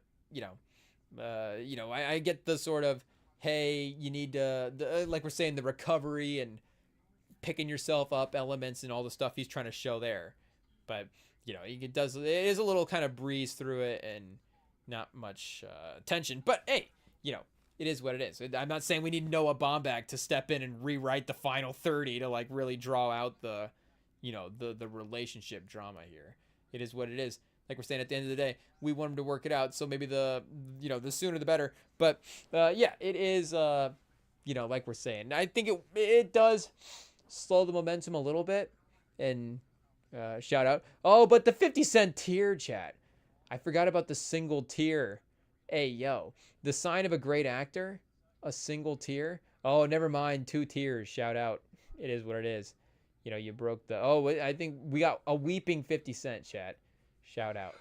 get the sort of, hey, you need like we're saying, the recovery and picking yourself up elements and all the stuff he's trying to show there. But it is a little kind of breeze through it and not much tension. But hey, it is what it is. I'm not saying we need Noah Baumbach to step in and rewrite the final 30 to like really draw out the relationship drama here. It is what it is. Like we're saying, at the end of the day, we want him to work it out. So maybe the sooner the better. But it is like we're saying, I think it does slow the momentum a little bit. And shout out. Oh, but the 50 cent tier, chat. I forgot about the single tier. Hey, yo, the sign of a great actor, a single tier. Oh, never mind, 2 tiers. Shout out. It is what it is. You broke I think we got a weeping 50 cent, chat. Shout out.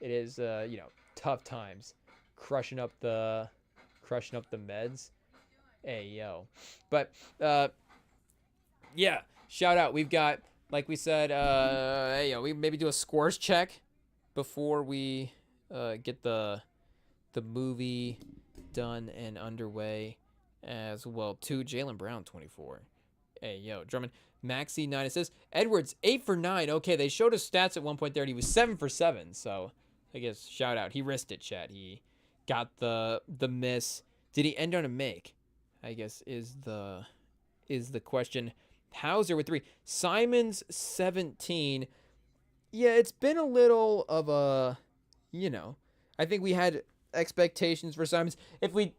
It is tough times. Crushing up the meds. Hey, yo. But shout out. We've got, like we said, we maybe do a scores check before we get the movie done and underway as well too. Jaylen Brown 24. Hey, yo, Drummond. Maxi 9 assists. Edwards 8 for 9. Okay, they showed his stats at one point there. He was 7 for 7. So I guess shout out. He risked it, chat. He got the miss. Did he end on a make? I guess is the question. Hauser with 3. Simons 17. Yeah, it's been a little of a, I think we had expectations for Simons. If we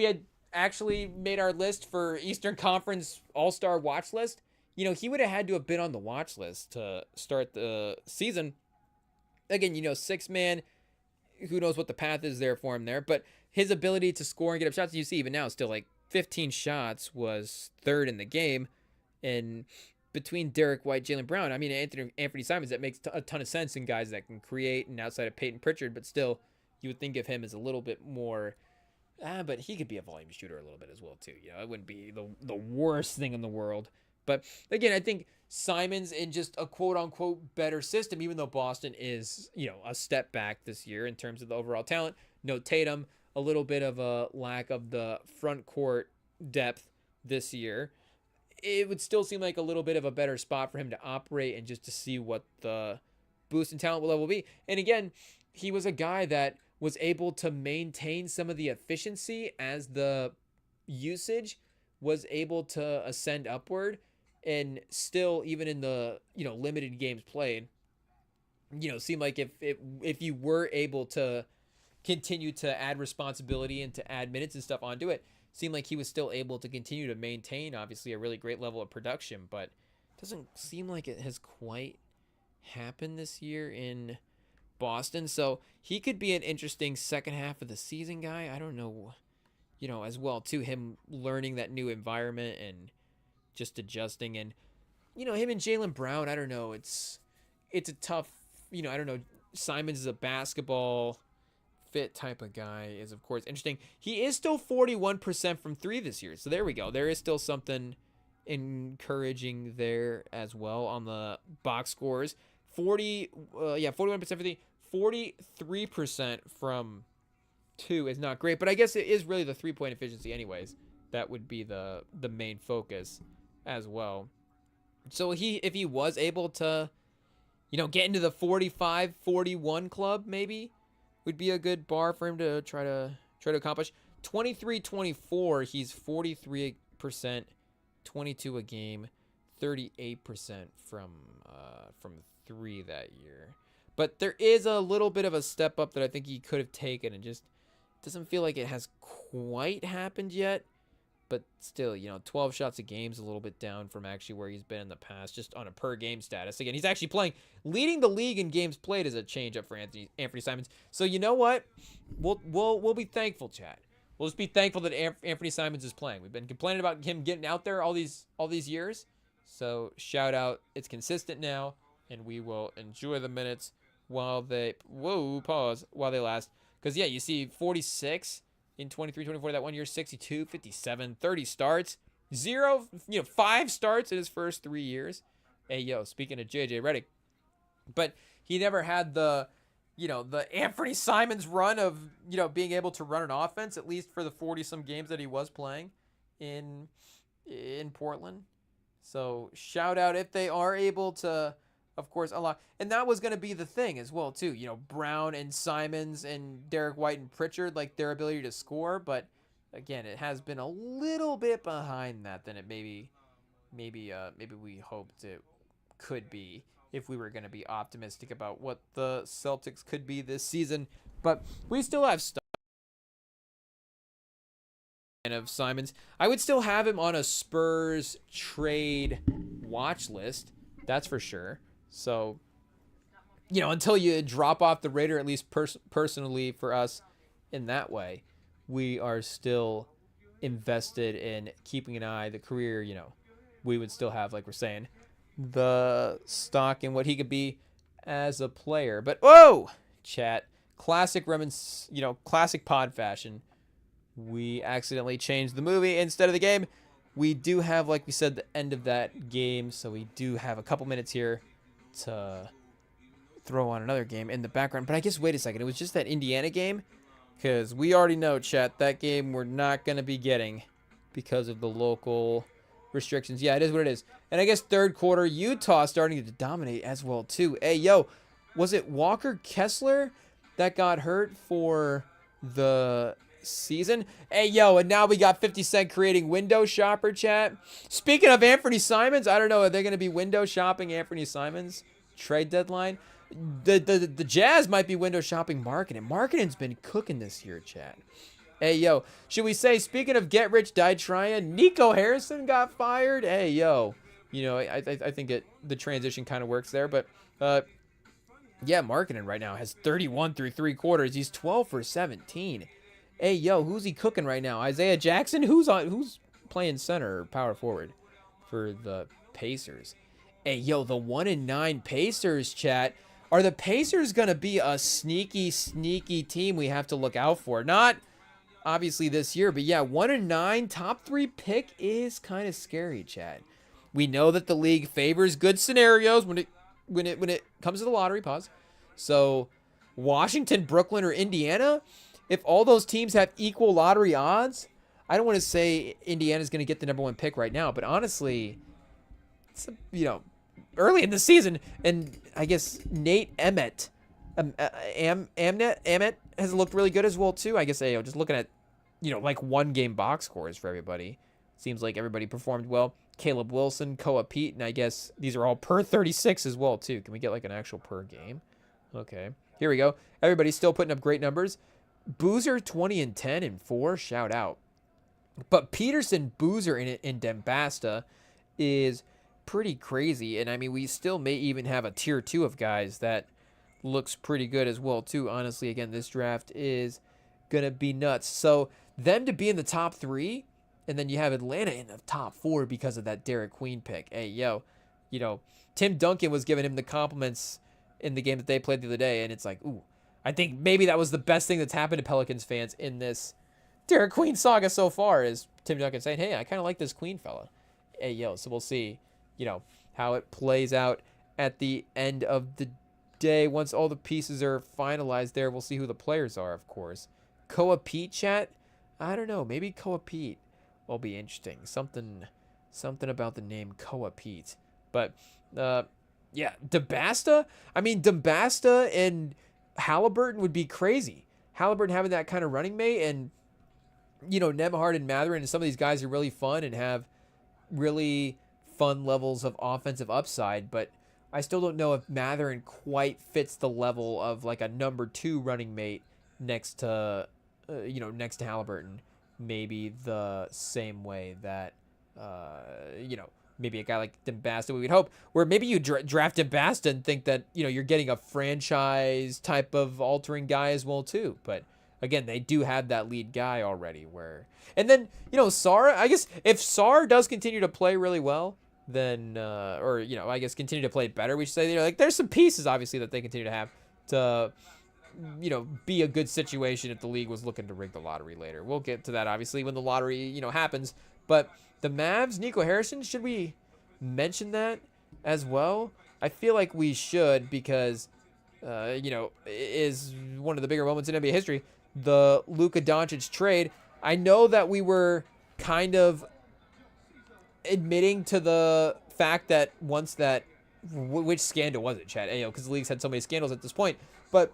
had actually made our list for Eastern Conference All-Star watch list, he would have had to have been on the watch list to start the season. Again, 6-man, who knows what the path is there for him there, but his ability to score and get up shots, you see even now, still like 15 shots, was 3rd in the game. And between Derek White, Jaylen Brown, I mean, Anthony Simons, that makes a ton of sense in guys that can create and outside of Peyton Pritchard, but still, you would think of him as a little bit more, but he could be a volume shooter a little bit as well, too. It wouldn't be the worst thing in the world. But again, I think Simons in just a quote-unquote better system, even though Boston is, a step back this year in terms of the overall talent. No Tatum, a little bit of a lack of the front court depth this year. It would still seem like a little bit of a better spot for him to operate and just to see what the boost in talent level will be. And again, he was a guy that was able to maintain some of the efficiency as the usage was able to ascend upward. And still, even in the limited games played, seemed like if you were able to continue to add responsibility and to add minutes and stuff onto it, seemed like he was still able to continue to maintain obviously a really great level of production. But it doesn't seem like it has quite happened this year in Boston. So he could be an interesting second half of the season guy. I don't know, as well too, him learning that new environment and just adjusting. And him and Jaylen Brown, I don't know, it's a tough, I don't know. Simons is a basketball fit type of guy, is of course interesting. He is still 41% from 3 this year, so there we go. There is still something encouraging there as well on the box scores. 41% for 3, 43% from 2 is not great, but I guess it is really the 3-point efficiency anyways. That would be the main focus as well. So if he was able to, get into the 45-41 club, maybe would be a good bar for him to try to accomplish. 23-24, he's 43%, 22 a game, 38% from 3 that year. But there is a little bit of a step up that I think he could have taken, and just doesn't feel like it has quite happened yet. But still, 12 shots a game is a little bit down from actually where he's been in the past, just on a per game status. Again, he's actually leading the league in games played as a change up for Anthony Simons. So you know what? We'll be thankful, chat. We'll just be thankful that Anthony Simons is playing. We've been complaining about him getting out there all these years. So shout out, it's consistent now, and we will enjoy the minutes while they last. Because yeah, you see 46. In 23-24, that 1 year, 62, 57, 30 starts. 5 starts in his first 3 years. Hey, yo, speaking of JJ Redick, but he never had the Anthony Simons run of, being able to run an offense, at least for the 40 some games that he was playing in Portland. So shout out if they are able to, of course, unlock. And that was going to be the thing as well, too. Brown and Simons and Derek White and Pritchard, like their ability to score. But again, it has been a little bit behind that than it maybe we hoped it could be if we were going to be optimistic about what the Celtics could be this season. But we still have stuff of Simons. I would still have him on a Spurs trade watch list. That's for sure. So, until you drop off the radar, at least personally for us in that way, we are still invested in keeping an eye. The career, we would still have, like we're saying, the stock in what he could be as a player. But, whoa, chat, classic classic pod fashion. We accidentally changed the movie instead of the game. We do have, like we said, the end of that game, so we do have a couple minutes here to throw on another game in the background. But I guess, wait a second, it was just that Indiana game? Because we already know, chat, that game we're not going to be getting because of the local restrictions. Yeah, it is what it is. And I guess third quarter, Utah starting to dominate as well, too. Hey, yo, was it Walker Kessler that got hurt for the season? Hey, yo, and now we got 50 Cent creating window shopper, chat. Speaking of Anthony Simons, I don't know, are they going to be window shopping Anthony Simons trade deadline? The Jazz might be window shopping Markkanen. Markkanen's been cooking this year, chat. Hey, yo, should we say, speaking of get rich, die trying, Nico Harrison got fired? Hey, yo, I think the transition kind of works there, but yeah, Markkanen right now has 31 through 3 quarters. He's 12 for 17. Hey, yo, who's he cooking right now? Isaiah Jackson? Who's playing center or power forward for the Pacers? Hey, yo, the 1-9 Pacers, chat. Are the Pacers going to be a sneaky, sneaky team we have to look out for? Not obviously this year, but yeah, 1-9 top 3 pick is kind of scary, chat. We know that the league favors good scenarios when it comes to the lottery. Pause. So Washington, Brooklyn, or Indiana, if all those teams have equal lottery odds, I don't want to say Indiana's going to get the number 1 pick right now, but honestly, it's early in the season, and I guess Nate Emmett, Emmett has looked really good as well too. I guess just looking at like 1-game box scores for everybody, seems like everybody performed well. Caleb Wilson, Koa Pete, and I guess these are all per 36 as well too. Can we get like an actual per game? Okay, here we go. Everybody's still putting up great numbers. Boozer 20 and 10 and 4, shout out. But Peterson, Boozer, and Dembasta is pretty crazy, and I mean we still may even have a tier 2 of guys that looks pretty good as well too. Honestly, again, this draft is gonna be nuts. So them to be in the top 3, and then you have Atlanta in the top 4 because of that Derek Queen pick. Hey, yo, Tim Duncan was giving him the compliments in the game that they played the other day, and it's like, ooh, I think maybe that was the best thing that's happened to Pelicans fans in this Derek Queen saga so far, is Tim Duncan saying, hey, I kind of like this Queen fella. Hey, yo, so we'll see, how it plays out at the end of the day. Once all the pieces are finalized there, we'll see who the players are, of course. Koa Pete, chat? I don't know. Maybe Koa Pete will be interesting. Something about the name Koa Pete. But, yeah, Dembasta? I mean, Dembasta and Halliburton would be crazy. Halliburton having that kind of running mate, and, Nembhard and Mathurin, and some of these guys are really fun and have really fun levels of offensive upside, but I still don't know if Mathurin quite fits the level of like a number 2 running mate next to Halliburton. Maybe the same way that, maybe a guy like Dembasta we would hope, where maybe you draft Dembasta and think that, you're getting a franchise type of altering guy as well too. But again, they do have that lead guy already and then, Sarr, I guess if Sarr does continue to play really well, then, I guess continue to play better, we should say, there's some pieces, obviously, that they continue to have to, be a good situation if the league was looking to rig the lottery later. We'll get to that, obviously, when the lottery, happens. But the Mavs, Nico Harrison, should we mention that? as well? I feel like we should because, is one of the bigger moments in NBA history. The Luka Doncic trade. I know that we were kind of admitting to the fact that once that, which scandal was it, Chad? Because the league's had so many scandals at this point. But,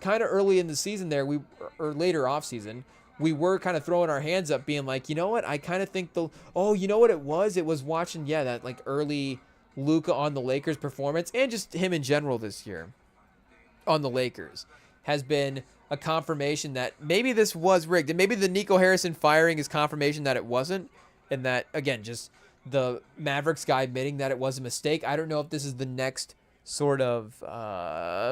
kind of early in the season there, or later off season, we were kind of throwing our hands up being like, you know what? I kind of think you know what it was? It was watching, that like early Luka on the Lakers performance and just him in general this year on the Lakers has been a confirmation that maybe this was rigged. And maybe the Nico Harrison firing is confirmation that it wasn't. And that, again, just the Mavericks guy admitting that it was a mistake. I don't know if this is the next sort of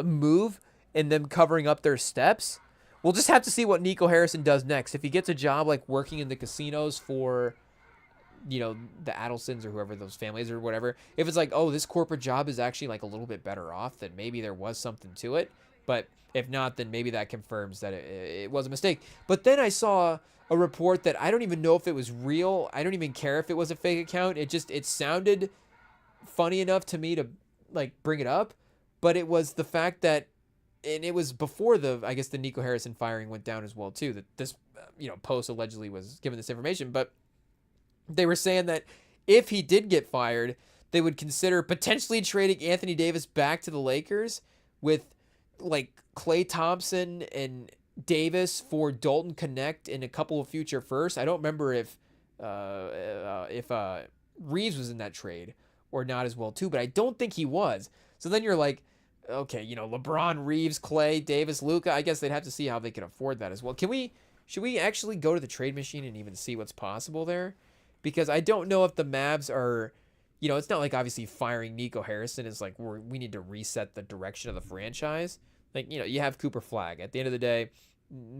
move in them covering up their steps. We'll just have to see what Nico Harrison does next. If he gets a job like working in the casinos for, the Adelsons or whoever those families or whatever, if it's like, oh, this corporate job is actually like a little bit better off, then maybe there was something to it. But if not, then maybe that confirms that it was a mistake. But then I saw a report that I don't even know if it was real. I don't even care if it was a fake account. It sounded funny enough to me to like bring it up. But it was the fact that, and it was before the Nico Harrison firing went down as well too, that this, post allegedly was given this information. But they were saying that if he did get fired, they would consider potentially trading Anthony Davis back to the Lakers with like Klay Thompson and Davis for Dalton Connect and a couple of future firsts. I don't remember if Reeves was in that trade or not as well too, but I don't think he was. So then you're like, okay, LeBron, Reeves, Klay, Davis, Luka. I guess they'd have to see how they can afford that as well. Should we actually go to the trade machine and even see what's possible there? Because I don't know if the Mavs are, it's not like obviously firing Nico Harrison is like we need to reset the direction of the franchise. Like, you have Cooper Flagg. At the end of the day,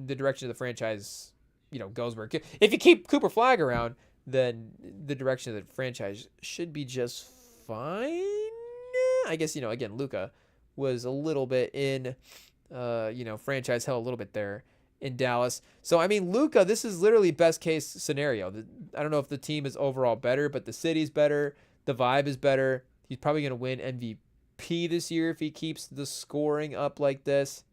the direction of the franchise, goes where if you keep Cooper Flagg around, then the direction of the franchise should be just fine. I guess, again, Luka was a little bit in, franchise hell a little bit there in Dallas. So, I mean, Luka, this is literally best case scenario. I don't know if the team is overall better, but the city's better. The vibe is better. He's probably going to win MVP this year if he keeps the scoring up like this.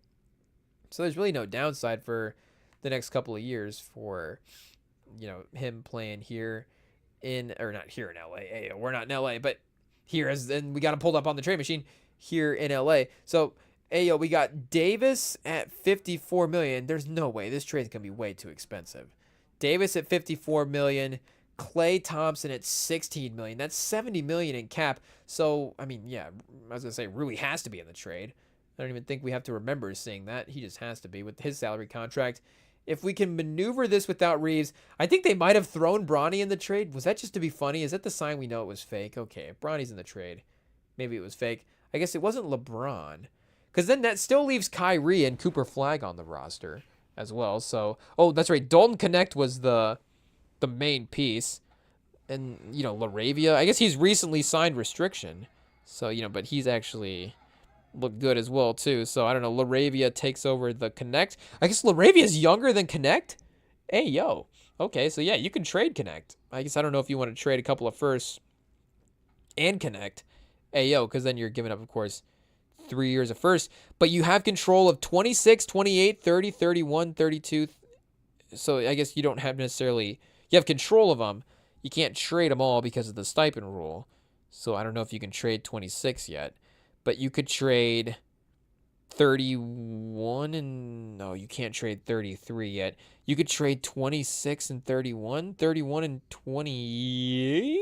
So there's really no downside for the next couple of years for, him playing here not here in LA. Hey, we're not in LA, but here and we got him pulled up on the trade machine here in LA. So, we got Davis at $54 million. There's no way. This trade's going to be way too expensive. Davis at $54 million. Klay Thompson at $16 million. That's $70 million in cap. So, I mean, yeah, I was going to say Rui has to be in the trade. I don't even think we have to remember seeing that. He just has to be with his salary contract. If we can maneuver this without Reeves, I think they might have thrown Bronny in the trade. Was that just to be funny? Is that the sign we know it was fake? Okay, if Bronny's in the trade, maybe it was fake. I guess it wasn't LeBron. Because then that still leaves Kyrie and Cooper Flagg on the roster as well. So, that's right. Dalton Connect was the main piece. And, LaRavia, I guess he's recently signed restriction. So, but he's actually looked good as well, too. So, I don't know. LaRavia takes over the Connect. I guess LaRavia is younger than Connect? Hey, yo. Okay, so yeah, you can trade Connect. I guess I don't know if you want to trade a couple of firsts and Connect. Hey, yo, because then you're giving up, of course, 3 years of first, but you have control of 26, 28, 30, 31, 32. So I guess you don't have necessarily, you have control of them. You can't trade them all because of the stipend rule. So I don't know if you can trade 26 yet, but you could trade 31 and no, you can't trade 33 yet. You could trade 26 and 31, 31 and 28.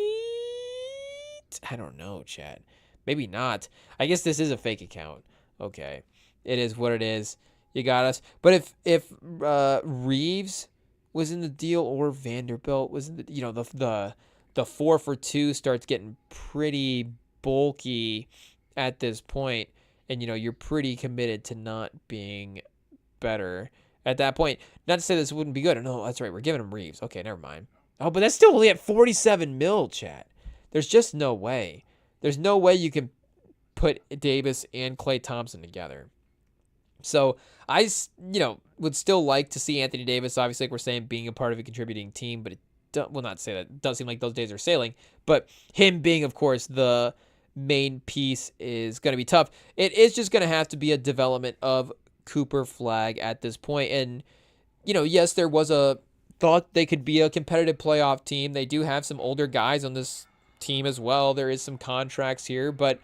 I don't know, chat. Maybe not. I guess this is a fake account. Okay. It is what it is. You got us. But if Reeves was in the deal or Vanderbilt was in the, the 4-for-2 starts getting pretty bulky at this point, and you're pretty committed to not being better at that point. Not to say this wouldn't be good. No, that's right. We're giving him Reeves. Okay, never mind. Oh, but that's still only at 47 mil, chat. There's just no way. There's no way you can put Davis and Klay Thompson together. So I, would still like to see Anthony Davis, obviously, like we're saying, being a part of a contributing team, but it will not say that. It does seem like those days are sailing. But him being, of course, the main piece is going to be tough. It is just going to have to be a development of Cooper Flag at this point. And, yes, there was a thought they could be a competitive playoff team. They do have some older guys on this team as well. There is some contracts here. But,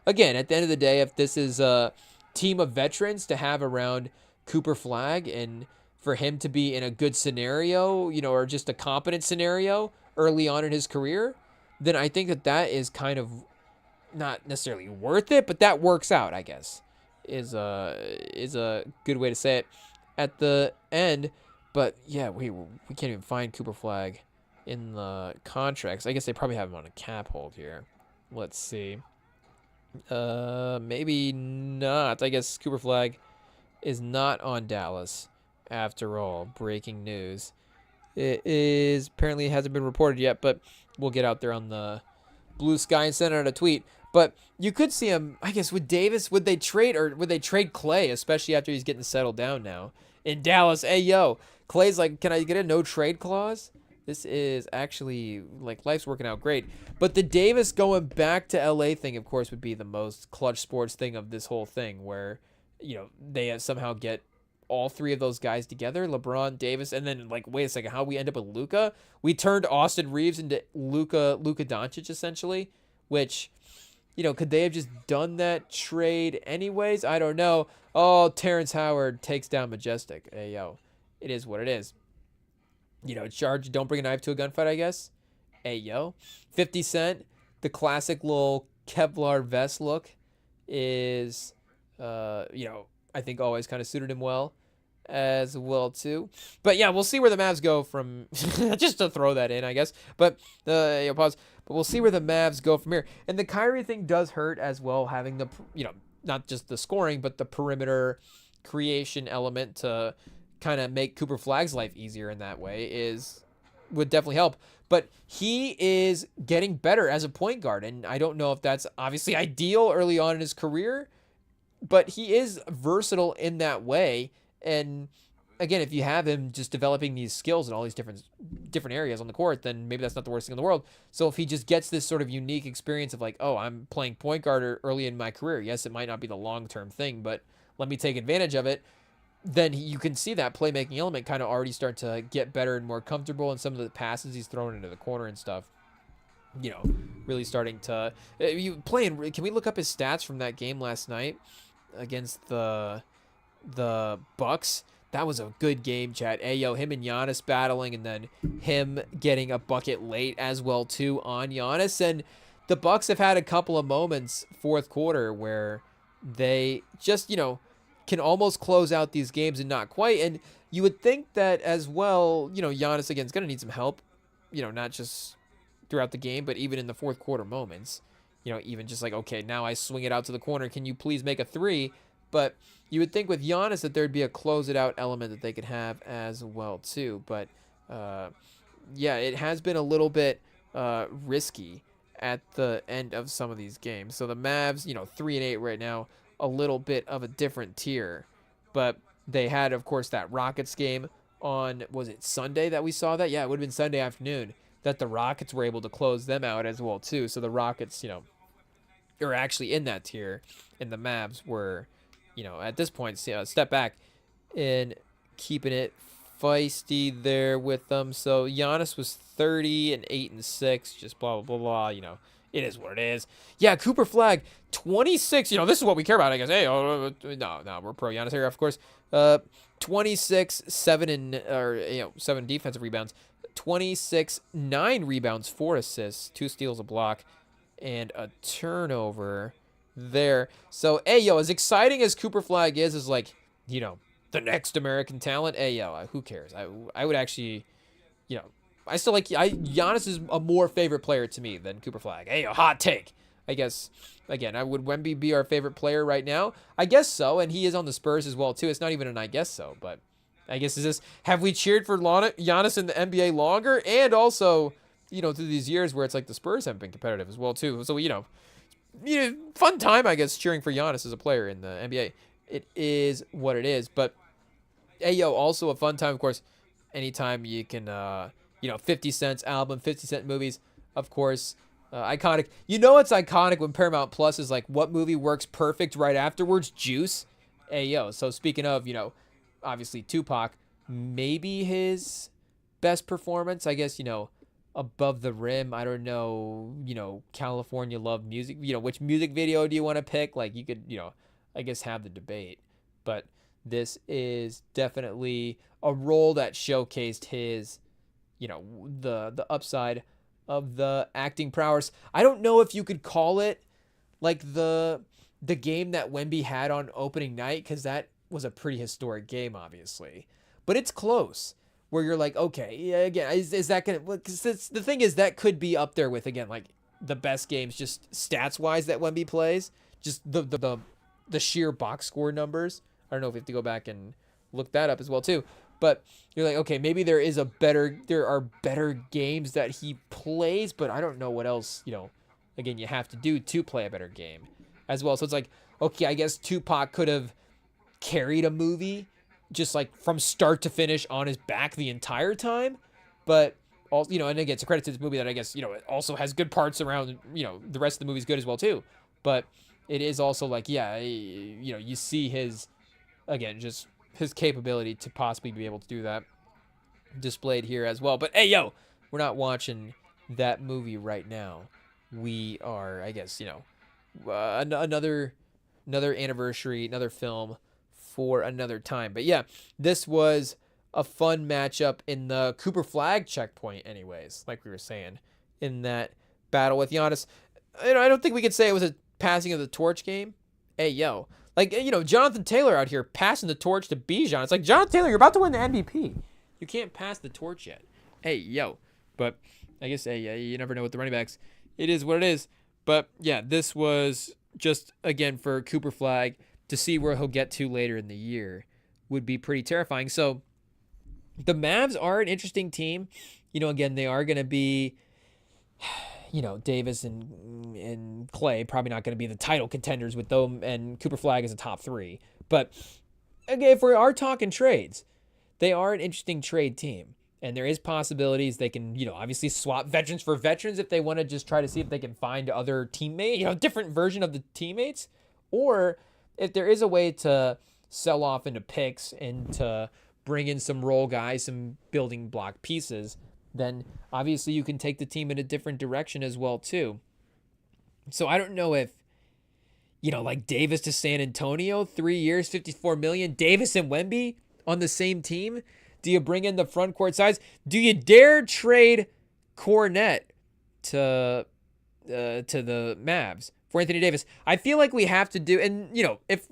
again, at the end of the day, if this is a team of veterans to have around Cooper Flag and for him to be in a good scenario, or just a competent scenario early on in his career, then I think that is kind of not necessarily worth it, but that works out, I guess, is a good way to say it at the end. But yeah, we can't even find Cooper Flag in the contracts. I guess they probably have him on a cap hold here. Let's see. Maybe not. I guess Cooper Flag is not on Dallas after all. Breaking news. It is apparently hasn't been reported yet, but we'll get out there on the Blue Sky and send out a tweet. But you could see him, I guess, with Davis. Would they trade Clay, especially after he's getting settled down now in Dallas? Hey, yo, Clay's like, can I get a no trade clause? This is actually, like, life's working out great. But the Davis going back to LA thing, of course, would be the most clutch sports thing of this whole thing, where, they somehow get all three of those guys together, LeBron, Davis, and then, like, wait a second, how we end up with Luka? We turned Austin Reeves into Luka Doncic, essentially, which, could they have just done that trade anyways? I don't know. Oh, Terrence Howard takes down Majestic. Hey, yo, it is what it is. Charge, don't bring a knife to a gunfight, I guess. Hey, yo. 50 Cent, the classic little Kevlar vest look is, I think always kind of suited him well as well, too. But, yeah, we'll see where the Mavs go from, just to throw that in, I guess. But, pause. But we'll see where the Mavs go from here. And the Kyrie thing does hurt as well, having the, not just the scoring, but the perimeter creation element to kind of make Cooper Flag's life easier in that way would definitely help. But he is getting better as a point guard, and I don't know if that's obviously ideal early on in his career, but he is versatile in that way. And again, if you have him just developing these skills in all these different areas on the court, then maybe that's not the worst thing in the world. So if he just gets this sort of unique experience of like, oh, I'm playing point guard early in my career. Yes, it might not be the long-term thing, but let me take advantage of it. Then you can see that playmaking element kind of already start to get better and more comfortable, and some of the passes he's throwing into the corner and stuff, really starting to can we look up his stats from that game last night against the Bucks? That was a good game, Chad. Hey, yo, him and Giannis battling, and then him getting a bucket late as well, too, on Giannis. And the Bucks have had a couple of moments fourth quarter where they just, can almost close out these games and not quite. And you would think that as well, Giannis, again, is going to need some help, not just throughout the game, but even in the fourth quarter moments. Even just like, okay, now I swing it out to the corner. Can you please make a three? But you would think with Giannis that there'd be a close it out element that they could have as well too. But yeah, it has been a little bit risky at the end of some of these games. So the Mavs, 3-8 right now, a little bit of a different tier. But they had, of course, that Rockets game on, was it Sunday that we saw that? Yeah, it would have been Sunday afternoon that the Rockets were able to close them out as well too. So the Rockets, are actually in that tier, and the Mavs were, at this point, step back and keeping it feisty there with them. So Giannis was 30 and 8 and 6, just blah, blah, blah, blah, it is what it is. Yeah, Cooper Flag, 26, this is what we care about, I guess. Hey, no, we're pro Giannis here, of course. 26, 7 defensive rebounds, 26, 9 rebounds, 4 assists, 2 steals, a block, and a turnover there. So, hey, yo, as exciting as Cooper Flag is like, the next American talent, hey, yo, who cares? I would actually, I still like, Giannis is a more favorite player to me than Cooper Flag. Hey, yo, hot take. I guess, again, would Wemby be our favorite player right now? I guess so, and he is on the Spurs as well, too. It's not even an I guess so, but I guess have we cheered for Giannis in the NBA longer? And also, through these years where it's like the Spurs haven't been competitive as well, too. So, fun time, I guess, cheering for Giannis as a player in the NBA. It is what it is. But, hey, yo, also a fun time, of course, anytime you can, 50 Cent's album, 50 Cent movies, of course, Iconic. You know it's iconic when Paramount Plus is like, what movie works perfect right afterwards? Juice. Hey, yo. So speaking of, obviously Tupac, maybe his best performance, I guess, Above the Rim. I don't know, California Love Music. Which music video do you want to pick? Like, you could, I guess have the debate. But this is definitely a role that showcased his, the upside of the acting prowess. I don't know if you could call it like the game that Wemby had on opening night, because that was a pretty historic game, obviously. But it's close, where you're like, okay, yeah, again, is that gonna? Because the thing is, that could be up there with, again, like the best games, just stats wise, that Wemby plays, just the sheer box score numbers. I don't know if we have to go back and look that up as well too. But you're like, okay, maybe there are better games that he plays, but I don't know what else, again, you have to do to play a better game as well. So it's like, okay, I guess Tupac could have carried a movie just like from start to finish on his back the entire time. But also, and again, it's a credit to this movie that I guess, it also has good parts around, the rest of the movie's good as well too. But it is also like, yeah, you see his, again, just his capability to possibly be able to do that displayed here as well. But hey, yo, we're not watching that movie right now. We are, I guess, another anniversary, another film for another time. But yeah, this was a fun matchup in the Cooper Flag checkpoint anyways, like we were saying, in that battle with Giannis. I don't think we could say it was a passing of the torch game. Hey, yo. Like, Jonathan Taylor out here passing the torch to Bijan. It's like, Jonathan Taylor, you're about to win the MVP. You can't pass the torch yet. Hey, yo. But I guess, hey, you never know with the running backs. It is what it is. But, yeah, this was just, again, for Cooper Flag to see where he'll get to later in the year would be pretty terrifying. So, the Mavs are an interesting team. Again, they are going to be, Davis and Clay probably not going to be the title contenders with them, and Cooper Flag is a top 3. But again, if we are talking trades, they are an interesting trade team, and there is possibilities they can, obviously swap veterans for veterans if they want to just try to see if they can find other teammates, different version of the teammates, or if there is a way to sell off into picks and to bring in some role guys, some building block pieces, then obviously you can take the team in a different direction as well too. So I don't know if, like Davis to San Antonio, 3 years, $54 million, Davis and Wemby on the same team. Do you bring in the front court size? Do you dare trade Cornette to the Mavs for Anthony Davis? I feel like we have to do, and if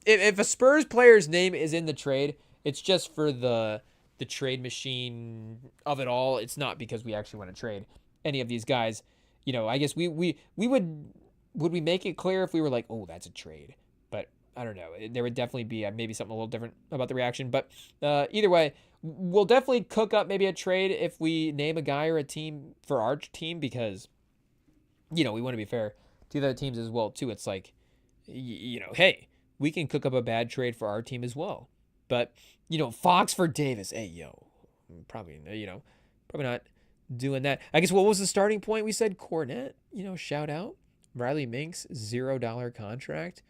a Spurs player's name is in the trade, it's just for the trade machine of it all. It's not because we actually want to trade any of these guys. I guess we would we make it clear if we were like, oh, that's a trade? But I don't know. There would definitely be maybe something a little different about the reaction. But either way, we'll definitely cook up maybe a trade if we name a guy or a team for our team, because, we want to be fair to the other teams as well too. It's like, hey, we can cook up a bad trade for our team as well. But, Fox for Davis. Hey, yo, probably not doing that. I guess what was the starting point? We said Cornette, shout out. Riley Minks, $0 contract.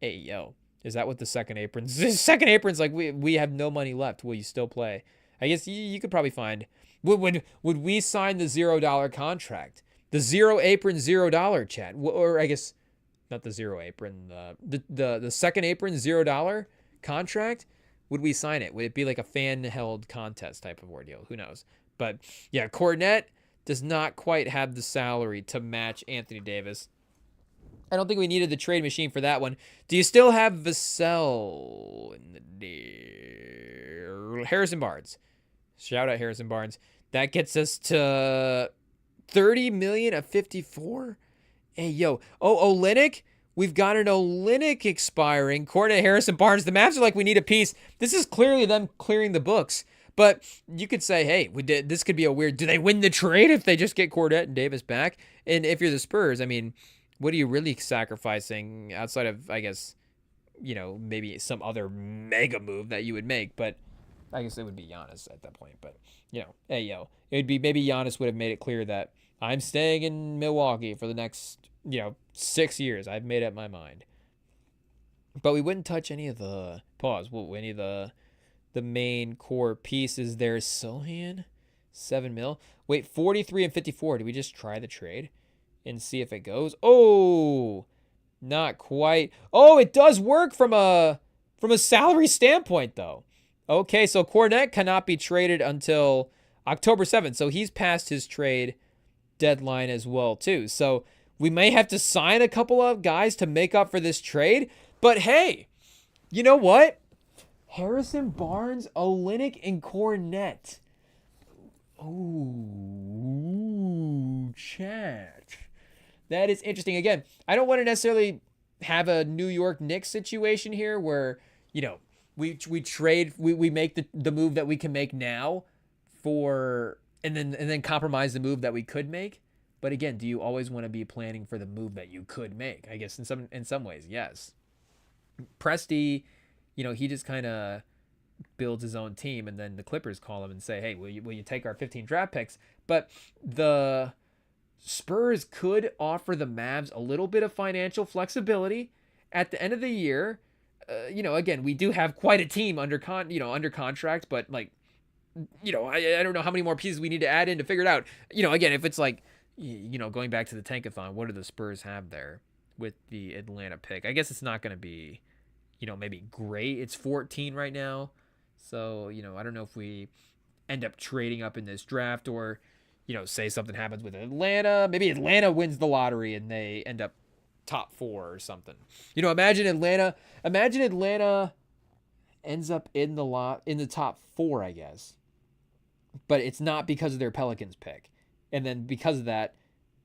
Hey, yo, is that what the second apron's? Second apron's like, we have no money left. Will you still play? I guess you could probably find. Would we sign the $0 contract? The zero apron, $0 chat. Or I guess not the zero apron. The second apron, $0 contract. Would we sign it? Would it be like a fan-held contest type of ordeal? Who knows? But, yeah, Cornette does not quite have the salary to match Anthony Davis. I don't think we needed the trade machine for that one. Do you still have Vassell in the deal? Harrison Barnes. Shout out Harrison Barnes. That gets us to $30 million at 54. Hey, yo. Oh, Olynyk? We've got an Olynyk expiring. Cornette, Harrison Barnes. The Mavs are like, we need a piece. This is clearly them clearing the books. But you could say, hey, this could be a weird. Do they win the trade if they just get Cornette and Davis back? And if you're the Spurs, I mean, what are you really sacrificing outside of, I guess, maybe some other mega move that you would make? But I guess it would be Giannis at that point. But, hey, yo, it would be maybe Giannis would have made it clear that, I'm staying in Milwaukee for the next, 6 years. I've made up my mind. But we wouldn't touch any of the any of the main core pieces. There's Sohan, 7 mil. Wait, 43 and 54. Do we just try the trade and see if it goes? Oh, not quite. Oh, it does work from a salary standpoint though. Okay, so Kornet cannot be traded until October 7th. So he's past his trade deadline as well too. So we may have to sign a couple of guys to make up for this trade. But hey, you know what? Harrison Barnes, Olynyk, and Kornet. Ooh, chat. That is interesting. Again, I don't want to necessarily have a New York Knicks situation here where, we trade, we make the move that we can make now for and then compromise the move that we could make. But again, do you always want to be planning for the move that you could make? I guess in some ways, yes. Presti, he just kind of builds his own team, and then the Clippers call him and say, "Hey, will you take our 15 draft picks?" But the Spurs could offer the Mavs a little bit of financial flexibility at the end of the year. Again, we do have quite a team under contract, but like, I don't know how many more pieces we need to add in to figure it out. Again, if it's like, going back to the tankathon, what do the Spurs have there with the Atlanta pick? I guess it's not going to be, maybe great. It's 14 right now. So, I don't know if we end up trading up in this draft or, say something happens with Atlanta. Maybe Atlanta wins the lottery and they end up top 4 or something. Imagine Atlanta ends up in the top 4, I guess. But it's not because of their Pelicans pick. And then because of that,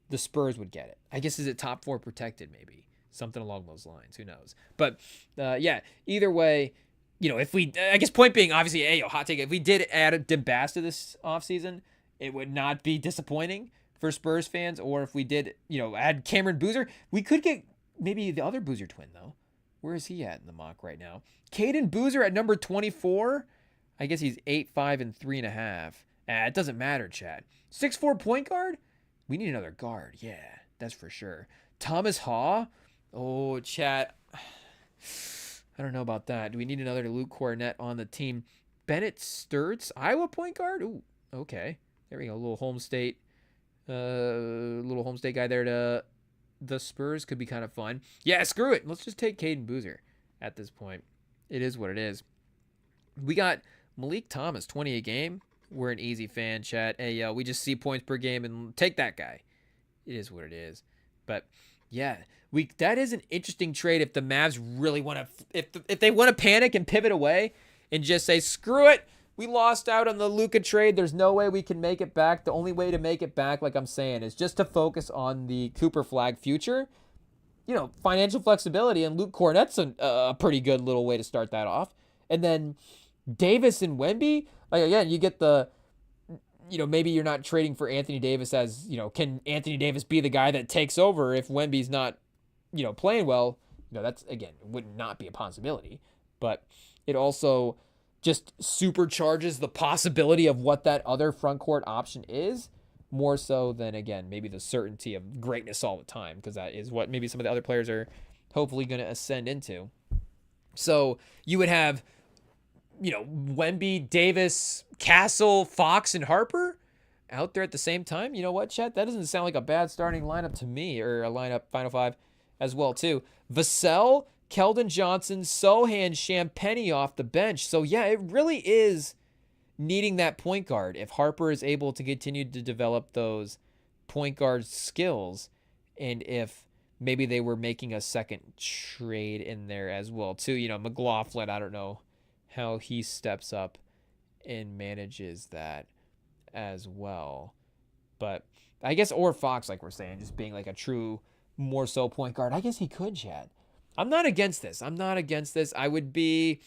the Spurs would get it. I guess is it top 4 protected maybe? Something along those lines. Who knows? But yeah, either way, if we, I guess point being, obviously, hot take, if we did add a Dembasta this offseason, it would not be disappointing for Spurs fans. Or if we did, add Cameron Boozer, we could get maybe the other Boozer twin, though. Where is he at in the mock right now? Caden Boozer at number 24. I guess he's 8'5" and 3.5. It doesn't matter, Chad. 6'4" point guard? We need another guard. Yeah, that's for sure. Thomas Haw? Oh, chat. I don't know about that. Do we need another Luke Kornet on the team? Bennett Sturts, Iowa point guard? Ooh, okay. There we go. A little home state guy there to the Spurs could be kind of fun. Yeah, screw it. Let's just take Caden Boozer at this point. It is what it is. We got Malik Thomas, 20 a game. We're an easy fan, chat. Hey, we just see points per game and take that guy. It is what it is. But yeah, that is an interesting trade if the Mavs really want to, if they want to panic and pivot away and just say, screw it, we lost out on the Luka trade. There's no way we can make it back. The only way to make it back, like I'm saying, is just to focus on the Cooper Flag future. Financial flexibility, and Luke Kornet's a pretty good little way to start that off. And then Davis and Wemby, like again, you get the, maybe you're not trading for Anthony Davis as, can Anthony Davis be the guy that takes over if Wemby's not, playing well? That's, again, would not be a possibility. But it also just supercharges the possibility of what that other front court option is, more so than, again, maybe the certainty of greatness all the time, because that is what maybe some of the other players are hopefully going to ascend into. So you would have, Wemby, Davis, Castle, Fox, and Harper out there at the same time. You know what, chat? That doesn't sound like a bad starting lineup to me, or a lineup Final Five as well, too. Vassell, Keldon Johnson, Sohan, Champagnie off the bench. So, yeah, it really is needing that point guard. If Harper is able to continue to develop those point guard skills, and if maybe they were making a second trade in there as well, too. McLaughlin, I don't know how he steps up and manages that as well. But I guess, or Fox, like we're saying, just being like a true more so point guard. I guess he could, Chad. I'm not against this. I would be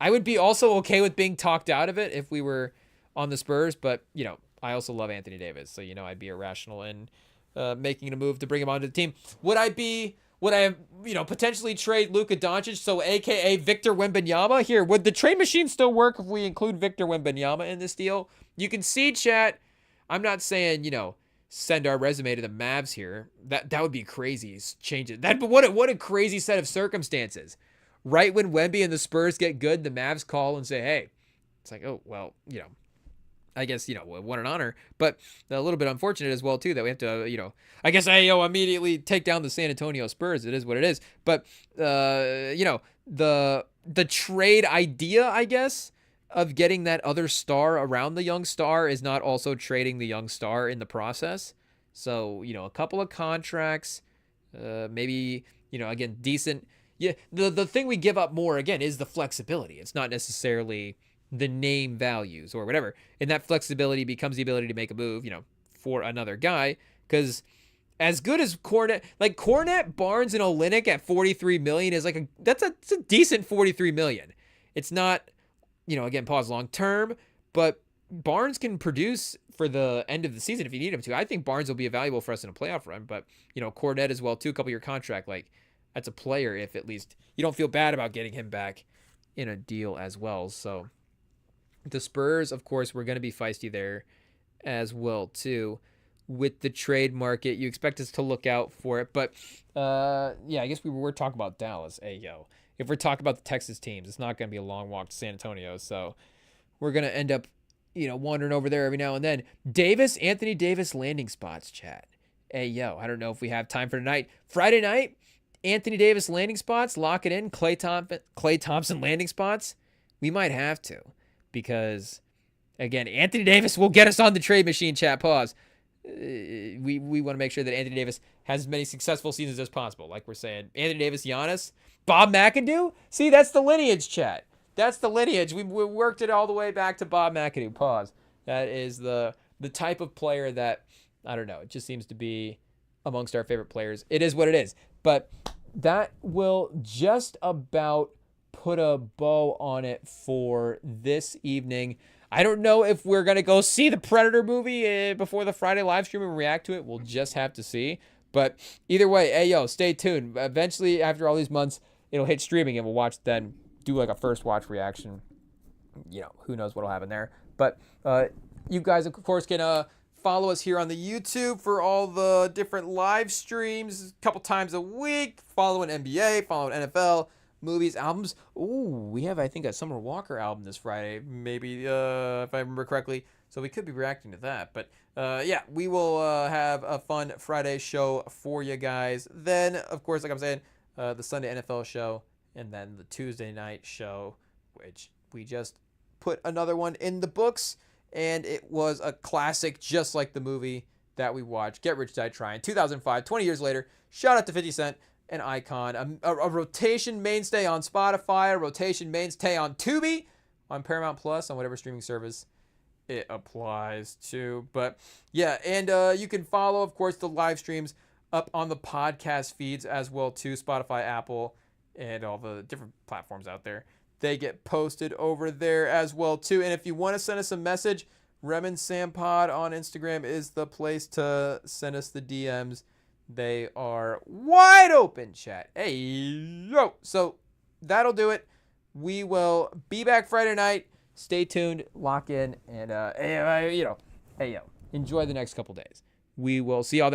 also okay with being talked out of it if we were on the Spurs, but I also love Anthony Davis, so I'd be irrational in making a move to bring him onto the team. Would I potentially trade Luka Doncic, so aka Victor Wembanyama? Here, would the trade machine still work if we include Victor Wembanyama in this deal? You can see, chat, I'm not saying, send our resume to the Mavs here. That would be crazy. Change it. But what a crazy set of circumstances. Right when Wemby and the Spurs get good, the Mavs call and say, hey, it's like, oh, well, I guess, what an honor, but a little bit unfortunate as well, too, that we have to, I guess immediately take down the San Antonio Spurs. It is what it is. But, the trade idea, I guess, of getting that other star around the young star is not also trading the young star in the process. So, a couple of contracts, maybe, again, decent. Yeah, the thing we give up more, again, is the flexibility. It's not necessarily the name values or whatever. And that flexibility becomes the ability to make a move, for another guy. Because as good as Kornet, Barnes, and Olynyk at $43 million is it's a decent $43 million. It's not, again, pause long term, but Barnes can produce for the end of the season if you need him to. I think Barnes will be valuable for us in a playoff run, but Kornet as well too, a couple year contract, that's a player if at least you don't feel bad about getting him back in a deal as well. So the Spurs, of course, we're going to be feisty there as well, too. With the trade market, you expect us to look out for it. But, I guess we're talking about Dallas. Hey, yo. If we're talking about the Texas teams, it's not going to be a long walk to San Antonio. So we're going to end up, wandering over there every now and then. Anthony Davis landing spots, chat. Hey, yo, I don't know if we have time for tonight. Friday night, Anthony Davis landing spots, lock it in. Klay Thompson landing spots. We might have to. Because, again, Anthony Davis will get us on the trade machine, chat. Pause. We want to make sure that Anthony Davis has as many successful seasons as possible. Like we're saying, Anthony Davis, Giannis, Bob McAdoo. See, that's the lineage, chat. That's the lineage. We worked it all the way back to Bob McAdoo. Pause. That is the type of player that, I don't know, it just seems to be amongst our favorite players. It is what it is. But that will just about put a bow on it for this evening. I don't know if we're going to go see the Predator movie before the Friday live stream and react to it. We'll just have to see. But either way, stay tuned. Eventually, after all these months, it'll hit streaming and we'll watch then, do a first watch reaction. Who knows what'll happen there. But you guys, of course, can follow us here on the YouTube for all the different live streams a couple times a week. Following NBA, following NFL, movies, albums. Ooh, we have, I think, a Summer Walker album this Friday, maybe, if I remember correctly. So we could be reacting to that. But, we will have a fun Friday show for you guys. Then, of course, like I'm saying, the Sunday NFL show, and then the Tuesday night show, which we just put another one in the books. And it was a classic, just like the movie that we watched, Get Rich Die Tryin', 2005, 20 years later. Shout out to 50 Cent. An icon, a rotation mainstay on Spotify, a rotation mainstay on Tubi, on Paramount Plus, on whatever streaming service it applies to. But and you can follow, of course, the live streams up on the podcast feeds as well too, Spotify, Apple, and all the different platforms out there. They get posted over there as well too. And if you want to send us a message, Remin Sam Pod on Instagram is the place to send us the DMs. They are wide open, chat. Hey, yo. So that'll do it. We will be back Friday night. Stay tuned, lock in, and, hey, yo, enjoy the next couple days. We will see y'all.